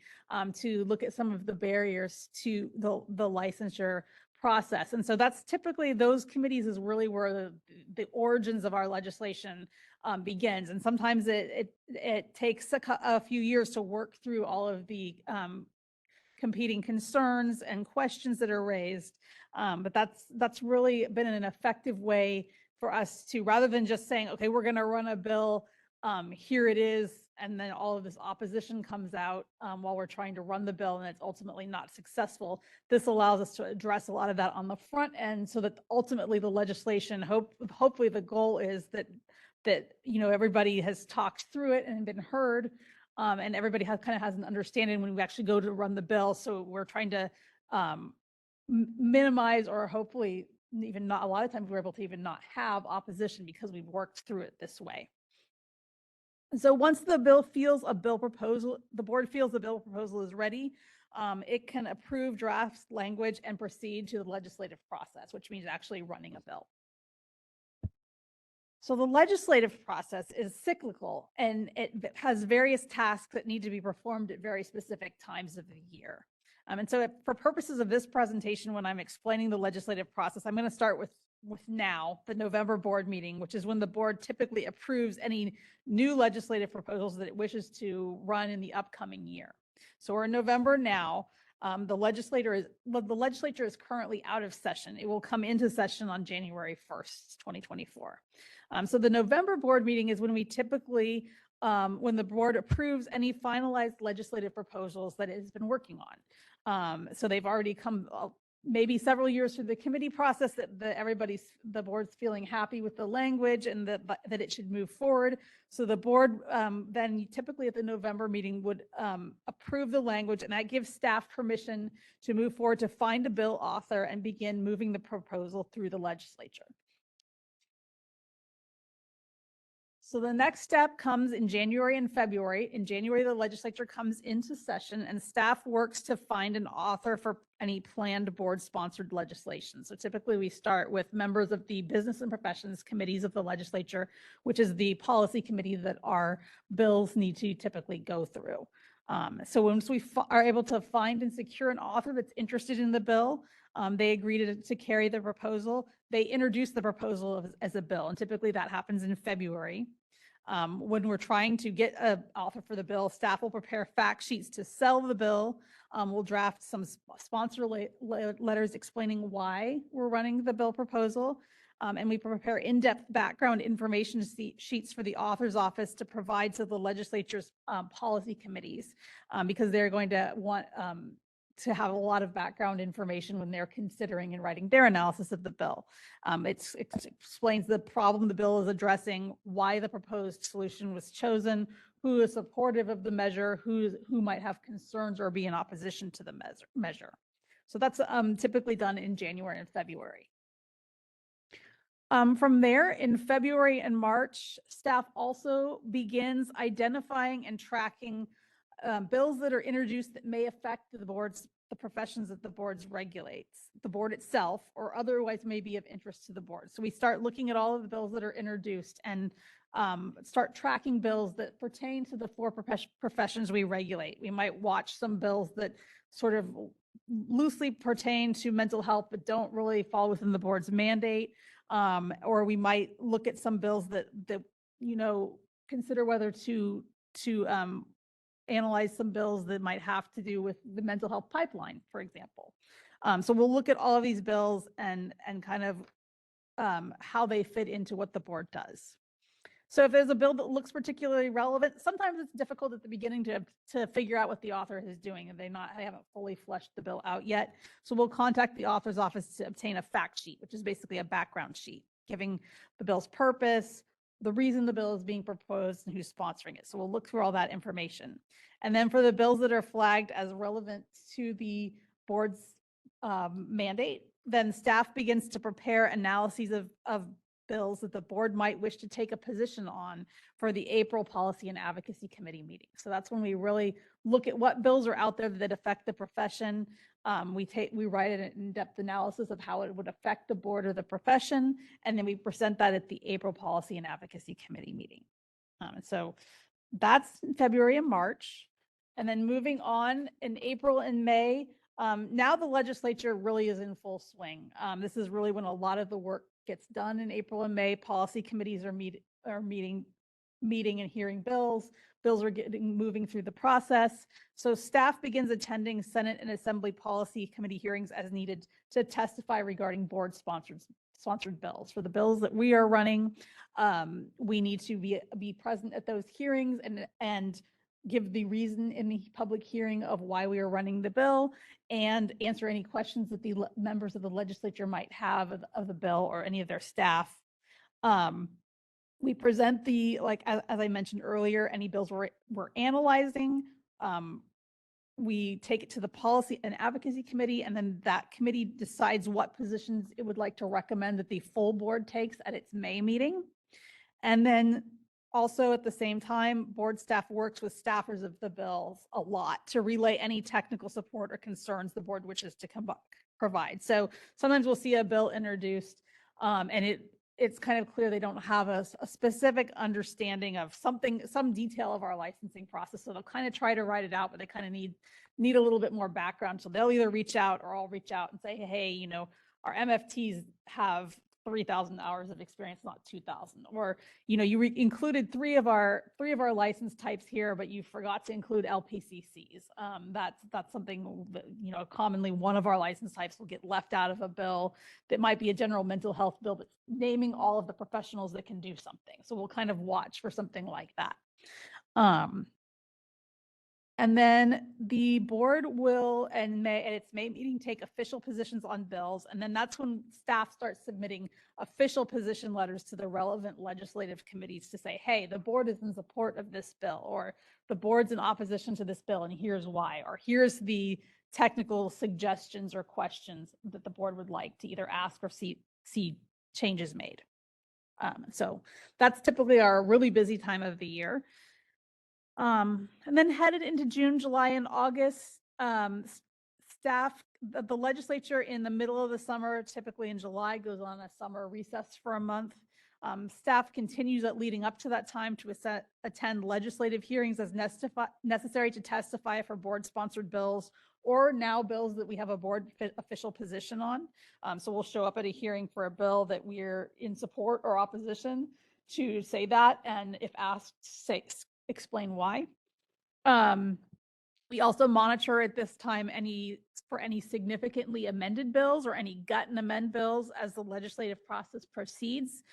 to look at some of the barriers to the licensure process. And so that's typically, those committees is really where the origins of our legislation begins. And sometimes it takes a few years to work through all of the competing concerns and questions that are raised. But that's really been an effective way for us to, rather than just saying, okay, we're going to run a bill, here it is, and then all of this opposition comes out while we're trying to run the bill and it's ultimately not successful. This allows us to address a lot of that on the front end, so that ultimately the legislation, hopefully the goal is that everybody has talked through it and been heard, and everybody kind of has an understanding when we actually go to run the bill. So we're trying to minimize, or hopefully even not, a lot of times we're able to even not have opposition because we've worked through it this way. So once the board feels a bill proposal is ready, it can approve draft language and proceed to the legislative process, which means actually running a bill. So the legislative process is cyclical, and it has various tasks that need to be performed at very specific times of the year. And so for purposes of this presentation, when I'm explaining the legislative process, I'm going to start with now, the November board meeting, which is when the board typically approves any new legislative proposals that it wishes to run in the upcoming year. So we're in November now. The legislature is currently out of session. It will come into session on January 1st, 2024. So the November board meeting is when we typically, when the board approves any finalized legislative proposals that it has been working on. So they've already come maybe several years through the committee process that the board's feeling happy with the language and that it should move forward. So the board then typically at the November meeting would approve the language, and that gives staff permission to move forward to find a bill author and begin moving the proposal through the legislature. So the next step comes in January and February. In January, the legislature comes into session and staff works to find an author for any planned board-sponsored legislation. So typically we start with members of the Business and Professions Committees of the legislature, which is the policy committee that our bills need to typically go through. So once we are able to find and secure an author that's interested in the bill, they agree to carry the proposal. They introduce the proposal as a bill, and typically that happens in February. When we're trying to get an author for the bill, staff will prepare fact sheets to sell the bill. We'll draft some sponsor letters explaining why we're running the bill proposal. And we prepare in-depth background information sheets for the author's office to provide to the legislature's policy committees, because they're going to want to have a lot of background information when they're considering and writing their analysis of the bill. It explains the problem the bill is addressing, why the proposed solution was chosen, who is supportive of the measure, who might have concerns or be in opposition to the measure. So that's typically done in January and February. From there, in February and March, staff also begins identifying and tracking bills that are introduced that may affect the professions that the board regulates, the board itself, or otherwise may be of interest to the board. So we start looking at all of the bills that are introduced and start tracking bills that pertain to the four professions we regulate. We might watch some bills that sort of loosely pertain to mental health but don't really fall within the board's mandate. Or we might look at some bills that consider whether to analyze some bills that might have to do with the mental health pipeline, for example. So we'll look at all of these bills and kind of how they fit into what the board does. So if there's a bill that looks particularly relevant, sometimes it's difficult at the beginning to figure out what the author is doing, and they haven't fully fleshed the bill out yet. So we'll contact the author's office to obtain a fact sheet, which is basically a background sheet, giving the bill's purpose, the reason the bill is being proposed, and who's sponsoring it. So we'll look through all that information. And then for the bills that are flagged as relevant to the board's mandate, then staff begins to prepare analyses of bills that the board might wish to take a position on for the April Policy and Advocacy Committee meeting. So that's when we really look at what bills are out there that affect the profession. We write an in-depth analysis of how it would affect the board or the profession, and then we present that at the April Policy and Advocacy Committee meeting. So that's in February and March. And then moving on in April and May, now the legislature really is in full swing. This is really when a lot of the work gets done in April and May. Policy committees are meeting and hearing bills. Bills are moving through the process. So staff begins attending Senate and Assembly Policy Committee hearings as needed to testify regarding board sponsored bills. For the bills that we are running, we need to be present at those hearings and give the reason in the public hearing of why we are running the bill and answer any questions that the members of the legislature might have of the bill or any of their staff. We present as I mentioned earlier, any bills we're analyzing. We take it to the Policy and Advocacy Committee, and then that committee decides what positions it would like to recommend that the full board takes at its May meeting. And then also at the same time, board staff works with staffers of the bills a lot to relay any technical support or concerns the board wishes to provide. So sometimes we'll see a bill introduced and it's kind of clear they don't have a specific understanding of some detail of our licensing process. So they'll kind of try to write it out, but they kind of need a little bit more background. So they'll either reach out or I'll reach out and say, hey, our MFTs have 3,000 hours of experience, not 2,000. Or, you included three of our license types here, but you forgot to include LPCCs. That's something that, commonly one of our license types will get left out of a bill that might be a general mental health bill, but naming all of the professionals that can do something. So we'll kind of watch for something like that. And then the board will, at its May meeting, take official positions on bills. And then that's when staff starts submitting official position letters to the relevant legislative committees to say, hey, the board is in support of this bill, or the board's in opposition to this bill, and here's why, or here's the technical suggestions or questions that the board would like to either ask or see changes made. So that's typically our really busy time of the year. And then headed into June, July, and August, staff, the legislature in the middle of the summer, typically in July, goes on a summer recess for a month. Staff continues at leading up to that time to attend legislative hearings as necessary to testify for board-sponsored bills, or now bills that we have a board official position on. So we'll show up at a hearing for a bill that we're in support or opposition to say that, and if asked, explain why. We also monitor at this time for any significantly amended bills or any gut and amend bills as the legislative process proceeds.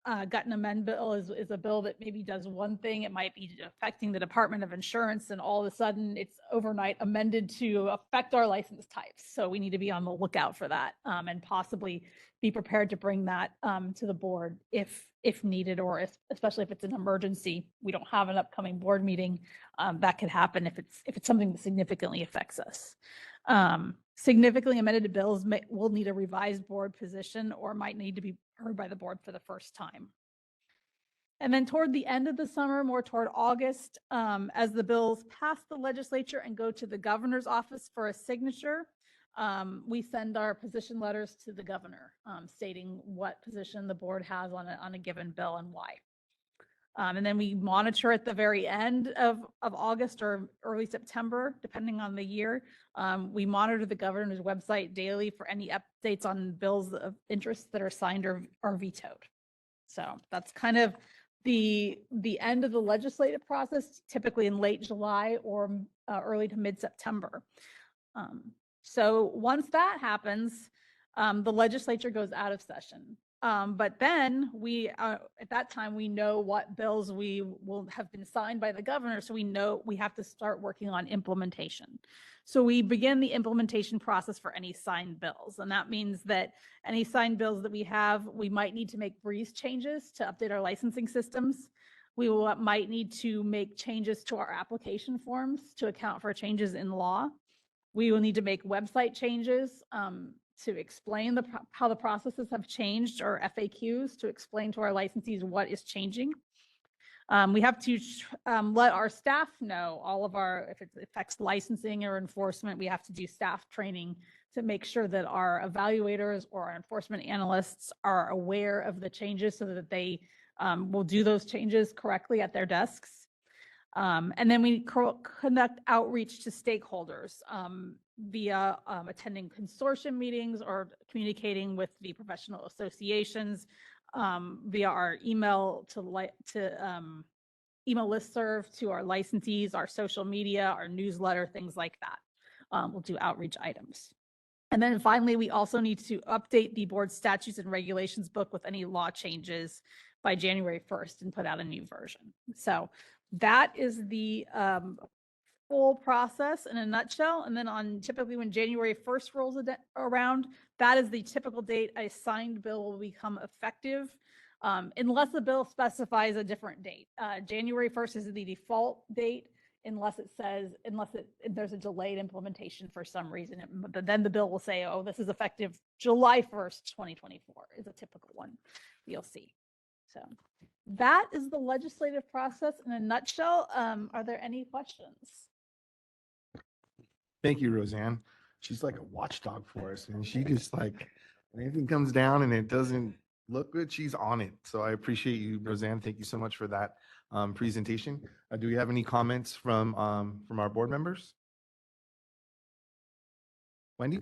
Gut and amend bill is a bill that maybe does one thing. It might be affecting the Department of Insurance, and all of a sudden it's overnight amended to affect our license types. So we need to be on the lookout for that, and possibly be prepared to bring that to the board if needed, or especially if it's an emergency. We don't have an upcoming board meeting. That could happen if it's something that significantly affects us. Significantly amended bills will need a revised board position or might need to be heard by the board for the first time. And then toward the end of the summer, more toward August, as the bills pass the legislature and go to the governor's office for a signature, we send our position letters to the governor, stating what position the board has on a given bill and why. And then we monitor at the very end of August or early September, depending on the year. We monitor the governor's website daily for any updates on bills of interest that are signed or vetoed. So that's kind of the end of the legislative process, typically in late July or early to mid-September. So once that happens, the legislature goes out of session. But then at that time, we know what bills we will have been signed by the governor. So we know we have to start working on implementation. So we begin the implementation process for any signed bills. And that means that any signed bills that we have, we might need to make breeze changes to update our licensing systems. We might need to make changes to our application forms to account for changes in law. We will need to make website changes to explain how the processes have changed, or FAQs to explain to our licensees what is changing. We have to let our staff know if it affects licensing or enforcement, we have to do staff training to make sure that our evaluators or our enforcement analysts are aware of the changes so that they will do those changes correctly at their desks. And then we conduct outreach to stakeholders via attending consortium meetings or communicating with the professional associations via our email email listserv to our licensees, our social media, our newsletter, things like that. We'll do outreach items. And then finally, we also need to update the board statutes and regulations book with any law changes by January 1st and put out a new version. So that is the full process in a nutshell. And then typically when January 1st rolls around, that is the typical date a signed bill will become effective, unless the bill specifies a different date. January 1st is the default date unless there's a delayed implementation for some reason. But then the bill will say, oh, this is effective July 1st, 2024 is a typical one you'll see. So that is the legislative process in a nutshell. Are there any questions? Thank you, Roseanne. She's like a watchdog for us, and she just like, when anything comes down and it doesn't look good, she's on it. So I appreciate you, Roseanne. Thank you so much for that presentation. Do we have any comments from our board members? Wendy?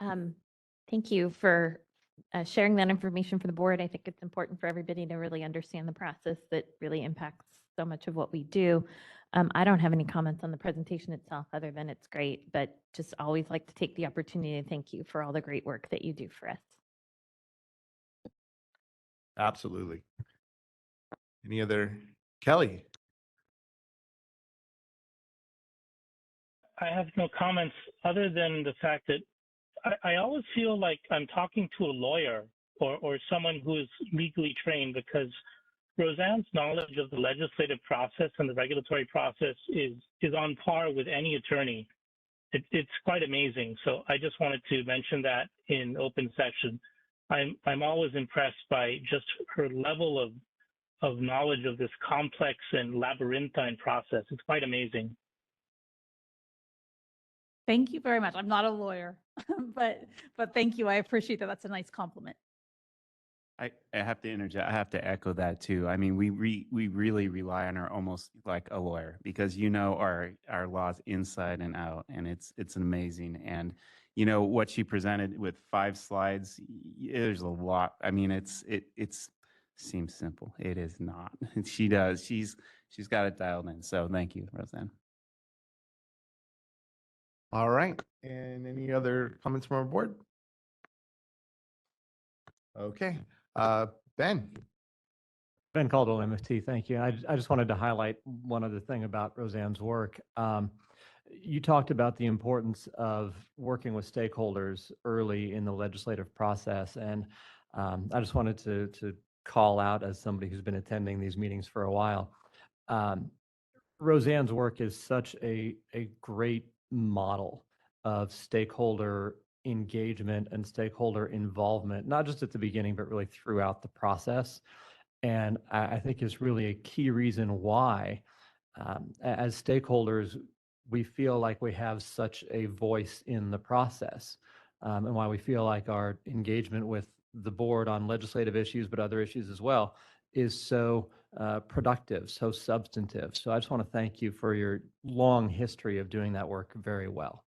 Thank you for sharing that information for the board. I think it's important for everybody to really understand the process that really impacts so much of what we do. I don't have any comments on the presentation itself other than it's great, but just always like to take the opportunity to thank you for all the great work that you do for us. Absolutely. Any other? Kelly? I have no comments other than the fact that I always feel like I'm talking to a lawyer or someone who is legally trained, because Roseanne's knowledge of the legislative process and the regulatory process is on par with any attorney. It's quite amazing. So I just wanted to mention that in open session. I'm always impressed by just her level of knowledge of this complex and labyrinthine process. It's quite amazing. Thank you very much. I'm not a lawyer, but thank you. I appreciate that. That's a nice compliment. I have to interject. I have to echo that too. I mean, we really rely on her almost like a lawyer, because our laws inside and out, and it's amazing. And what she presented with 5 slides, there's a lot. I mean, it seems simple. It is not. She does. She's got it dialed in. So thank you, Roseanne. All right. And any other comments from our board? Okay. Ben? Ben Caldwell, MFT, thank you. I just wanted to highlight one other thing about Roseanne's work. You talked about the importance of working with stakeholders early in the legislative process, and I just wanted to call out, as somebody who's been attending these meetings for a while, Roseanne's work is such a great model of stakeholder engagement and stakeholder involvement, not just at the beginning, but really throughout the process. And I think is really a key reason why, as stakeholders, we feel like we have such a voice in the process, and why we feel like our engagement with the board on legislative issues, but other issues as well, is so productive, so substantive. So I just want to thank you for your long history of doing that work very well.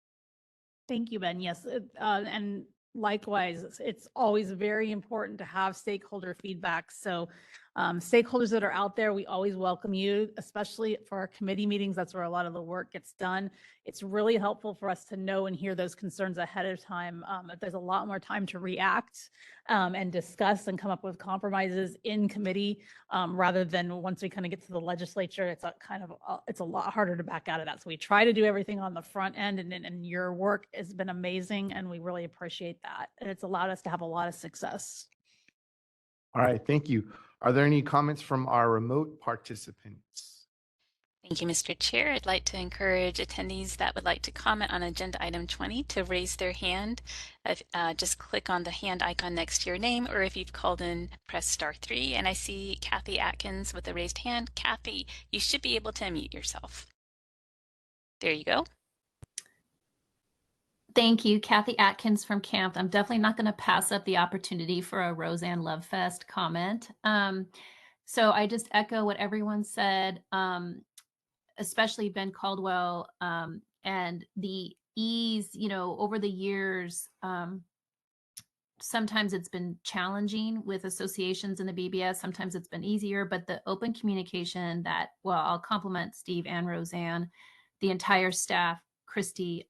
Thank you, Ben. Yes, and likewise, it's always very important to have stakeholder feedback. So stakeholders that are out there, we always welcome you, especially for our committee meetings. That's where a lot of the work gets done. It's really helpful for us to know and hear those concerns ahead of time. If there's a lot more time to react and discuss and come up with compromises in committee, rather than once we kind of get to the legislature, it's it's a lot harder to back out of that. So we try to do everything on the front end, and your work has been amazing, and we really appreciate that. And it's allowed us to have a lot of success. All right. Thank you. Are there any comments from our remote participants? Thank you, Mr. Chair. I'd like to encourage attendees that would like to comment on agenda item 20 to raise their hand. Just click on the hand icon next to your name, or if you've called in, press *3. And I see Kathy Atkins with a raised hand. Kathy, you should be able to unmute yourself. There you go. Thank you, Kathy Atkins from CAMP. I'm definitely not going to pass up the opportunity for a Roseanne Love Fest comment. So I just echo what everyone said, especially Ben Caldwell, and the ease, over the years, sometimes it's been challenging with associations in the BBS. Sometimes it's been easier, but the open communication that, well, I'll compliment Steve and Roseanne, the entire staff, Christy,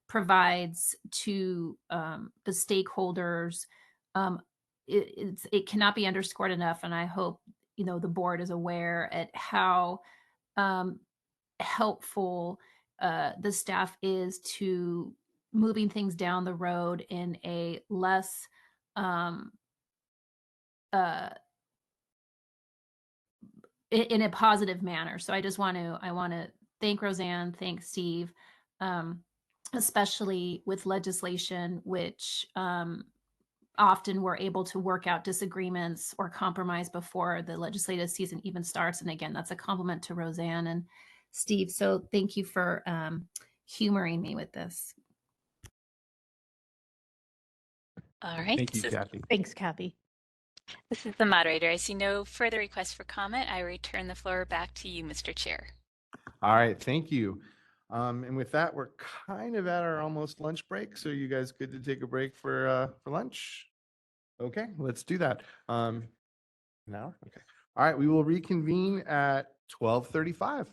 provides to the stakeholders, it cannot be underscored enough. And I hope the board is aware at how helpful the staff is to moving things down the road in a less in a positive manner. So I want to thank Roseanne, thank Steve, especially with legislation, which often we're able to work out disagreements or compromise before the legislative season even starts. And again, that's a compliment to Roseanne and Steve. So thank you for humoring me with this. All right. Thank you, Kathy. Thanks, Kathy. This is the moderator. I see no further requests for comment. I return the floor back to you, Mr. Chair. All right. Thank you. And with that, we're kind of at our almost lunch break. So you guys good to take a break for lunch? Okay, let's do that. An hour? Okay. All right, we will reconvene at 12:35.